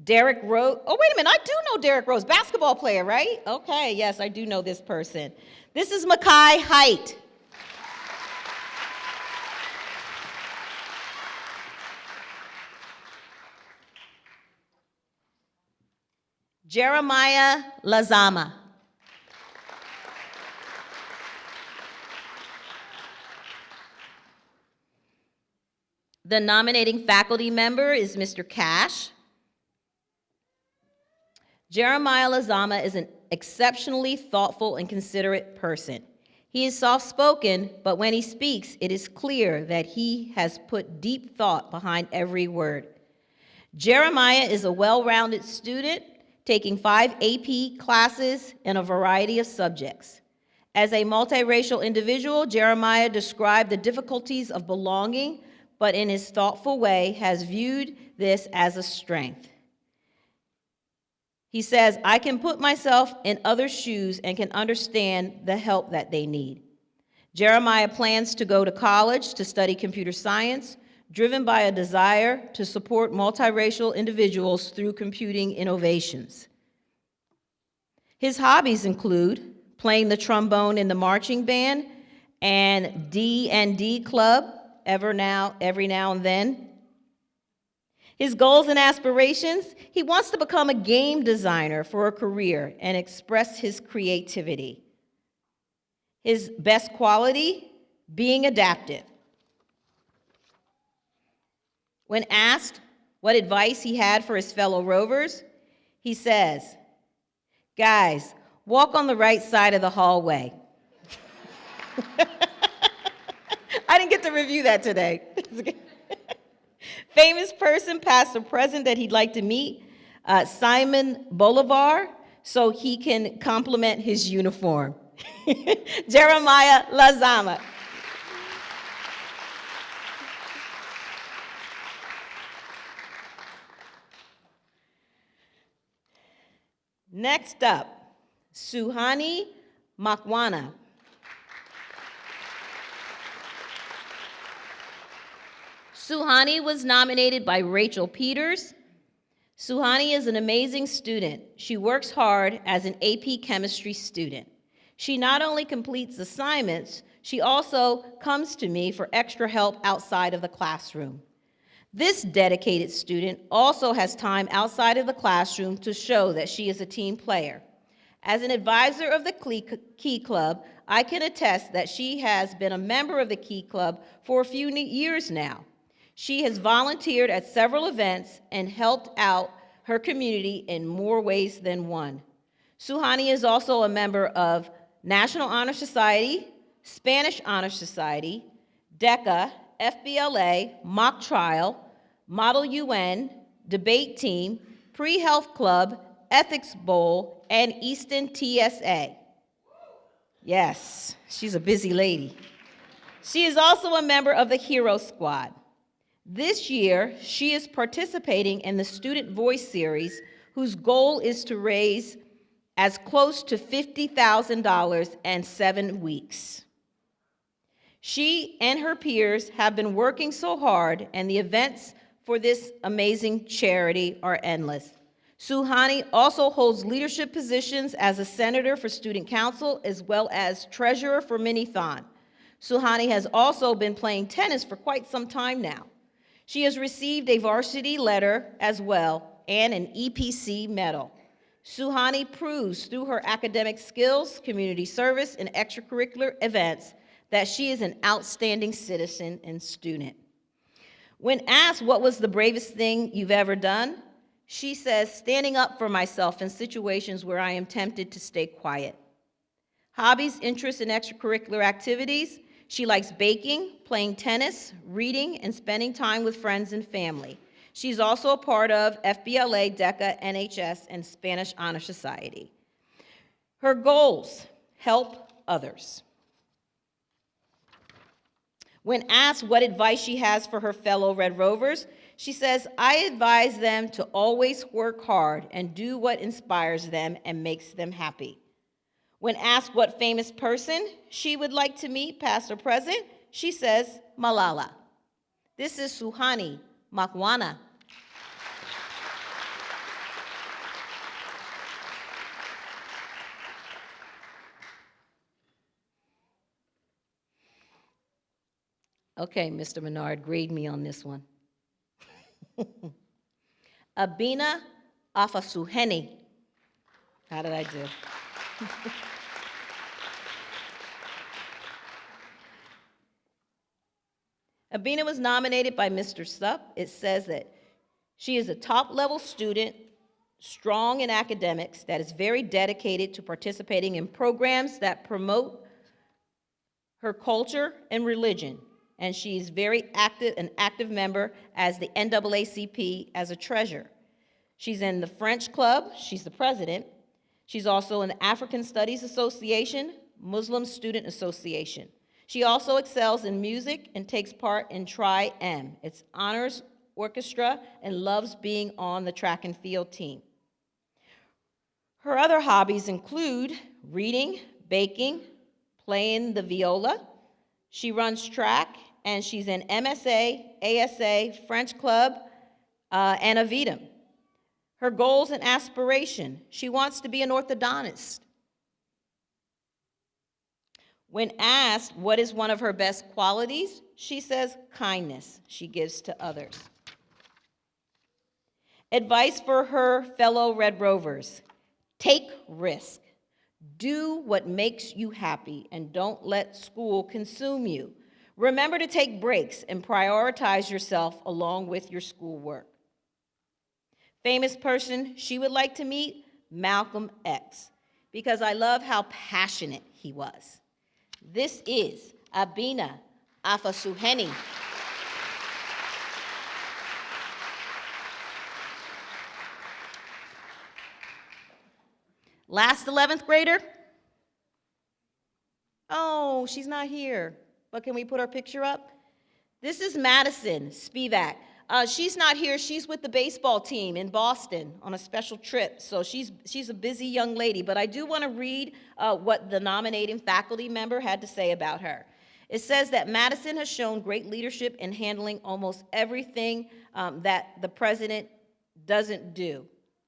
Derrick Rose. Oh, wait a minute, I do know Derrick Rose, basketball player, right? Okay, yes, I do know this person. This is Makai Height. Jeremiah Lazama. The nominating faculty member is Mr. Cash. Jeremiah Lazama is an exceptionally thoughtful and considerate person. He is soft-spoken, but when he speaks, it is clear that he has put deep thought behind every word. Jeremiah is a well-rounded student, taking 5 AP classes in a variety of subjects. As a multiracial individual, Jeremiah described the difficulties of belonging, but in his thoughtful way has viewed this as a strength. He says, I can put myself in others' shoes and can understand the help that they need. Jeremiah plans to go to college to study computer science, driven by a desire to support multiracial individuals through computing innovations. His hobbies include playing the trombone in the marching band and D&D club every now and then. His goals and aspirations, he wants to become a game designer for a career and express his creativity. His best quality, being adaptive. When asked what advice he had for his fellow Rovers, he says, guys, walk on the right side of the hallway. I didn't get to review that today. Famous person, past or present, that he'd like to meet, Simon Bolivar, so he can compliment his uniform. Jeremiah Lazama. Next up, Suhani Makwana. Suhani was nominated by Rachel Peters. Suhani is an amazing student. She works hard as an AP chemistry student. She not only completes assignments, she also comes to me for extra help outside of the classroom. This dedicated student also has time outside of the classroom to show that she is a team player. As an advisor of the Key Club, I can attest that she has been a member of the Key Club for a few years now. She has volunteered at several events and helped out her community in more ways than one. Suhani is also a member of National Honor Society, Spanish Honor Society, DECA, FBLA, Mock Trial, Model UN, Debate Team, Pre-Health Club, Ethics Bowl, and Easton TSA. Yes, she's a busy lady. She is also a member of the Hero Squad. This year, she is participating in the Student Voice Series, whose goal is to raise as close to $50,000 in 7 weeks. She and her peers have been working so hard, and the events for this amazing charity are endless. Suhani also holds leadership positions as a senator for Student Council, as well as treasurer for Minithon. Suhani has also been playing tennis for quite some time now. She has received a varsity letter as well and an EPC medal. Suhani proves through her academic skills, community service, and extracurricular events that she is an outstanding citizen and student. When asked what was the bravest thing you've ever done, she says, standing up for myself in situations where I am tempted to stay quiet. Hobbies, interests, and extracurricular activities. She likes baking, playing tennis, reading, and spending time with friends and family. She's also a part of FBLA, DECA, NHS, and Spanish Honor Society. Her goals: help others. When asked what advice she has for her fellow Red Rovers, she says, I advise them to always work hard and do what inspires them and makes them happy. When asked what famous person she would like to meet, past or present, she says, Malala. This is Suhani Makwana. Okay, Mr. Menard, grade me on this one. Abina Afasuheni. How did I do? Abina was nominated by Mr. Supp. It says that she is a top-level student, strong in academics, that is very dedicated to participating in programs that promote her culture and religion. And she's very active, an active member as the NAACP as a treasurer. She's in the French Club, she's the president. She's also in the African Studies Association, Muslim Student Association. She also excels in music and takes part in Tri-M, its honors orchestra, and loves being on the track and field team. Her other hobbies include reading, baking, playing the viola. She runs track, and she's in MSA, ASA, French Club, and Avitum. Her goals and aspiration: she wants to be an orthodontist. When asked what is one of her best qualities, she says kindness she gives to others. Advice for her fellow Red Rovers: take risk. Do what makes you happy and don't let school consume you. Remember to take breaks and prioritize yourself along with your schoolwork. Famous person she would like to meet: Malcolm X, because I love how passionate he was. This is Abina Afasuheni. Last 11th grader? Oh, she's not here, but can we put her picture up? This is Madison Spivak. She's not here. She's with the baseball team in Boston on a special trip, so she's a busy young lady, but I do want to read what the nominating faculty member had to say about her. It says that Madison has shown great leadership in handling almost everything that the president doesn't do.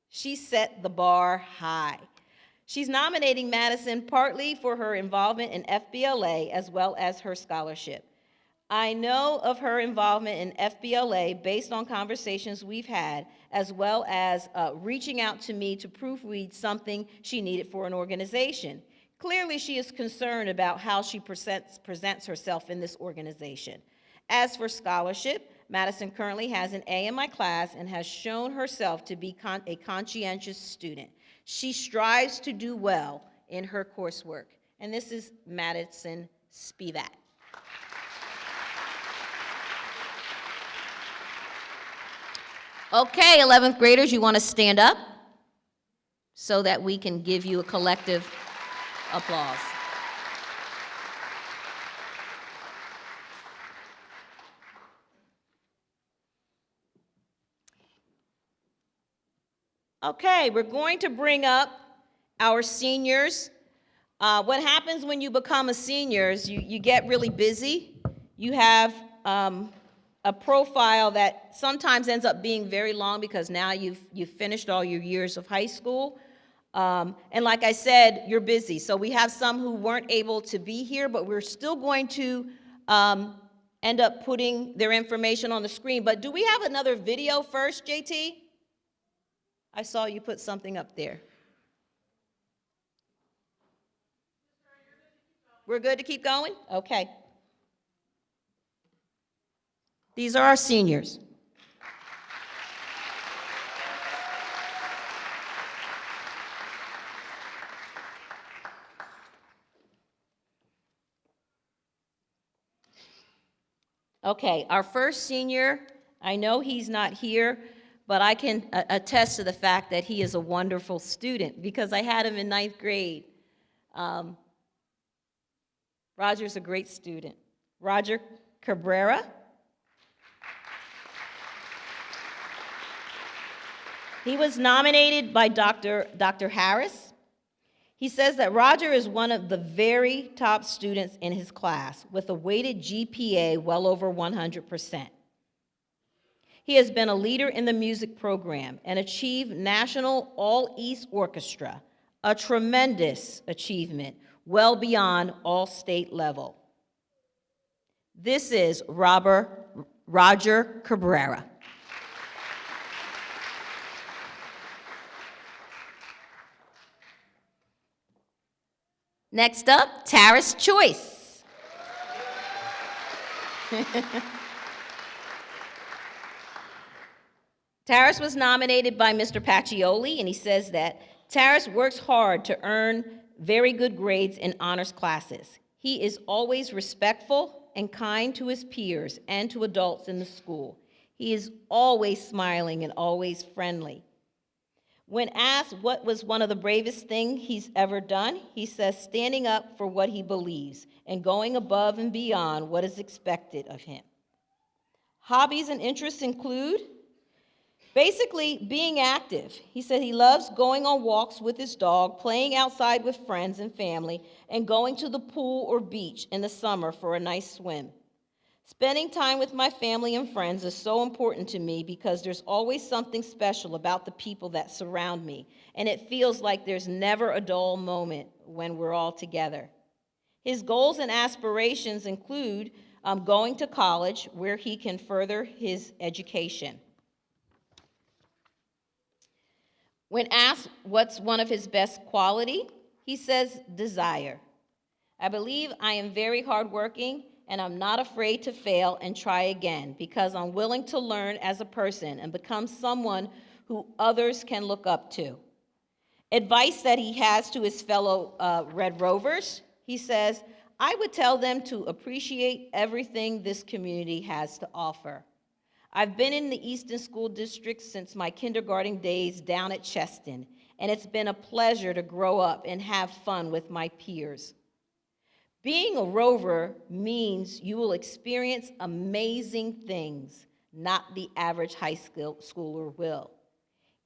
She set the bar high. She's nominating Madison partly for her involvement in FBLA as well as her scholarship. I know of her involvement in FBLA based on conversations we've had, as well as reaching out to me to proofread something she needed for an organization. Clearly, she is concerned about how she presents herself in this organization. As for scholarship, Madison currently has an A in my class and has shown herself to be a conscientious student. She strives to do well in her coursework. And this is Madison Spivak. Okay, 11th graders, you want to stand up so that we can give you a collective applause. Okay, we're going to bring up our seniors. What happens when you become a senior is you get really busy. You have a profile that sometimes ends up being very long because now you've finished all your years of high school. And like I said, you're busy. So we have some who weren't able to be here, but we're still going to end up putting their information on the screen. But do we have another video first, JT? I saw you put something up there. We're good to keep going? Okay. These are our seniors. Okay, our first senior, I know he's not here, but I can attest to the fact that he is a wonderful student because I had him in 9th grade. Roger's a great student. Roger Cabrera. He was nominated by Dr. Harris. He says that Roger is one of the very top students in his class with a weighted GPA well over 100%. He has been a leader in the music program and achieved National All-East Orchestra, a tremendous achievement, well beyond all state level. This is Roger Cabrera. Next up, Taris Choice. Taris was nominated by Mr. Pacioli, and he says that Taris works hard to earn very good grades in honors classes. He is always respectful and kind to his peers and to adults in the school. He is always smiling and always friendly. When asked what was one of the bravest things he's ever done, he says standing up for what he believes and going above and beyond what is expected of him. Hobbies and interests include basically being active. He said he loves going on walks with his dog, playing outside with friends and family, and going to the pool or beach in the summer for a nice swim. Spending time with my family and friends is so important to me because there's always something special about the people that surround me, and it feels like there's never a dull moment when we're all together. His goals and aspirations include going to college where he can further his education. When asked what's one of his best quality, he says desire. I believe I am very hardworking and I'm not afraid to fail and try again because I'm willing to learn as a person and become someone who others can look up to. Advice that he has to his fellow Red Rovers, he says, I would tell them to appreciate everything this community has to offer. I've been in the Easton School District since my kindergarten days down at Cheston, and it's been a pleasure to grow up and have fun with my peers. Being a Rover means you will experience amazing things not the average high schooler will.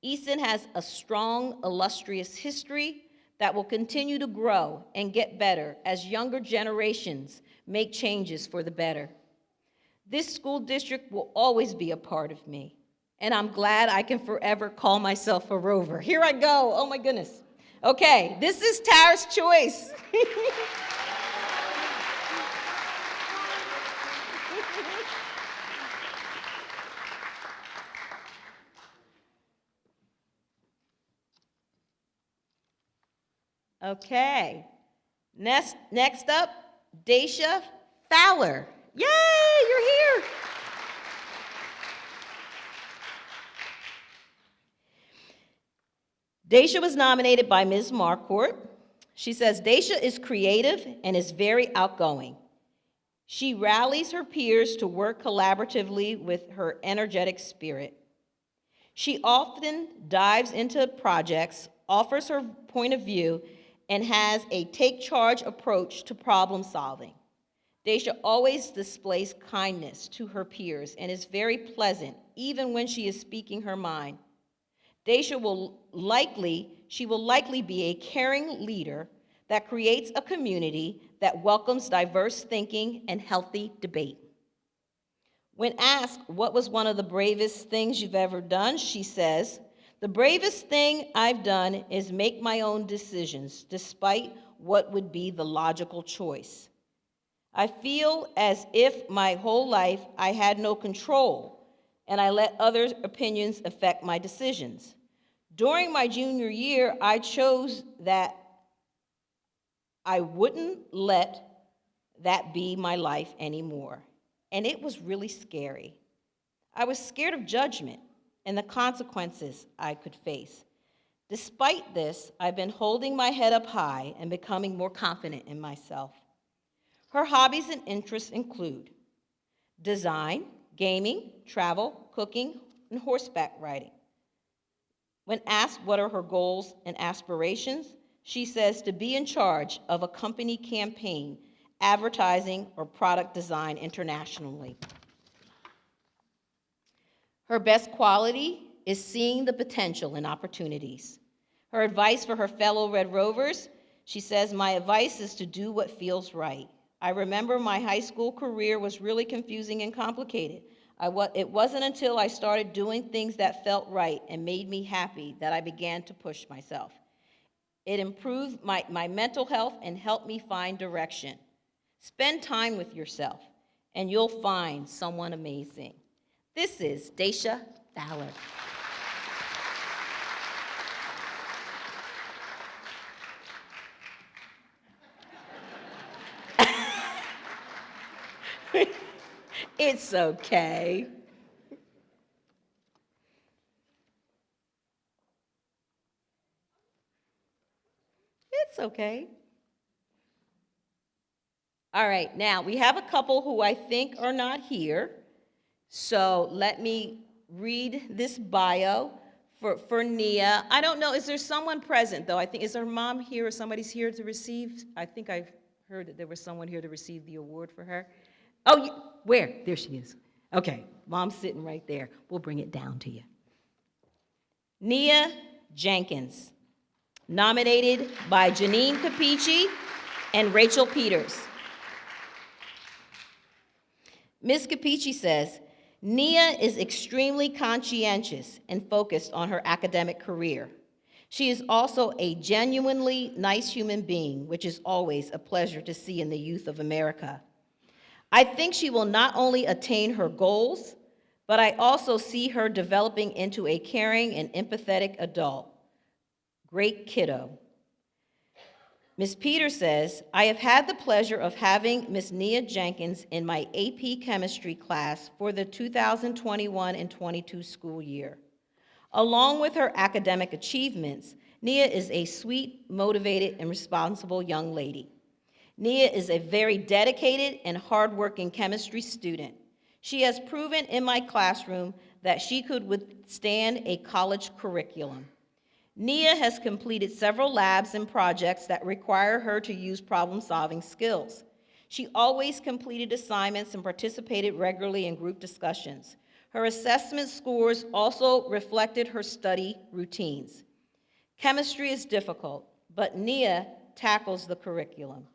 Easton has a strong, illustrious history that will continue to grow and get better as younger generations make changes for the better. This school district will always be a part of me, and I'm glad I can forever call myself a Rover. Here I go. Oh, my goodness. Okay, this is Tara's choice. Okay, next up, Daisha Fowler. Yay, you're here. Daisha was nominated by Ms. Marcourt. She says, Daisha is creative and is very outgoing. She rallies her peers to work collaboratively with her energetic spirit. She often dives into projects, offers her point of view, and has a take-charge approach to problem solving. Daisha always displays kindness to her peers and is very pleasant, even when she is speaking her mind. Daisha will likely be a caring leader that creates a community that welcomes diverse thinking and healthy debate. When asked what was one of the bravest things you've ever done, she says, the bravest thing I've done is make my own decisions, despite what would be the logical choice. I feel as if my whole life I had no control, and I let others' opinions affect my decisions. During my junior year, I chose that I wouldn't let that be my life anymore, and it was really scary. I was scared of judgment and the consequences I could face. Despite this, I've been holding my head up high and becoming more confident in myself. Her hobbies and interests include design, gaming, travel, cooking, and horseback riding. When asked what are her goals and aspirations, she says to be in charge of a company campaign, advertising, or product design internationally. Her best quality is seeing the potential in opportunities. Her advice for her fellow Red Rovers, she says, my advice is to do what feels right. I remember my high school career was really confusing and complicated. It wasn't until I started doing things that felt right and made me happy that I began to push myself. It improved my mental health and helped me find direction. Spend time with yourself, and you'll find someone amazing. This is Daisha Fowler. It's okay. It's okay. All right, now we have a couple who I think are not here. So let me read this bio for Nia. I don't know, is there someone present, though? I think, is her mom here or somebody's here to receive? I think I heard that there was someone here to receive the award for her. Oh, where? There she is. Okay, mom's sitting right there. We'll bring it down to you. Nia Jenkins, nominated by Janine Capici and Rachel Peters. Ms. Capici says, Nia is extremely conscientious and focused on her academic career. She is also a genuinely nice human being, which is always a pleasure to see in the youth of America. I think she will not only attain her goals, but I also see her developing into a caring and empathetic adult. Great kiddo. Ms. Peters says, I have had the pleasure of having Ms. Nia Jenkins in my AP Chemistry class for the 2021 and 22 school year. Along with her academic achievements, Nia is a sweet, motivated, and responsible young lady. Nia is a very dedicated and hardworking chemistry student. She has proven in my classroom that she could withstand a college curriculum. Nia has completed several labs and projects that require her to use problem-solving skills. She always completed assignments and participated regularly in group discussions. Her assessment scores also reflected her study routines. Chemistry is difficult, but Nia tackles the curriculum.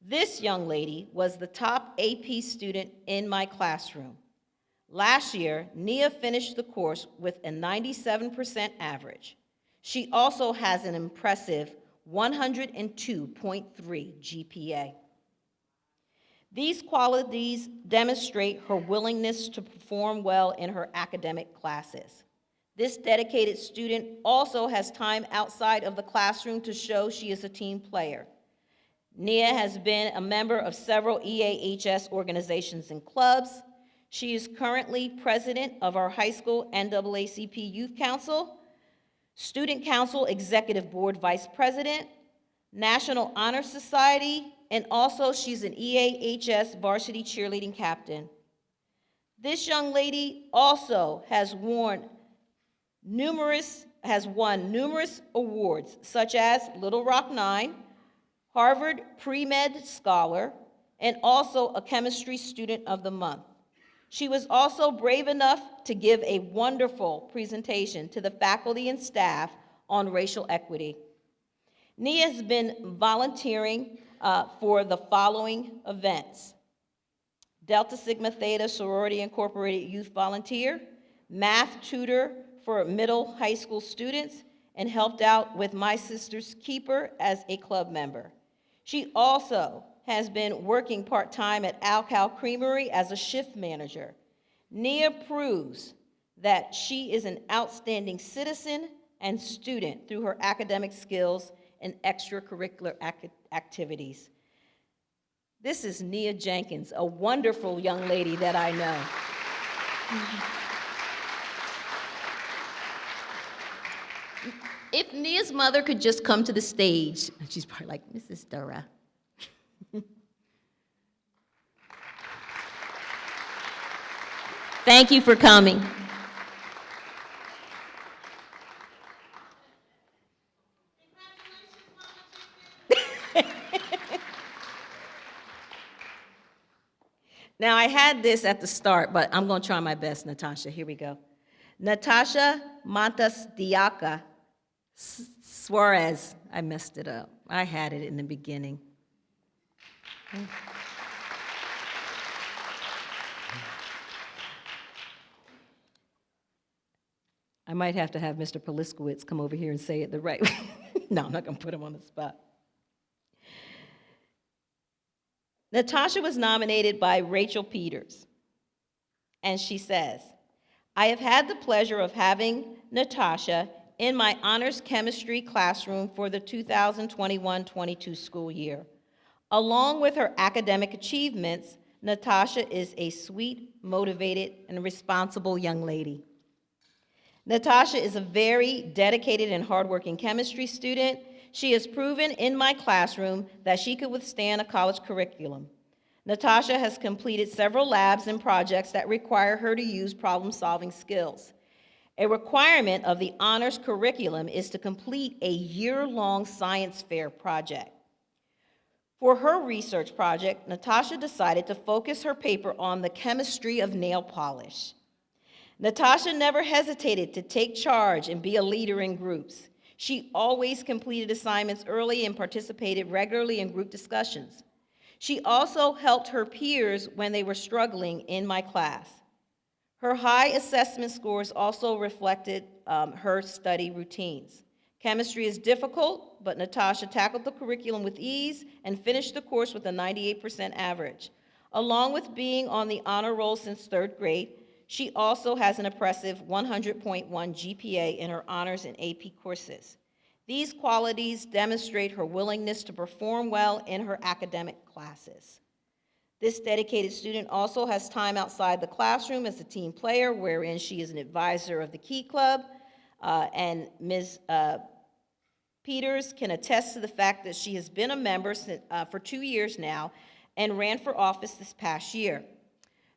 This young lady was the top AP student in my classroom. Last year, Nia finished the course with a 97% average. She also has an impressive 102.3 GPA. These qualities demonstrate her willingness to perform well in her academic classes. This dedicated student also has time outside of the classroom to show she is a team player. Nia has been a member of several EAHS organizations and clubs. She is currently president of our high school NAACP Youth Council, Student Council Executive Board Vice President, National Honor Society, and also she's an EAHS varsity cheerleading captain. This young lady also has won numerous awards, such as Little Rock 9, Harvard Pre-Med Scholar, and also a Chemistry Student of the Month. She was also brave enough to give a wonderful presentation to the faculty and staff on racial equity. Nia has been volunteering for the following events: Delta Sigma Theta Sorority Incorporated Youth Volunteer, math tutor for middle high school students, and helped out with My Sister's Keeper as a club member. She also has been working part-time at Alcal Creamery as a shift manager. Nia proves that she is an outstanding citizen and student through her academic skills and extracurricular activities. This is Nia Jenkins, a wonderful young lady that I know. If Nia's mother could just come to the stage, she's probably like, Mrs. Dura. Thank you for coming. Now, I had this at the start, but I'm going to try my best, Natasha. Here we go. Natasha Montes Diaca Suarez. I messed it up. I had it in the beginning. I might have to have Mr. Poliskowitz come over here and say it the right way. No, I'm not going to put him on the spot. Natasha was nominated by Rachel Peters, and she says, I have had the pleasure of having Natasha in my honors chemistry classroom for the 2021-22 school year. Along with her academic achievements, Natasha is a sweet, motivated, and responsible young lady. Natasha is a very dedicated and hardworking chemistry student. She has proven in my classroom that she could withstand a college curriculum. Natasha has completed several labs and projects that require her to use problem-solving skills. A requirement of the honors curriculum is to complete a year-long science fair project. For her research project, Natasha decided to focus her paper on the chemistry of nail polish. Natasha never hesitated to take charge and be a leader in groups. She always completed assignments early and participated regularly in group discussions. She also helped her peers when they were struggling in my class. Her high assessment scores also reflected her study routines. Chemistry is difficult, but Natasha tackled the curriculum with ease and finished the course with a 98% average. Along with being on the honor roll since 3rd grade, she also has an impressive 100.1 GPA in her honors and AP courses. These qualities demonstrate her willingness to perform well in her academic classes. This dedicated student also has time outside the classroom as a team player, wherein she is an advisor of the Key Club, and Ms. Peters can attest to the fact that she has been a member for 2 years now and ran for office this past year.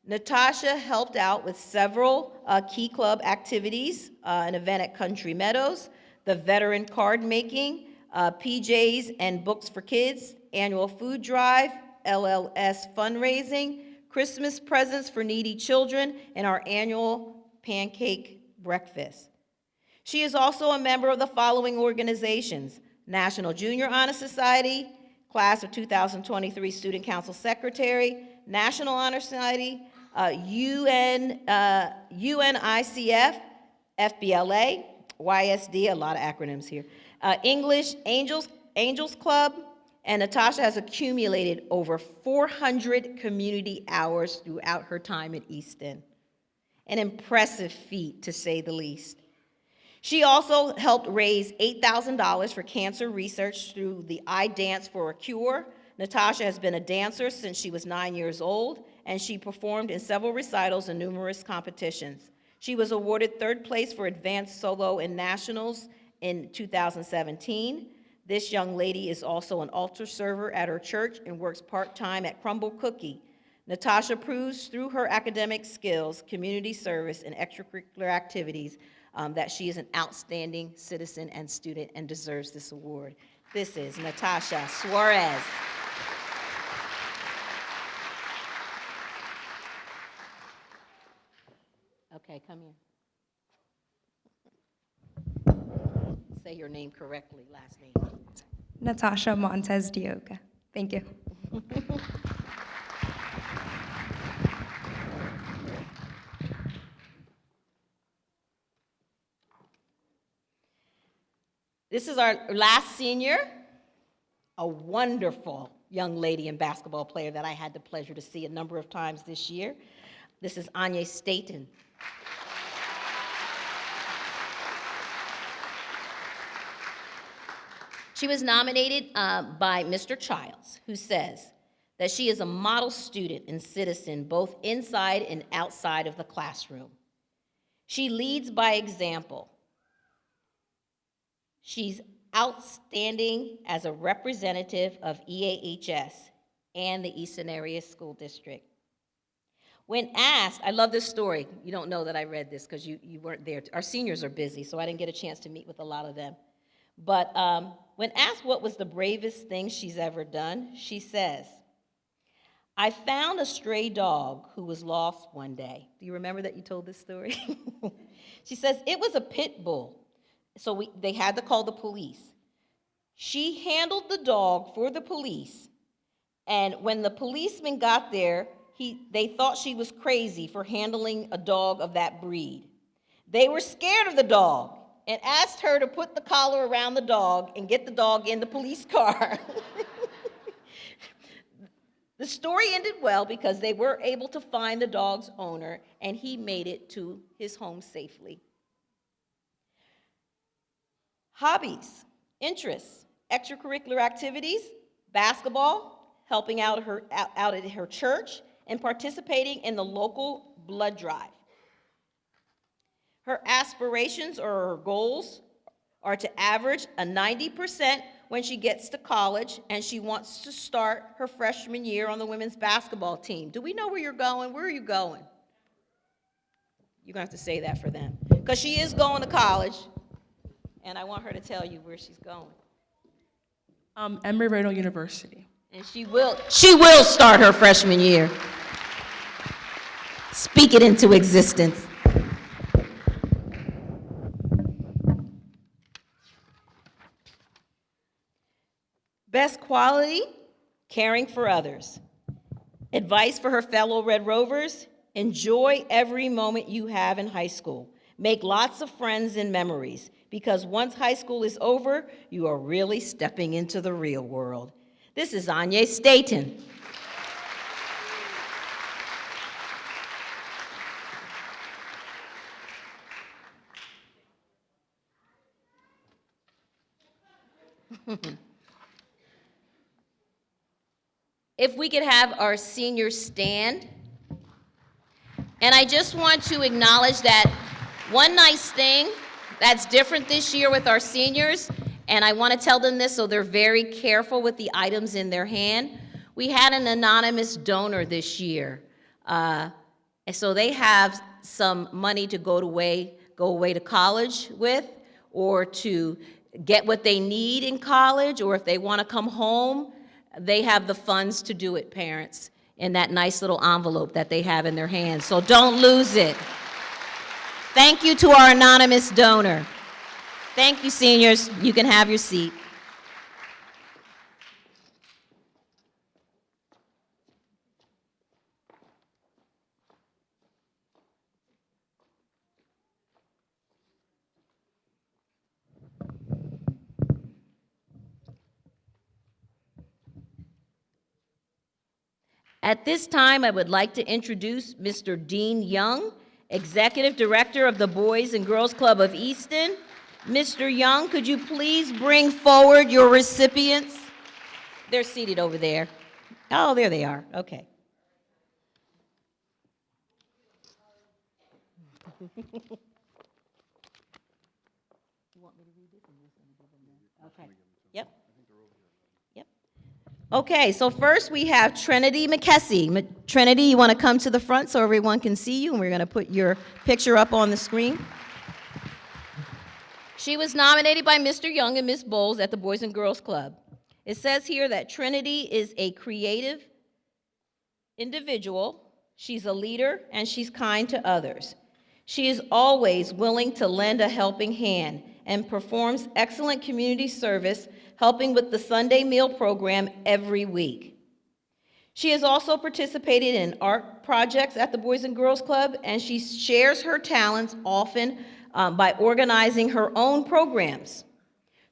Natasha helped out with several Key Club activities, an event at Country Meadows, the veteran card making, PJs and Books for Kids, annual food drive, LLS fundraising, Christmas presents for needy children, and our annual pancake breakfast. She is also a member of the following organizations: National Junior Honor Society, Class of 2023 Student Council Secretary, National Honor Society, UNICF, FBLA, YSD, a lot of acronyms here, English Angels Club, and Natasha has accumulated over 400 community hours throughout her time at Easton. An impressive feat, to say the least. She also helped raise $8,000 for cancer research through the I Dance for a Cure. Natasha has been a dancer since she was 9 years old, and she performed in several recitals and numerous competitions. She was awarded 3rd place for Advanced Solo in Nationals in 2017. This young lady is also an altar server at her church and works part-time at Crumble Cookie. Natasha proves through her academic skills, community service, and extracurricular activities that she is an outstanding citizen and student and deserves this award. This is Natasha Suarez. Okay, come here. Say your name correctly, last name. Natasha Montez Dioga. Thank you. This is our last senior, a wonderful young lady and basketball player that I had the pleasure to see a number of times this year. This is Anya Staten. She was nominated by Mr. Childs, who says that she is a model student and citizen both inside and outside of the classroom. She leads by example. She's outstanding as a representative of EAHS and the Easton Area School District. When asked, I love this story. You don't know that I read this because you weren't there. Our seniors are busy, so I didn't get a chance to meet with a lot of them. But when asked what was the bravest thing she's ever done, she says, I found a stray dog who was lost one day. Do you remember that you told this story? She says, it was a pit bull. So they had to call the police. She handled the dog for the police, and when the policeman got there, they thought she was crazy for handling a dog of that breed. They were scared of the dog and asked her to put the collar around the dog and get the dog in the police car. The story ended well because they were able to find the dog's owner, and he made it to his home safely. Hobbies, interests, extracurricular activities, basketball, helping out at her church, and participating in the local blood drive. Her aspirations or her goals are to average a 90% when she gets to college, and she wants to start her freshman year on the women's basketball team. Do we know where you're going? Where are you going? You're going to have to say that for them. because she is going to college, and I want her to tell you where she's going. Embry-Riddle University. And she will start her freshman year. Speak it into existence. Best quality, caring for others. Advice for her fellow Red Rovers: enjoy every moment you have in high school. Make lots of friends and memories, because once high school is over, you are really stepping into the real world. This is Anya Staten. If we could have our seniors stand. And I just want to acknowledge that one nice thing that's different this year with our seniors, and I want to tell them this so they're very careful with the items in their hand. We had an anonymous donor this year. And so they have some money to go away to college with, or to get what they need in college, or if they want to come home, they have the funds to do it, parents, in that nice little envelope that they have in their hands. So don't lose it. Thank you to our anonymous donor. Thank you, seniors. You can have your seat. At this time, I would like to introduce Mr. Dean Young, Executive Director of the Boys and Girls Club of Easton. Mr. Young, could you please bring forward your recipients? They're seated over there. Oh, there they are. Okay. Okay. Yep. Okay, so first we have Trinity McKessie. Trinity, you want to come to the front so everyone can see you, and we're going to put your picture up on the screen. She was nominated by Mr. Young and Ms. Bowles at the Boys and Girls Club. It says here that Trinity is a creative individual, she's a leader, and she's kind to others. She is always willing to lend a helping hand and performs excellent community service, helping with the Sunday meal program every week. She has also participated in art projects at the Boys and Girls Club, and she shares her talents often by organizing her own programs.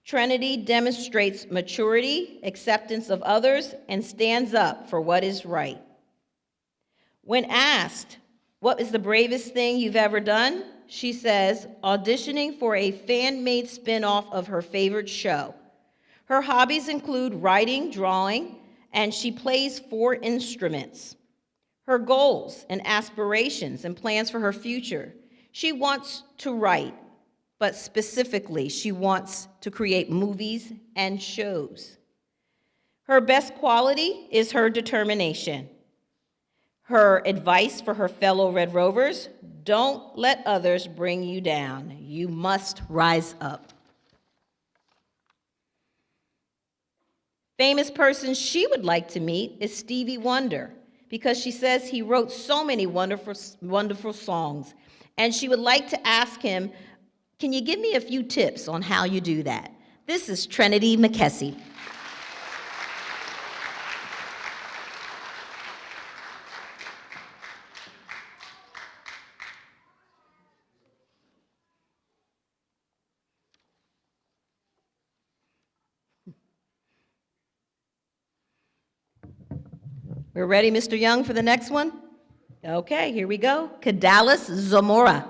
Trinity demonstrates maturity, acceptance of others, and stands up for what is right. When asked, what is the bravest thing you've ever done? She says, auditioning for a fan-made spin-off of her favorite show. Her hobbies include writing, drawing, and she plays 4 instruments. Her goals and aspirations and plans for her future: she wants to write, but specifically, she wants to create movies and shows. Her best quality is her determination. Her advice for her fellow Red Rovers: don't let others bring you down. You must rise up. Famous person she would like to meet is Stevie Wonder, because she says he wrote so many wonderful songs, and she would like to ask him, can you give me a few tips on how you do that? This is Trinity McKessie. We're ready, Mr. Young, for the next one? Okay, here we go. Kadalis Zamora.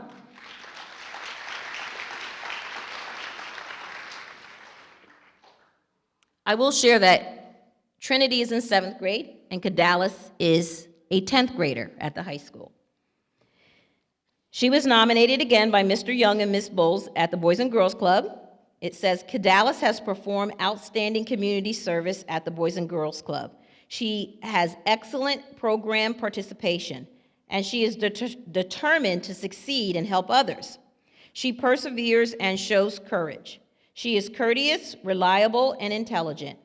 I will share that Trinity is in 7th grade, and Kadalis is a 10th grader at the high school. She was nominated again by Mr. Young and Ms. Bowles at the Boys and Girls Club. It says, Kadalis has performed outstanding community service at the Boys and Girls Club. She has excellent program participation, and she is determined to succeed and help others. She perseveres and shows courage. She is courteous, reliable, and intelligent.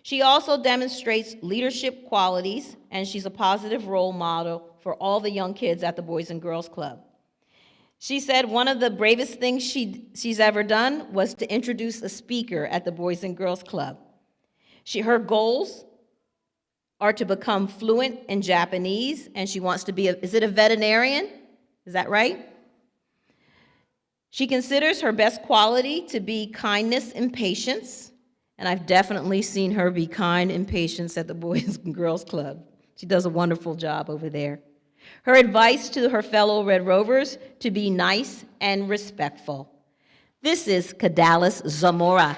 She also demonstrates leadership qualities, and she's a positive role model for all the young kids at the Boys and Girls Club. She said one of the bravest things she's ever done was to introduce a speaker at the Boys and Girls Club. Her goals are to become fluent in Japanese, and she wants to be is it a veterinarian? Is that right? She considers her best quality to be kindness and patience, and I've definitely seen her be kind and patient at the Boys and Girls Club. She does a wonderful job over there. Her advice to her fellow Red Rovers to be nice and respectful. This is Kadalis Zamora.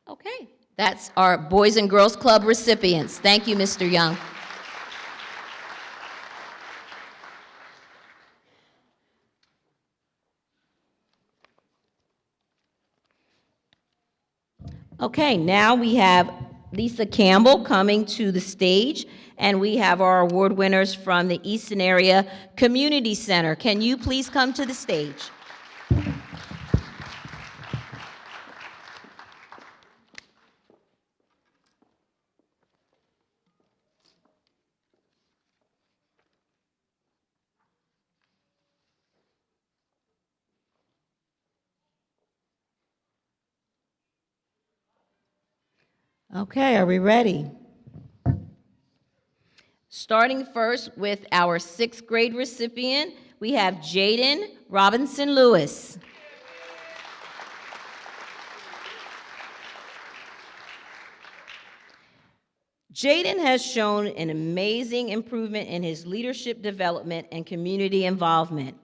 Okay, that's our Boys and Girls Club recipients. Thank you, Mr. Young. Okay, now we have Lisa Campbell coming to the stage, and we have our award winners from the Easton Area Community Center. Can you please come to the stage? Okay, are we ready? Starting first with our 6th grade recipient, we have Jaden Robinson Lewis. Jaden has shown an amazing improvement in his leadership development and community involvement.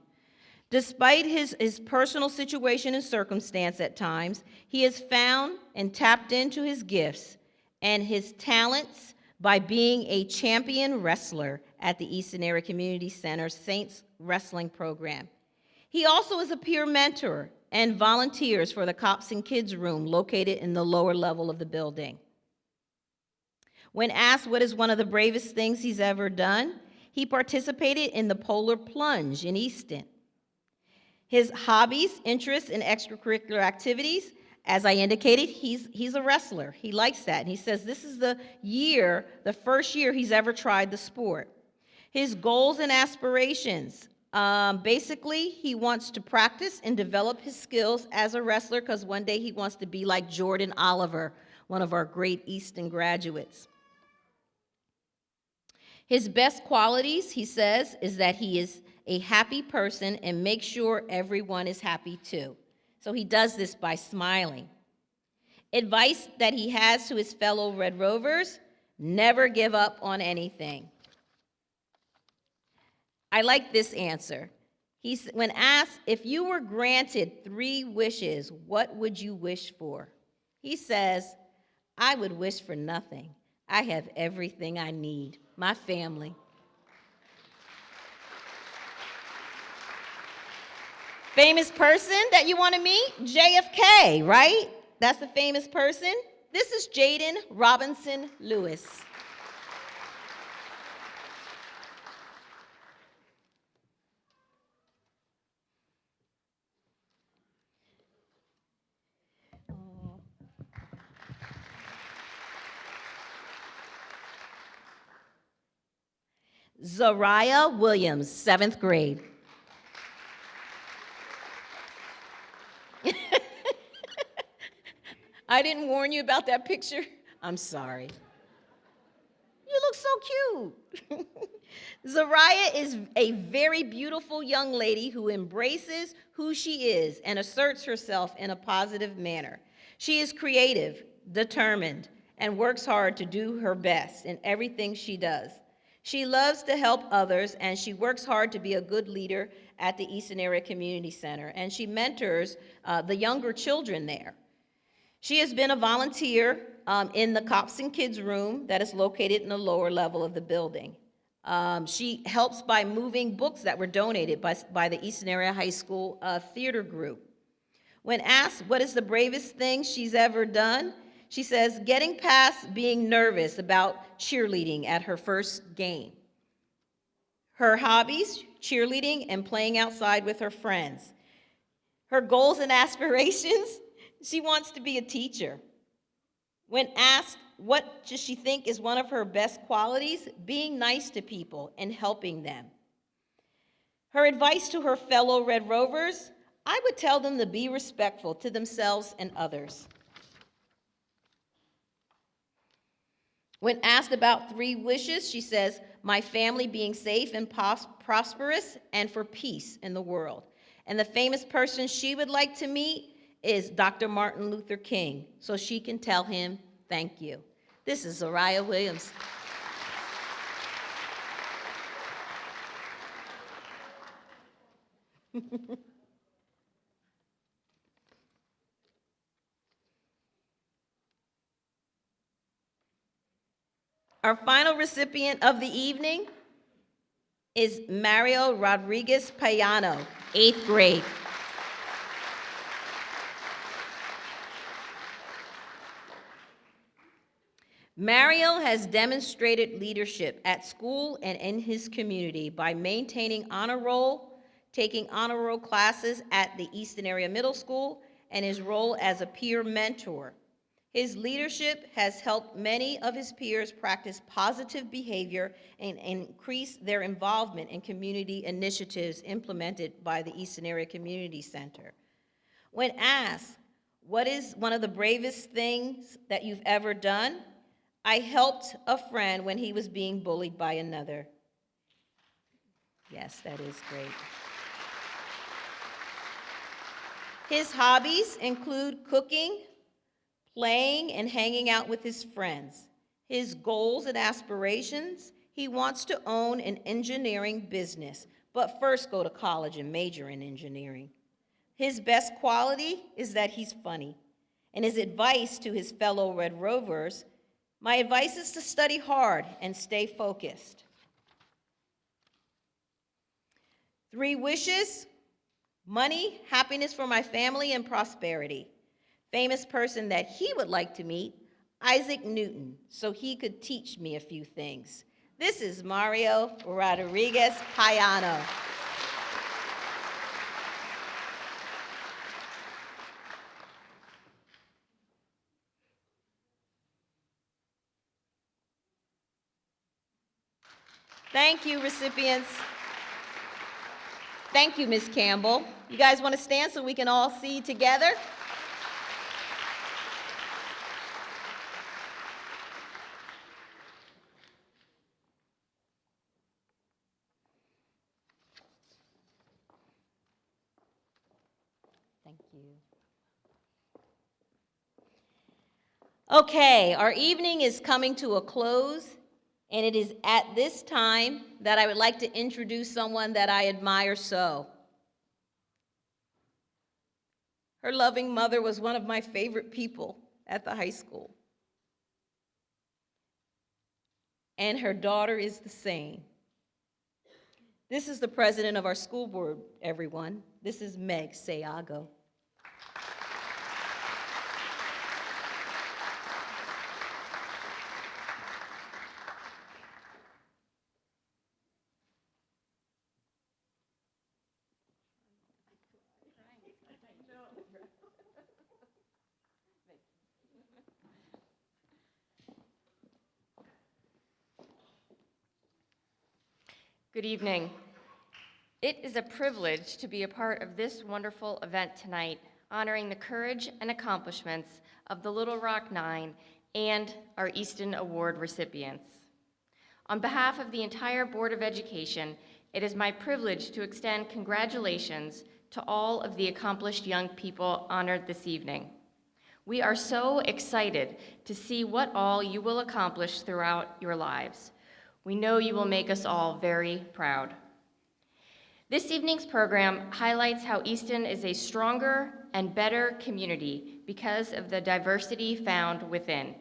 Despite his personal situation and circumstance at times, he has found and tapped into his gifts and his talents by being a champion wrestler at the Easton Area Community Center Saints Wrestling Program. He also is a peer mentor and volunteers for the Cops and Kids Room located in the lower level of the building. When asked what is one of the bravest things he's ever done, he participated in the Polar Plunge in Easton. His hobbies, interests, and extracurricular activities, as I indicated, he's a wrestler. He likes that. And he says this is the first year he's ever tried the sport. His goals and aspirations, basically, he wants to practice and develop his skills as a wrestler because one day he wants to be like Jordan Oliver, one of our great Easton graduates. His best qualities, he says, is that he is a happy person and makes sure everyone is happy too. So he does this by smiling. Advice that he has to his fellow Red Rovers, never give up on anything. I like this answer. When asked, if you were granted 3 wishes, what would you wish for? He says, I would wish for nothing. I have everything I need, my family. Famous person that you want to meet? JFK, right? That's a famous person. This is Jaden Robinson Lewis. Zariah Williams, 7th grade. I didn't warn you about that picture. I'm sorry. You look so cute. Zariah is a very beautiful young lady who embraces who she is and asserts herself in a positive manner. She is creative, determined, and works hard to do her best in everything she does. She loves to help others, and she works hard to be a good leader at the Easton Area Community Center, and she mentors the younger children there. She has been a volunteer in the Cops and Kids Room that is located in the lower level of the building. She helps by moving books that were donated by the Easton Area High School theater group. When asked what is the bravest thing she's ever done, She says, getting past being nervous about cheerleading at her first game. Her hobbies, cheerleading and playing outside with her friends. Her goals and aspirations, she wants to be a teacher. When asked what does she think is one of her best qualities, being nice to people and helping them. Her advice to her fellow Red Rovers, I would tell them to be respectful to themselves and others. When asked about 3 wishes, she says, my family being safe and prosperous and for peace in the world. And the famous person she would like to meet is Dr. Martin Luther King, so she can tell him thank you. This is Zariah Williams. Our final recipient of the evening is Mario Rodriguez Payano, 8th grade. Mario has demonstrated leadership at school and in his community by maintaining honor roll, taking honor roll classes at the Easton Area Middle School, and his role as a peer mentor. His leadership has helped many of his peers practice positive behavior and increase their involvement in community initiatives implemented by the Easton Area Community Center. When asked, what is one of the bravest things that you've ever done? I helped a friend when he was being bullied by another. Yes, that is great. His hobbies include cooking, playing, and hanging out with his friends. His goals and aspirations, he wants to own an engineering business, but first go to college and major in engineering. His best quality is that he's funny. And his advice to his fellow Red Rovers, my advice is to study hard and stay focused. 3 wishes: money, happiness for my family, and prosperity. Famous person that he would like to meet, Isaac Newton, so he could teach me a few things. This is Mario Rodriguez Payano. Thank you, recipients. Thank you, Ms. Campbell. You guys want to stand so we can all see together? Thank you. Okay, our evening is coming to a close, and it is at this time that I would like to introduce someone that I admire so. Her loving mother was one of my favorite people at the high school. And her daughter is the same. This is the president of our school board, everyone. This is Meg Sayago. Good evening. It is a privilege to be a part of this wonderful event tonight, honoring the courage and accomplishments of the Little Rock Nine and our Easton Award recipients. On behalf of the entire Board of Education, it is my privilege to extend congratulations to all of the accomplished young people honored this evening. We are so excited to see what all you will accomplish throughout your lives. We know you will make us all very proud. This evening's program highlights how Easton is a stronger and better community because of the diversity found within.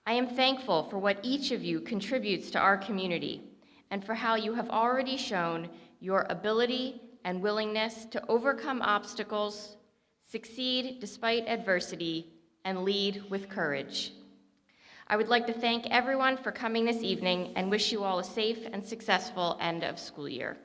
I am thankful for what each of you contributes to our community and for how you have already shown your ability and willingness to overcome obstacles, succeed despite adversity, and lead with courage. I would like to thank everyone for coming this evening and wish you all a safe and successful end of school year.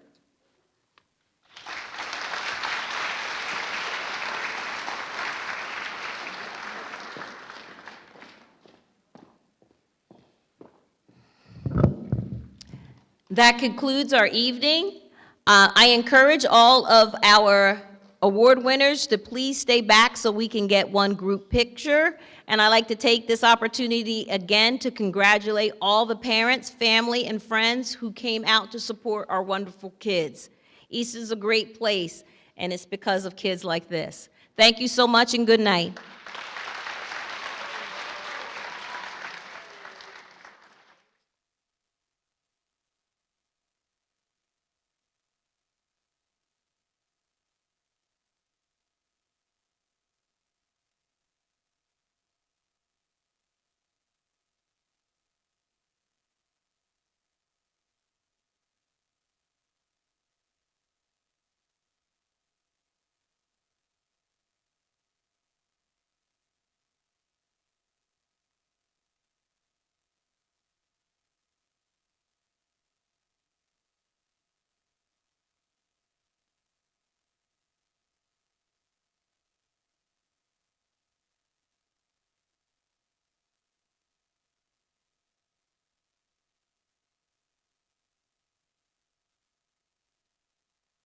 That concludes our evening. I encourage all of our award winners to please stay back so we can get one group picture. And I'd like to take this opportunity again to congratulate all the parents, family, and friends who came out to support our wonderful kids. East is a great place, and it's because of kids like this. Thank you so much and good night.